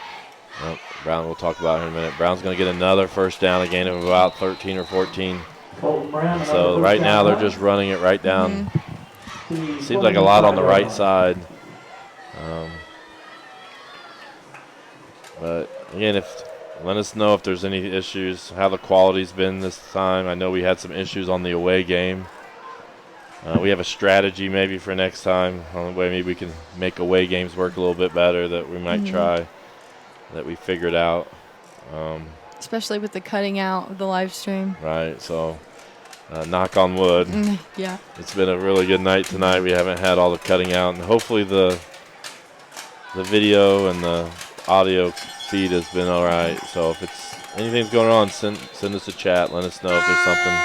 Brown, we'll talk about in a minute. Brown's going to get another first down, a gain of about 13 or 14. So right now they're just running it right down. Seems like a lot on the right side. But again, let us know if there's any issues, how the quality's been this time. I know we had some issues on the away game. We have a strategy maybe for next time on the way maybe we can make away games work a little bit better that we might try, that we figured out. Especially with the cutting out of the live stream. Right, so knock on wood. Yeah. It's been a really good night tonight. We haven't had all the cutting out, and hopefully the video and the audio feed has been all right. So if anything's going on, send us a chat. Let us know if there's something,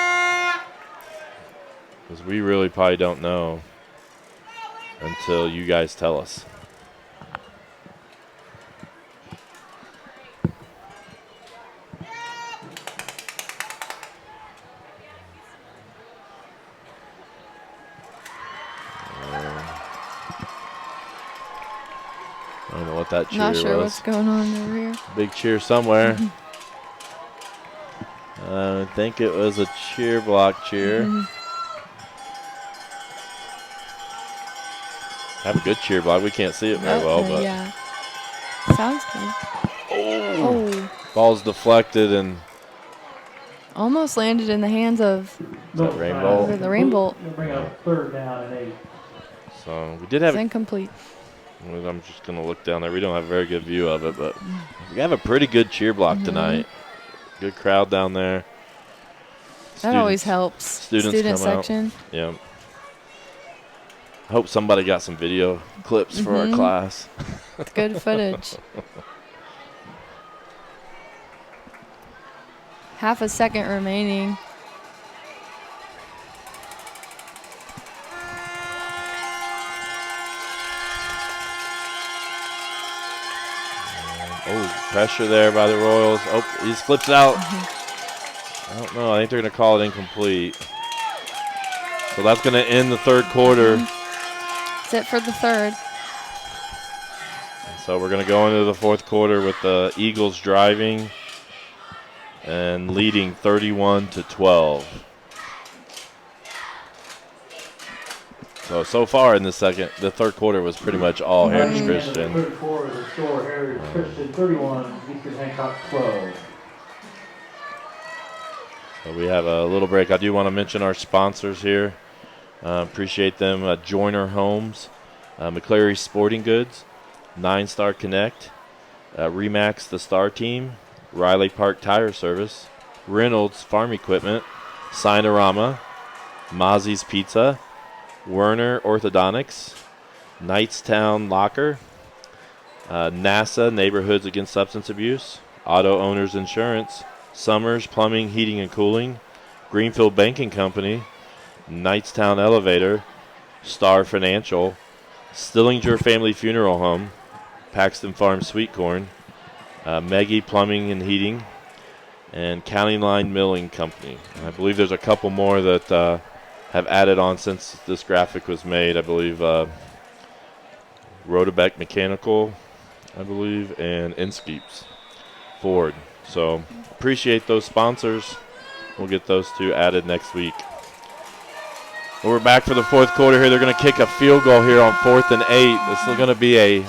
because we really probably don't know until you guys tell us. I don't know what that cheer Not sure was. what's going on over here. Big cheer somewhere. I think it was a cheer block cheer. Have a good cheer block. We can't see it very well, but yeah. Sounds good. Oh. Ball's deflected and almost landed in the hands of the Rainbow. The Rainbow. We'll bring up 3rd down and 8. So we did have it's incomplete. I'm just going to look down there. We don't have a very good view of it, but we have a pretty good cheer block tonight. Good crowd down there. That always helps. Student section. Out. Yeah. I hope somebody got some video clips for our class. Good footage. Half a second remaining. Oh, pressure there by the Royals. Oh, he just flips out. I don't know. I think they're going to call it incomplete. So that's going to end the third quarter. That's it for the third. So we're going to go into the fourth quarter with the Eagles driving and leading 31-12. So far in the third quarter was pretty much all Heritage Christian. Third quarter, the score Heritage Christian 31, Eastern Hancock 12. So we have a little break. I do want to mention our sponsors here. Appreciate them. Joyner Homes, McCleary Sporting Goods, 9 Star Connect, Remax the Star Team, Riley Park Tire Service, Reynolds Farm Equipment, Sinorama, Mozzie's Pizza, Werner Orthodontics, Knightstown Locker, NASA Neighborhoods Against Substance Abuse, Auto Owners Insurance, Summers Plumbing, Heating and Cooling, Greenfield Banking Company, Knightstown Elevator, Star Financial, Stillinger Family Funeral Home, Paxton Farm Sweet Corn, Meggie Plumbing and Heating, and County Line Milling Company. And I believe there's a couple more that have added on since this graphic was made. I believe Rodebeck Mechanical, I believe, and Inskeeps Ford. So appreciate those sponsors. We'll get those two added next week. Well, we're back for the fourth quarter here. They're going to kick a field goal here on 4th and 8. This is going to be a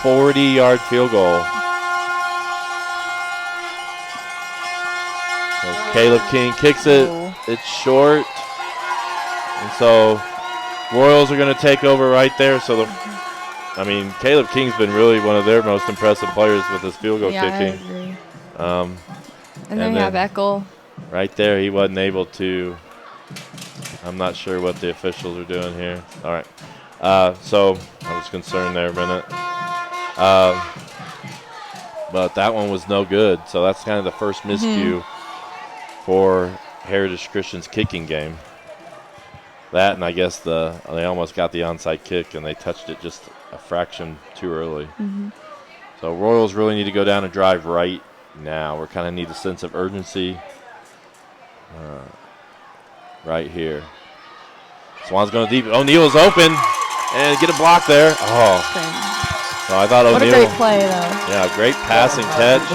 40-yard field goal. So Caleb King kicks it. It's short. And so Royals are going to take over right there. So, Caleb King's been really one of their most impressive players with his field goal kicking. I agree. And then we have Eckel. Right there, he wasn't able to. I'm not sure what the officials are doing here. All right. So I was concerned there a minute. But that one was no good. So that's kind of the first miscue for Heritage Christian's kicking game. That, and I guess they almost got the onside kick, and they touched it just a fraction too early. So Royals really need to go down and drive right now. We kind of need a sense of urgency right here. Swan's going deep. O'Neill's open, and get a block there. Oh. So I thought O'Neill. What a great play, though. Yeah, great pass and catch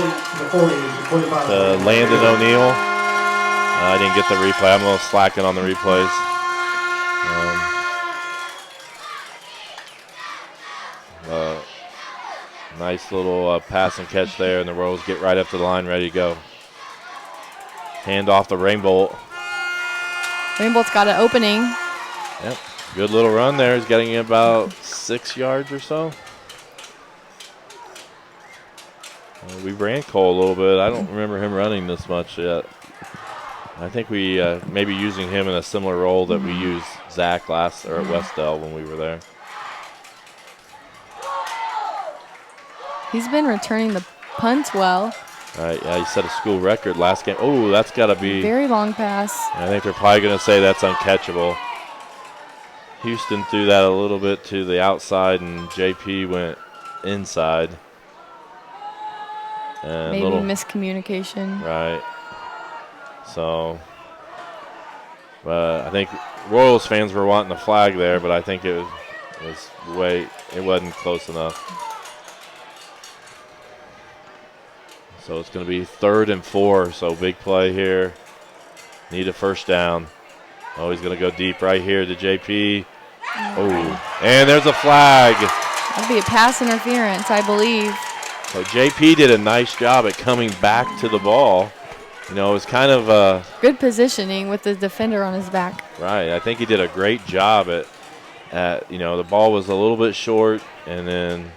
to Landon O'Neill. I didn't get the replay. I'm a little slacking on the replays. Nice little pass and catch there, and the Royals get right up to the line, ready to go. Hand off to Rainbolt. Rainbolt's got an opening. Yep, good little run there. He's getting about 6 yards or so. We ran Cole a little bit. I don't remember him running this much yet. I think we maybe using him in a similar role that we used Zach at Westdale when we were there. He's been returning the punts well. Right, yeah, he set a school record last game. Oh, that's got to be. Very long pass. I think they're probably going to say that's uncatchable. Houston threw that a little bit to the outside, and JP went inside. And maybe miscommunication. Right. So, I think Royals fans were wanting the flag there, but I think it wasn't close enough. So it's going to be 3rd and 4, so big play here. Need a first down. Oh, he's going to go deep right here to JP. Oh, and there's a flag. That'd be a pass interference, I believe. So JP did a nice job at coming back to the ball. You know, it was kind of good positioning with the defender on his back. Right. I think he did a great job at the ball was a little bit short, and then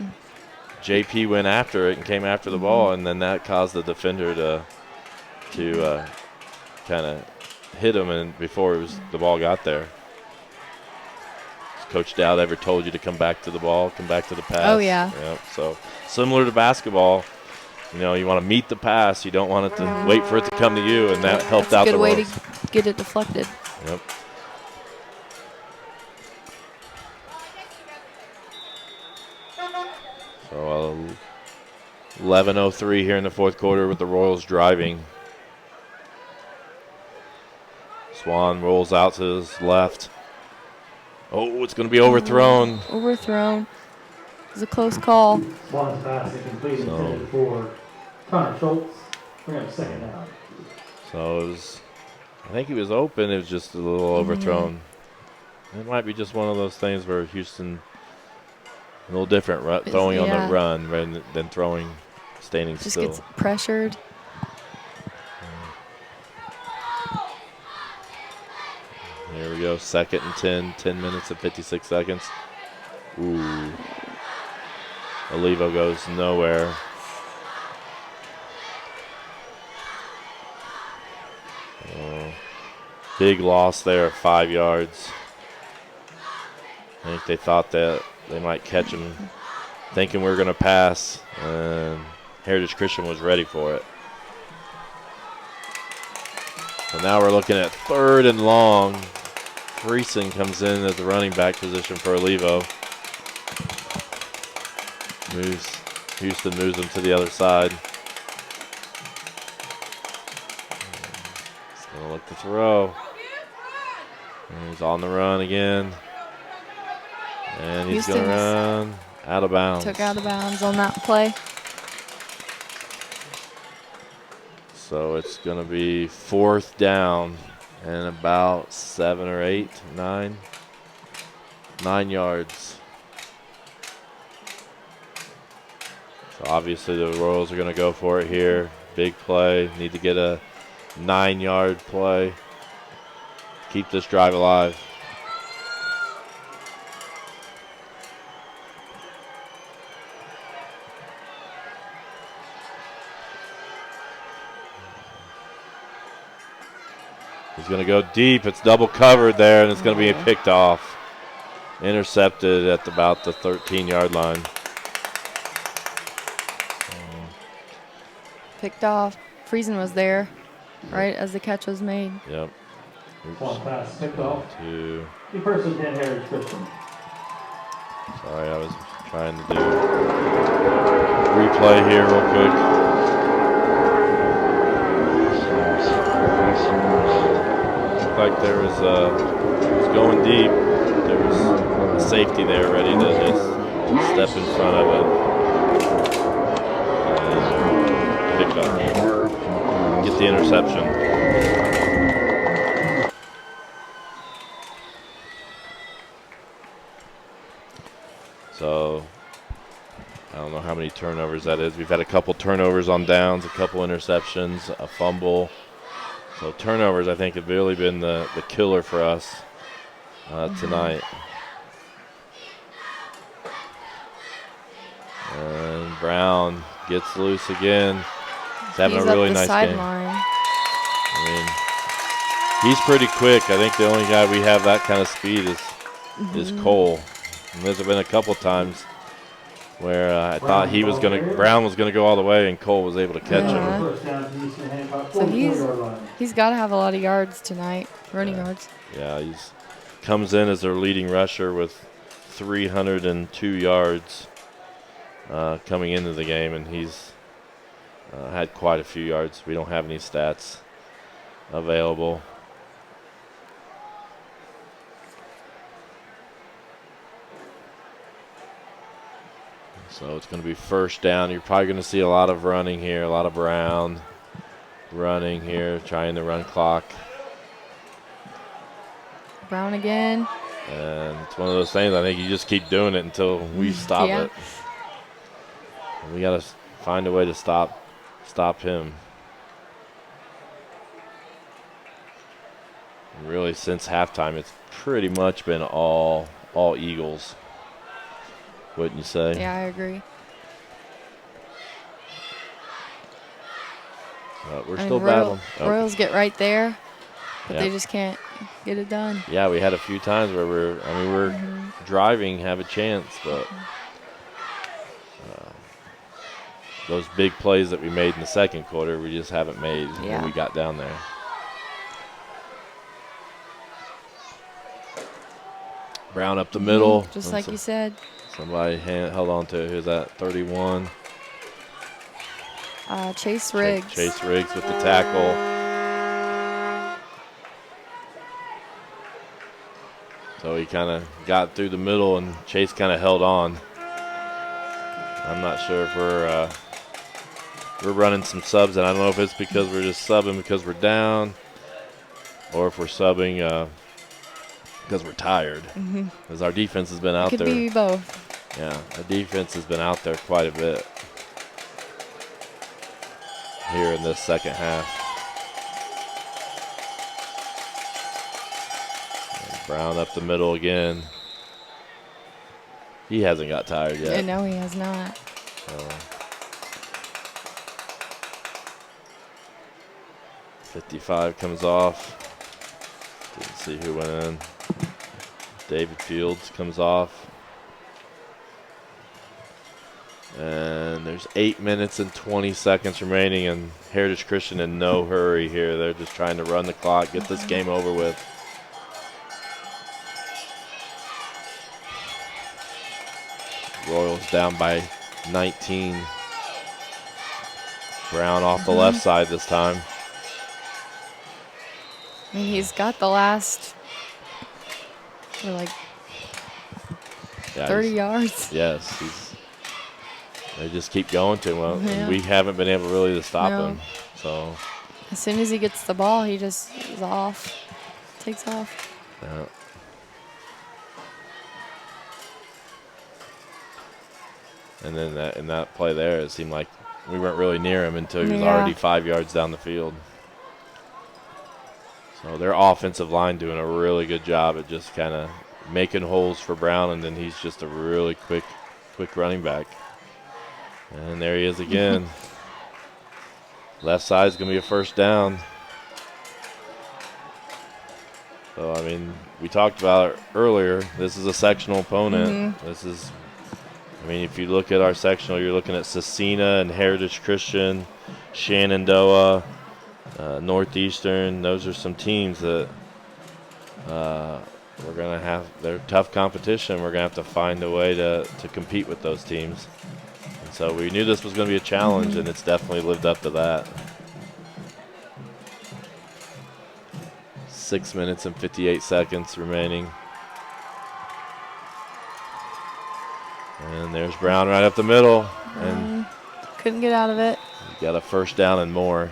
JP went after it and came after the ball, and then that caused the defender to kind of hit him and before the ball got there. Has Coach Dowd ever told you to come back to the ball, come back to the pass? Oh, yeah. Yep. So similar to basketball, you want to meet the pass. You don't want it to wait for it to come to you, and that helped out the Royals. That's a good way to get it deflected. Yep. So 11:03 here in the fourth quarter with the Royals driving. Swan rolls out to his left. Oh, it's going to be overthrown. Overthrown. It was a close call. Swan's pass incomplete intended for Connor Schultz. We're going to have second down. So it was, I think he was open. It was just a little overthrown. It might be just one of those things where Houston a little different, throwing on the run rather than throwing, standing just still. Just gets pressured. Here we go, 2nd and 10, 10 minutes and 56 seconds. Ooh. Olivo goes nowhere. Big loss there at 5 yards. I think they thought that they might catch him thinking we were going to pass, and Heritage Christian was ready for it. So now we're looking at 3rd and long. Friesen comes in at the running back position for Olivo. Houston moves him to the other side. He's going to look to throw. And he's on the run again. And he's going to run out of bounds. Took out of bounds on that play. So it's going to be 4th down and about 7 or 8, 9 yards. So obviously the Royals are going to go for it here. Big play. Need to get a 9-yard play. Keep this drive alive. He's going to go deep. It's double covered there, and it's going to be picked off. Intercepted at about the 13-yard line. Picked off. Friesen was there, right, as the catch was made. Yep. One pass picked off. Two. Key person, Dan Heritage Christian. Sorry, I was trying to do replay here real quick. Looked like there was it was going deep. There was a safety there ready to just step in front of it. And pick up. Get the interception. So I don't know how many turnovers that is. We've had a couple turnovers on downs, a couple interceptions, a fumble. So turnovers, I think, have really been the killer for us tonight. And Brown gets loose again. He's having a really nice game. I mean, he's pretty quick. I think the only guy we have that kind of speed is Cole. And there's been a couple times where I thought Brown was gonna go all the way, and Cole was able to catch him. So he's got to have a lot of yards tonight, running yards. Yeah, he's comes in as their leading rusher with 302 yards coming into the game, and he's had quite a few yards. We don't have any stats available. So it's going to be 1st down. You're probably going to see a lot of running here, a lot of Brown running here, trying to run clock. Brown again. And it's one of those things, I think you just keep doing it until we stop it. We got to find a way to stop him. And really, since halftime, it's pretty much been all Eagles. Wouldn't you say? Yeah, I agree. We're still battling. Royals get right there, but they just can't get it done. Yeah, we had a few times where we're driving, have a chance, but those big plays that we made in the second quarter, we just haven't made when we got down there. Brown up the middle. Just like you said. Somebody held on to it. Who's that? 31. Chase Riggs. Chase Riggs with the tackle. So he kind of got through the middle, and Chase kind of held on. I'm not sure if we're running some subs, and I don't know if it's because we're just subbing because we're down, or if we're subbing because we're tired. Because our defense has been out there. Could be both. Yeah, our defense has been out there quite a bit here in this second half. And Brown up the middle again. He hasn't got tired yet. No, he has not. 55 comes off. Didn't see who went in. David Fields comes off. And there's 8 minutes and 20 seconds remaining, and Heritage Christian in no hurry here. They're just trying to run the clock, get this game over with. Royals down by 19. Brown off the left side this time. I mean, he's got the last, like, 30 yards. Yes, they just keep going to him. Yeah. And we haven't been able really to stop him. So as soon as he gets the ball, he just is off, takes off. yeah. And then in that play there, it seemed like we weren't really near him until he was already 5 yards down the field. So their offensive line doing a really good job at just kind of making holes for Brown, and then he's just a really quick running back. And there he is again. Left side's going to be a first down. So, I mean, we talked about it earlier. This is a sectional opponent. This is, I mean, if you look at our sectional, you're looking at Cecina and Heritage Christian, Shenandoah, Northeastern. Those are some teams that we're going to have. They're tough competition. We're going to have to find a way to compete with those teams. And so we knew this was going to be a challenge, and it's definitely lived up to that. 6 minutes and 58 seconds remaining. And there's Brown right up the middle. And couldn't get out of it. Got a first down and more.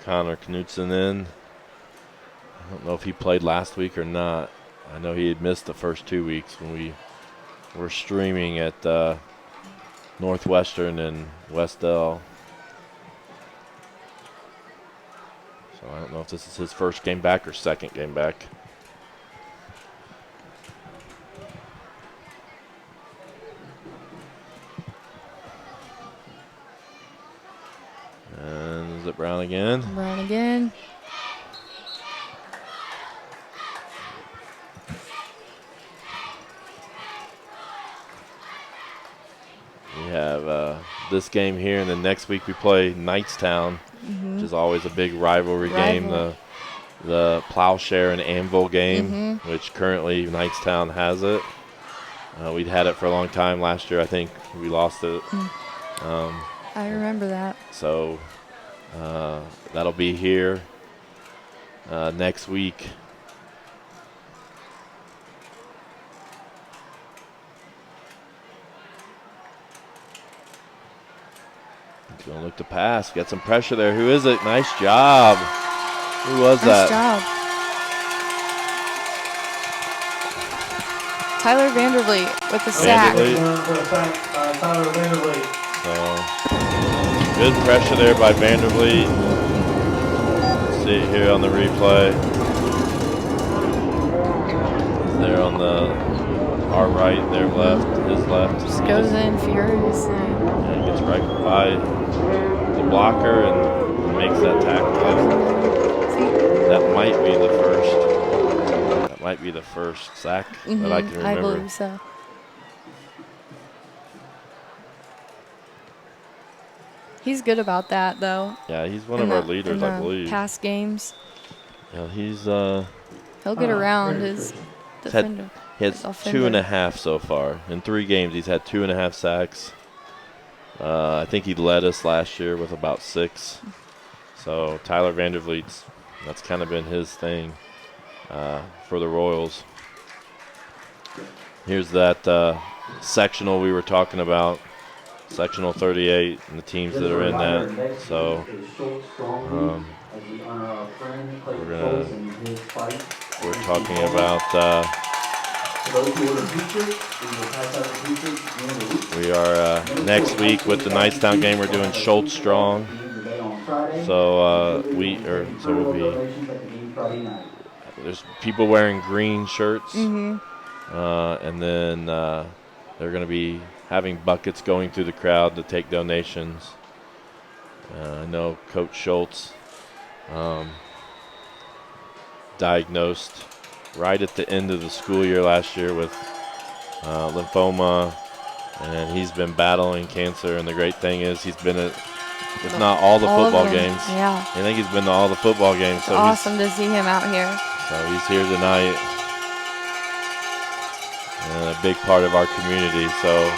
Connor Knutson in. I don't know if he played last week or not. I know he had missed the first 2 weeks when we were streaming at Northwestern and Westdell. So I don't know if this is his first game back or second game back. And is it Brown again? Brown again. We have this game here, and then next week we play Knightstown, which is always a big rivalry game. The Plowshare and Anvil game, which currently Knightstown has it. We'd had it for a long time. Last year, I think we lost it. I remember that. So that'll be here next week. He's going to look to pass. Got some pressure there. Who is it? Nice job. Who was that? Nice job. Tyler Vandervliet with the sack. Tyler Vandervliet. So, good pressure there by Vandervliet. See it here on the replay. There on our right, their left, his left. Just goes in furiously. Yeah, he gets right by the blocker and makes that tackle. That might be the first. That might be the first sack that I can remember. I believe so. He's good about that, though. Yeah, he's one of our leaders, I believe. Past games. Yeah, he's he'll get around his defender. He has 2.5 so far. In 3 games, he's had 2.5 sacks. I think he led us last year with about 6. So Tyler Vandervliet's, that's kind of been his thing for the Royals. Here's that sectional we were talking about, sectional 38, and the teams that are in that. So we're talking about. We are next week with the Knightstown game. We're doing Schultz Strong. So we'll be. There's people wearing green shirts, and then they're going to be having buckets going through the crowd to take donations. I know Coach Schultz diagnosed right at the end of the school year last year with lymphoma, and he's been battling cancer. And the great thing is he's been at, if not all the football games. Yeah. I think he's been to all the football games. It's so awesome to see him out here. So he's here tonight, and a big part of our community. So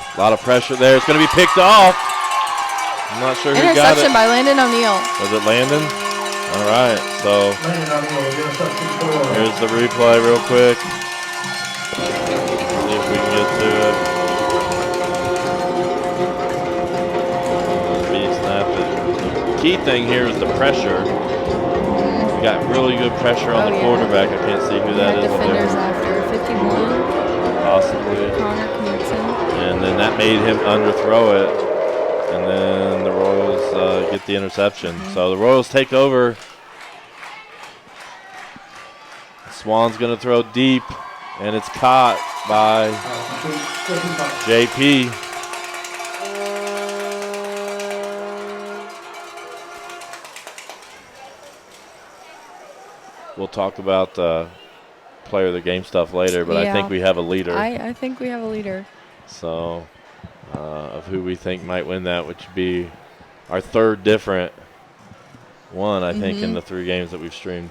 a lot of pressure there. It's going to be picked off. I'm not sure who got it. Interception by Landon O'Neill. Was it Landon? All right, so here's the replay real quick. See if we can get to it. The key thing here is the pressure. We got really good pressure on the quarterback. I can't see who that is. Defenders after 51. Possibly. Connor Knudsen. And then that made him underthrow it. And then the Royals get the interception. So the Royals take over. Swan's going to throw deep, and it's caught by JP. We'll talk about player of the game stuff later, but I think we have a leader. I think we have a leader. So, of who we think might win that, which would be our third different one, I think, in the 3 games that we've streamed.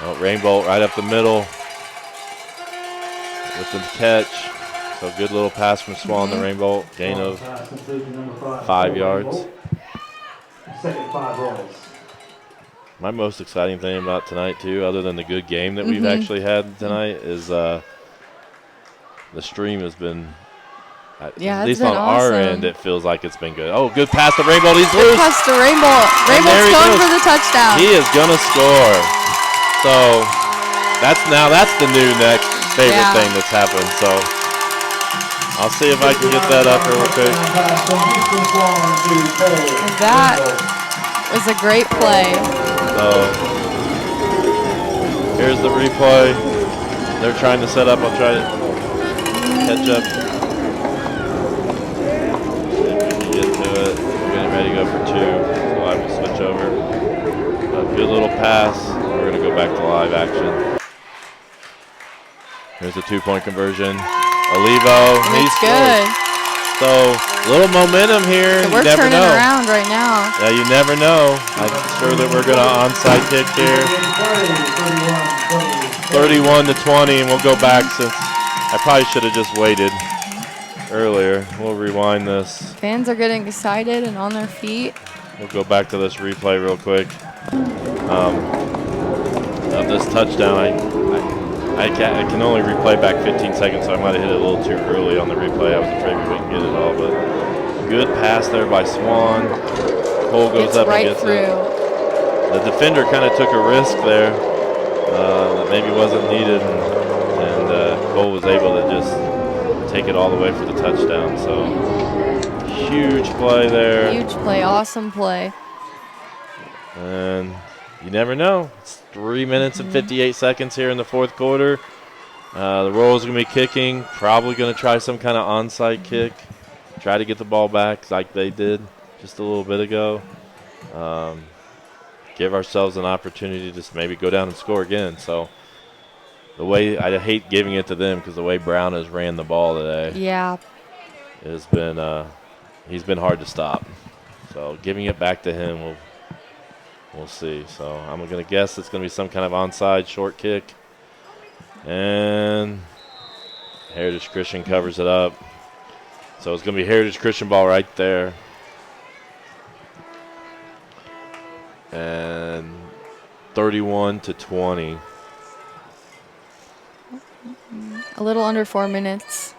Oh, Rainbolt right up the middle with the catch. So good little pass from Swan to Rainbolt. Gain of 5 yards. Second 5 Royals. My most exciting thing about tonight, too, other than the good game that we've actually had tonight, is the stream has been, at least on our end, it feels like it's been good. Oh, good pass to Rainbolt. He's loose. Good pass to Rainbolt. Rainbolt's going for the touchdown. He is going to score. So that's the new next favorite thing that's happened. So I'll see if I can get that up real quick. And that was a great play. So here's the replay. They're trying to set up. I'll try to catch up. See if we can get to it. We're getting ready to go for 2. So I will switch over. A good little pass. We're going to go back to live action. Here's a 2-point conversion. Olivo. He's good. So, little momentum here. So we're turning around right now. Yeah, you never know. I'm sure that we're going to onside kick here. 31-20, and we'll go back since I probably should have just waited earlier. We'll rewind this. Fans are getting excited and on their feet. We'll go back to this replay real quick. Of this touchdown, I can only replay back 15 seconds, so I might have hit it a little too early on the replay. I was afraid we wouldn't get it all, but good pass there by Swan. Cole goes up and gets it. The defender kind of took a risk there that maybe wasn't needed, and Cole was able to just take it all the way for the touchdown. So huge play there. Huge play, awesome play. And you never know. It's 3 minutes and 58 seconds here in the 4th quarter. The Royals are going to be kicking. Probably going to try some kind of onside kick. Try to get the ball back like they did just a little bit ago. Give ourselves an opportunity to just maybe go down and score again. So the way I hate giving it to them because the way Brown has ran the ball today. Yeah. Has been he's been hard to stop. So giving it back to him we'll see. So I'm going to guess it's going to be some kind of onside short kick. And Heritage Christian covers it up. So it's going to be Heritage Christian ball right there. And 31-20. A little under 4 minutes.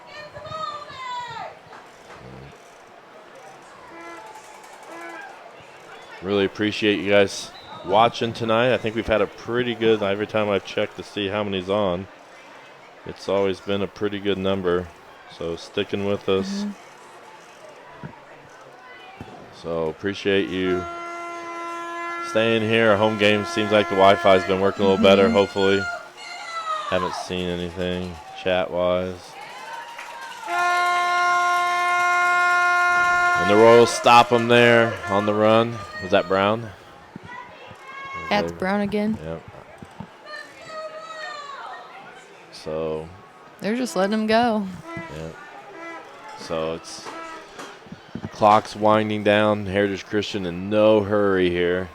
Really appreciate you guys watching tonight. I think we've had a pretty good, every time I've checked to see how many's on, it's always been a pretty good number. So sticking with us. So appreciate you staying here. Our home game seems like the Wi-Fi's been working a little better, hopefully. Haven't seen anything chat-wise. And the Royals stop them there on the run. Was that Brown? That's Brown again. Yep. So. They're just letting him go. Yep. So it's clock's winding down. Heritage Christian in no hurry here.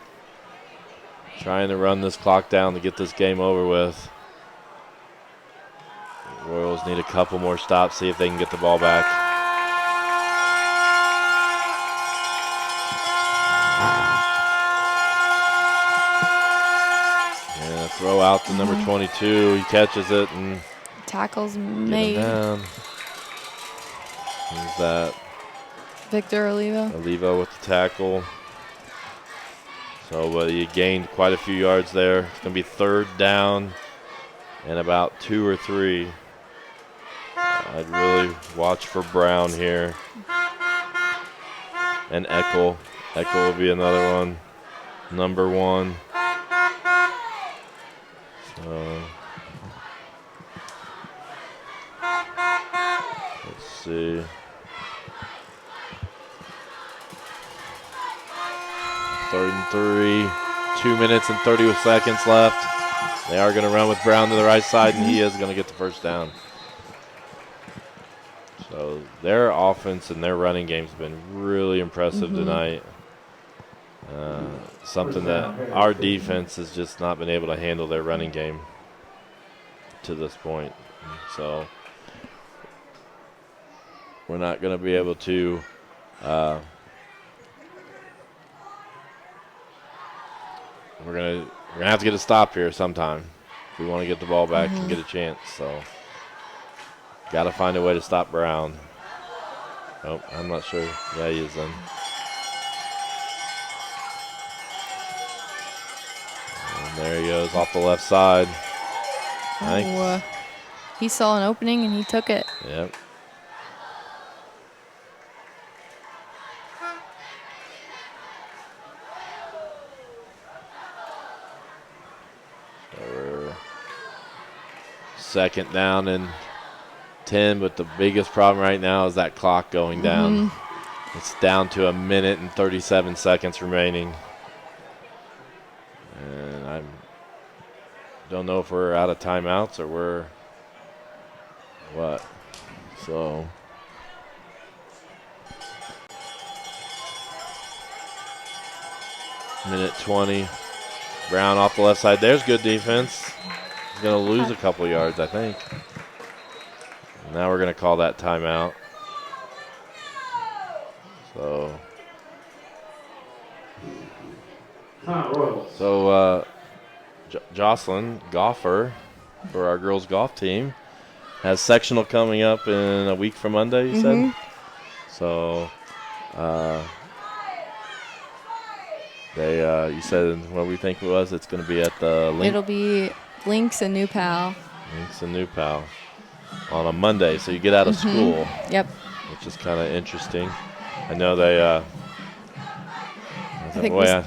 Trying to run this clock down to get this game over with. The Royals need a couple more stops, see if they can get the ball back. Yeah, throw out to number 22. He catches it and tackles get him made. down. Who's that? Victor Olivo. Olivo with the tackle. So he gained quite a few yards there. It's going to be third down and about 2 or 3. I'd really watch for Brown here. And Eckel. Eckel will be another one. Number 1. So let's see. Third and 3. 2 minutes and 30 seconds left. They are going to run with Brown to the right side, and he is going to get the first down. So their offense and their running game's been really impressive tonight. Something that our defense has just not been able to handle their running game to this point. So we're not going to be able to we're gonna have to get a stop here sometime if we want to get the ball back and get a chance. So got to find a way to stop Brown. Oh, I'm not sure. Yeah, he is then. And there he goes off the left side. He saw an opening and he took it. Yep. Second down and 10, but the biggest problem right now is that clock going down. It's down to 1 minute and 37 seconds remaining. And I don't know if we're out of timeouts or we're what. So minute 20. Brown off the left side. There's good defense. He's going to lose a couple yards, I think. Now we're going to call that timeout. So Jocelyn Goffer for our girls golf team has sectional coming up in a week from Monday, you said? So you said what we think it was. It's going to be at the Link. It'll be Links and New Pal. Links and New Pal on a Monday. So you get out of school. Yep. Which is kind of interesting. I know they. Go ahead.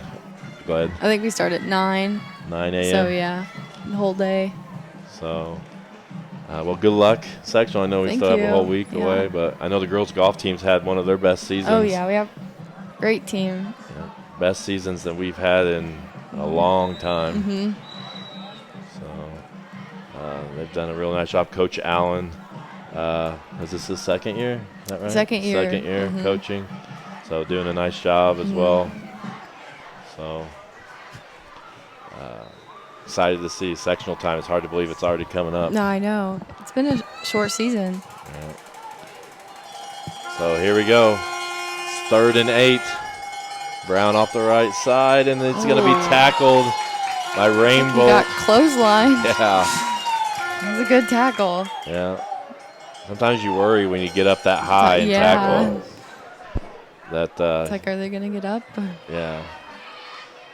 I think we start at 9. 9 a.m. So yeah, the whole day. So, well, good luck, sectional. I know we still have a whole week away, but I know the girls' golf team's had one of their best seasons. Oh yeah, we have a great team. Yeah, best seasons that we've had in a long time. So, they've done a real nice job. Coach Allen, is this his second year? Is that right? Second year. Second year coaching. So doing a nice job as well. So excited to see sectional time. It's hard to believe it's already coming up. No, I know. It's been a short season. Yeah. So here we go. It's 3rd and 8. Brown off the right side, and it's going to be tackled by Rainbow. He got clothesline. Yeah. That was a good tackle. Yeah. Sometimes you worry when you get up that high and tackle. It's like, are they going to get up? Yeah.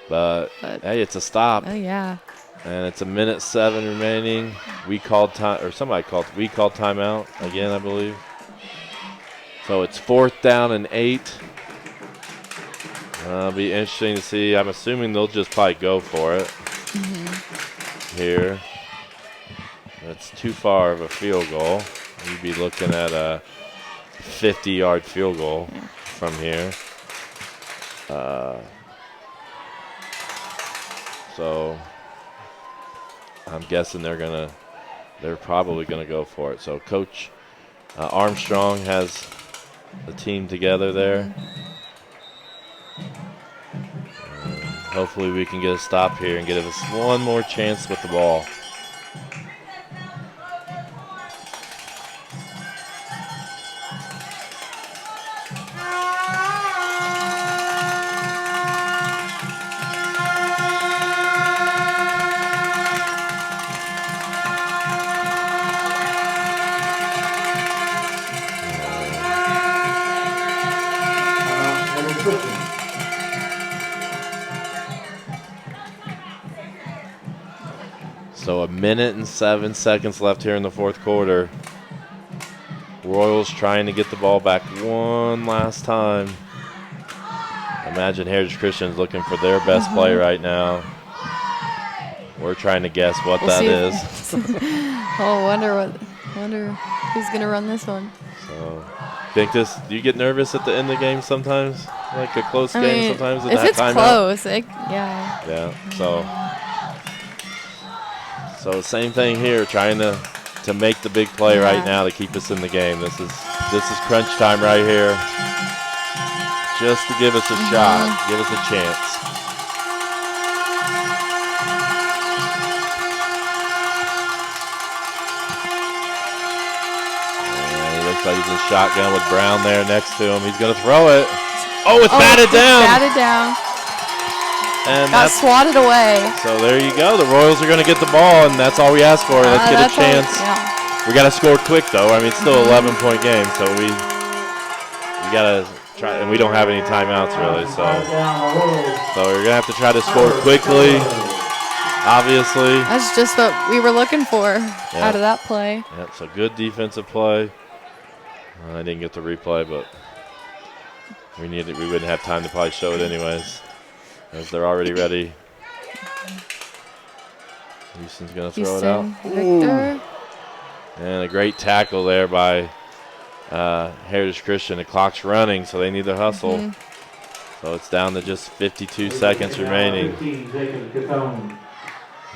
But hey, it's a stop. Oh, yeah. And it's 1:07 remaining. We called time, or somebody called. We called timeout again, I believe. So it's 4th down and 8. It'll be interesting to see. I'm assuming they'll just probably go for it here. That's too far of a field goal. You'd be looking at a 50-yard field goal from here. So I'm guessing they're probably gonna go for it. So Coach Armstrong has the team together there. Hopefully we can get a stop here and get us one more chance with the ball. So 1:07 left here in the 4th quarter. Royals trying to get the ball back one last time. Imagine Heritage Christian's looking for their best play right now. We're trying to guess what that is. Wonder who's gonna run this one. So, do you get nervous at the end of the game sometimes? Like a close game mean, sometimes? If it's close, yeah. Yeah. So same thing here, trying to make the big play right now to keep us in the game. This is crunch time right here, just to give us a shot, give us a chance. And he looks like he's in shotgun with Brown there next to him. He's going to throw it. Oh, it's batted down. Batted down. And got swatted away. So there you go. The Royals are going to get the ball, and that's all we ask for. Let's get a chance. We got to score quick, though. I mean, it's still an 11-point game, so we got to try. And we don't have any timeouts really, so we're going to have to try to score quickly. Obviously, that's just what we were looking for out of that play. Yep. So good defensive play. I didn't get the replay, but we wouldn't have time to probably show it anyways, as they're already ready. Houston's going to throw it out. Victor. And a great tackle there by Heritage Christian. The clock's running, so they need to hustle. So it's down to just 52 seconds remaining.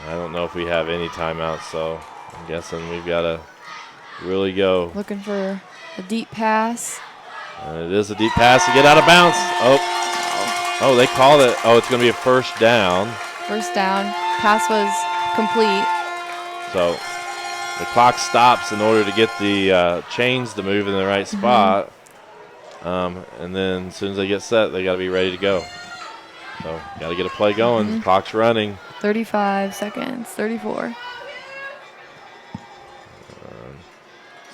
I don't know if we have any timeouts, so I'm guessing we've got to really go. Looking for a deep pass. It is a deep pass to get out of bounds. Oh, they called it. Oh, it's going to be a first down. First down. Pass was complete. So the clock stops in order to get the chains to move in the right spot. And then as soon as they get set, they got to be ready to go. So got to get a play going. Clock's running. 35 seconds, 34.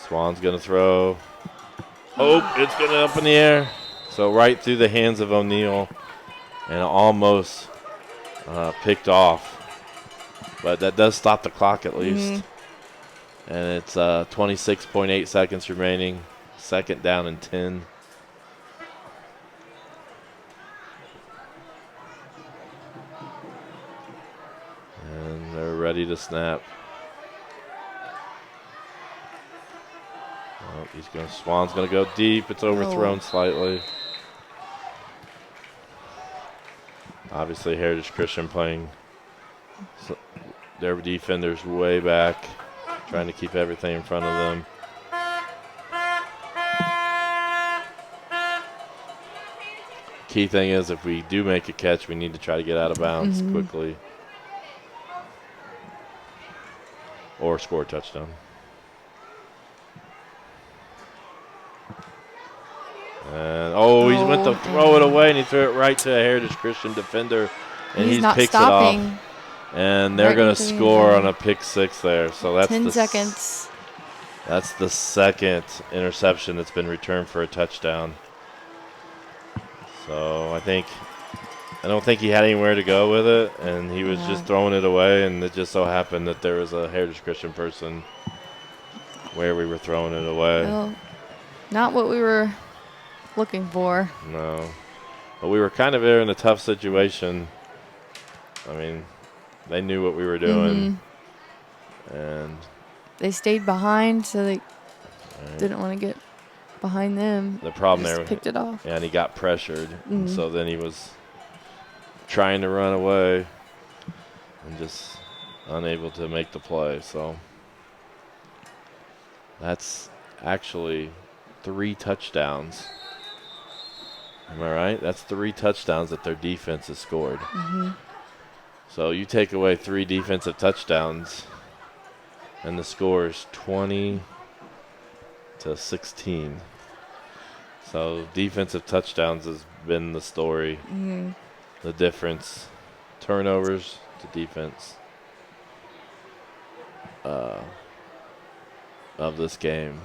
Swan's going to throw. Oh, it's going to up in the air. So right through the hands of O'Neal and almost picked off. But that does stop the clock at least. And it's 26.8 seconds remaining. Second down and 10. And they're ready to snap. Oh, Swan's going to go deep. It's overthrown slightly. Obviously, Heritage Christian playing their defenders way back, trying to keep everything in front of them. Key thing is, if we do make a catch, we need to try to get out of bounds quickly. or score a touchdown. And he went to throw it away, and he threw it right to a Heritage Christian defender, and he not picks stopping. it off. And they're Right going into to the score end on zone. a pick six there. So that's 10 seconds. That's the second interception that's been returned for a touchdown. So I don't think he had anywhere to go with it, and he was just throwing it away, and it just so happened that there was a Heritage Christian person where we were throwing it away. Well, not what we were looking for. No. But we were kind of in a tough situation. I mean, they knew what we were doing. And they stayed behind, so they didn't want to get behind them. the problem Just there, picked it off. and he got pressured. And so then he was trying to run away and just unable to make the play. So that's actually 3 touchdowns. Am I right? That's 3 touchdowns that their defense has scored. So you take away 3 defensive touchdowns, and the score is 20-16. So defensive touchdowns has been the story, the difference, turnovers to defense of this game.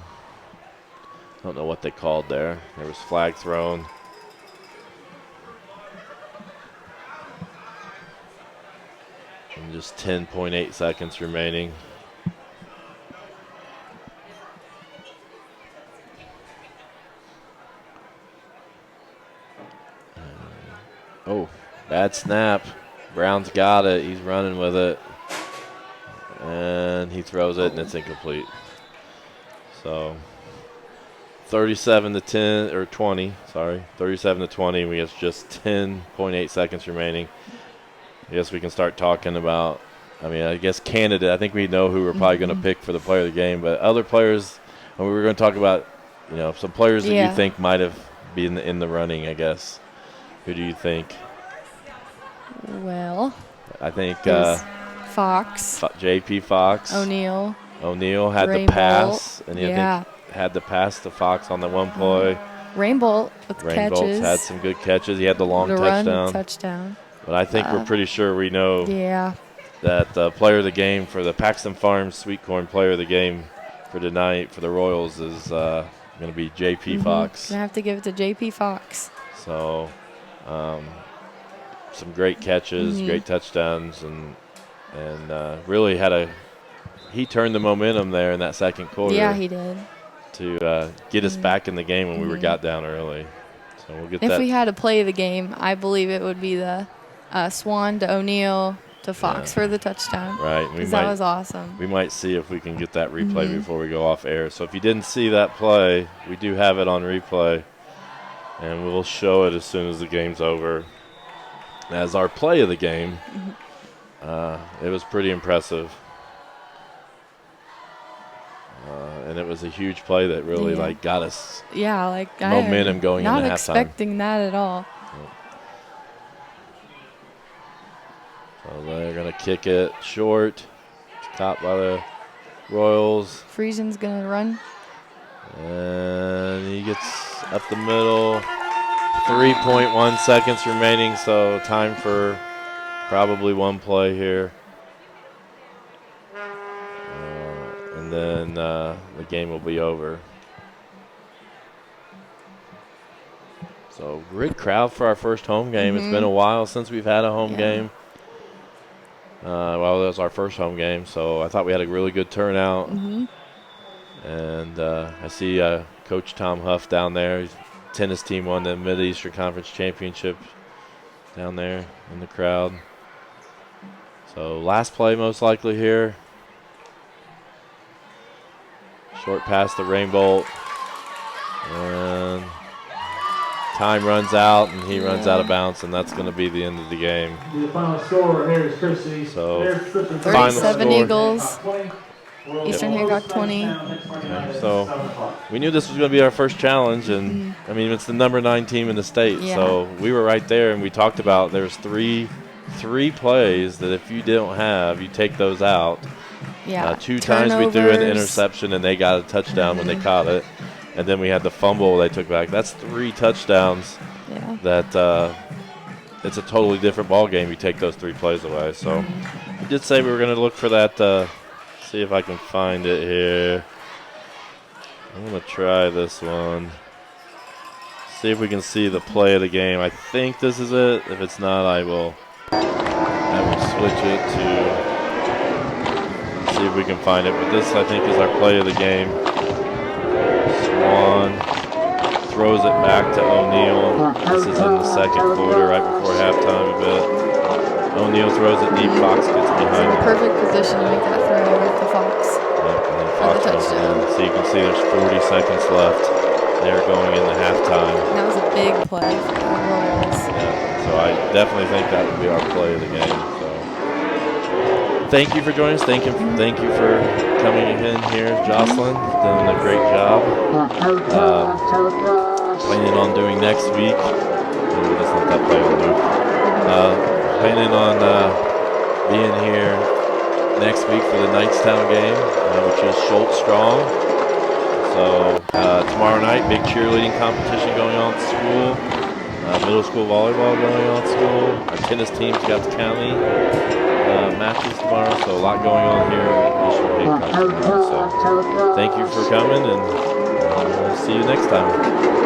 I don't know what they called there. There was flag thrown. And just 10.8 seconds remaining. Bad snap. Brown's got it. He's running with it. And he throws it, and it's incomplete. So 37-10 or 20. Sorry, 37-20. We have just 10.8 seconds remaining. I guess we can start talking about. I guess candidate. I think we know who we're probably going to pick for the player of the game. But other players, we were going to talk about, some players that you think might have been in the running. I guess. Who do you think? Well, I think Fox, J.P. Fox, O'Neal had the pass, and he had the pass to Fox on the one play. Rainbolt with catches. Had some good catches. He had the long touchdown. But I think we're pretty sure we know that the player of the game for the Paxton Farms Sweet Corn player of the game for tonight for the Royals is going to be J.P. Fox. I have to give it to J.P. Fox. So some great catches, great touchdowns, and really he turned the momentum there in that second quarter. Yeah, he did. To get us back in the game when we got down early. So we'll get that. If we had to play the game, I believe it would be the Swan to O'Neal to Fox for the touchdown. Right. Because that was awesome. We might see if we can get that replay before we go off air. So if you didn't see that play, we do have it on replay, and we'll show it as soon as the game's over. As our play of the game, it was pretty impressive. And it was a huge play that really got us momentum going into halftime. Not expecting that at all. So they're going to kick it short. It's caught by the Royals. Friesen's going to run. And he gets up the middle. 3.1 seconds remaining, so time for probably one play here. And then the game will be over. So great crowd for our first home game. It's been a while since we've had a home game. Well, that was our first home game, so I thought we had a really good turnout. And I see Coach Tom Huff down there. His tennis team won the Mid-Eastern Conference Championship down there in the crowd. So last play most likely here. Short pass to Rainbolt. And time runs out, and he runs out of bounds, and that's going to be the end of the game. The final score here is Christie. So 37 Eagles. Eastern Hancock 20. So we knew this was going to be our first challenge, and it's the number 9 team in the state. So we were right there, and we talked about there's three plays that if you don't have, you take those out. Yeah. 2 times we threw an Turnovers. interception and they got a touchdown when they caught it. And then we had the fumble they took back. That's 3 touchdowns. Yeah. That it's a totally different ball game. You take those 3 plays away. So we did say we were going to look for that. See if I can find it here. I'm going to try this one. See if we can see the play of the game. I think this is it. If it's not, I will switch it to see if we can find it. But this, I think, is our play of the game. Swan throws it back to O'Neal. This is in the second quarter, right before halftime a bit. O'Neal throws it deep. Fox gets behind him. Perfect position to make that throw with the Fox. Yep, and then Fox goes in. So you can see there's 40 seconds left. They're going into halftime. That was a big play for the Royals. Yeah, so I definitely think that would be our play of the game. So thank you for joining us. Thank you for coming in here, Jocelyn. Doing a great job. Planning on doing next week. We'll just let that play on loop. Planning on being here next week for the Knightstown game, which is Schultz Strong. So tomorrow night, big cheerleading competition going on at school. Middle school volleyball going on at school. Our tennis team's got the county matches tomorrow, so a lot going on here at Eastern Hancock tomorrow. So thank you for coming, and we'll see you next time.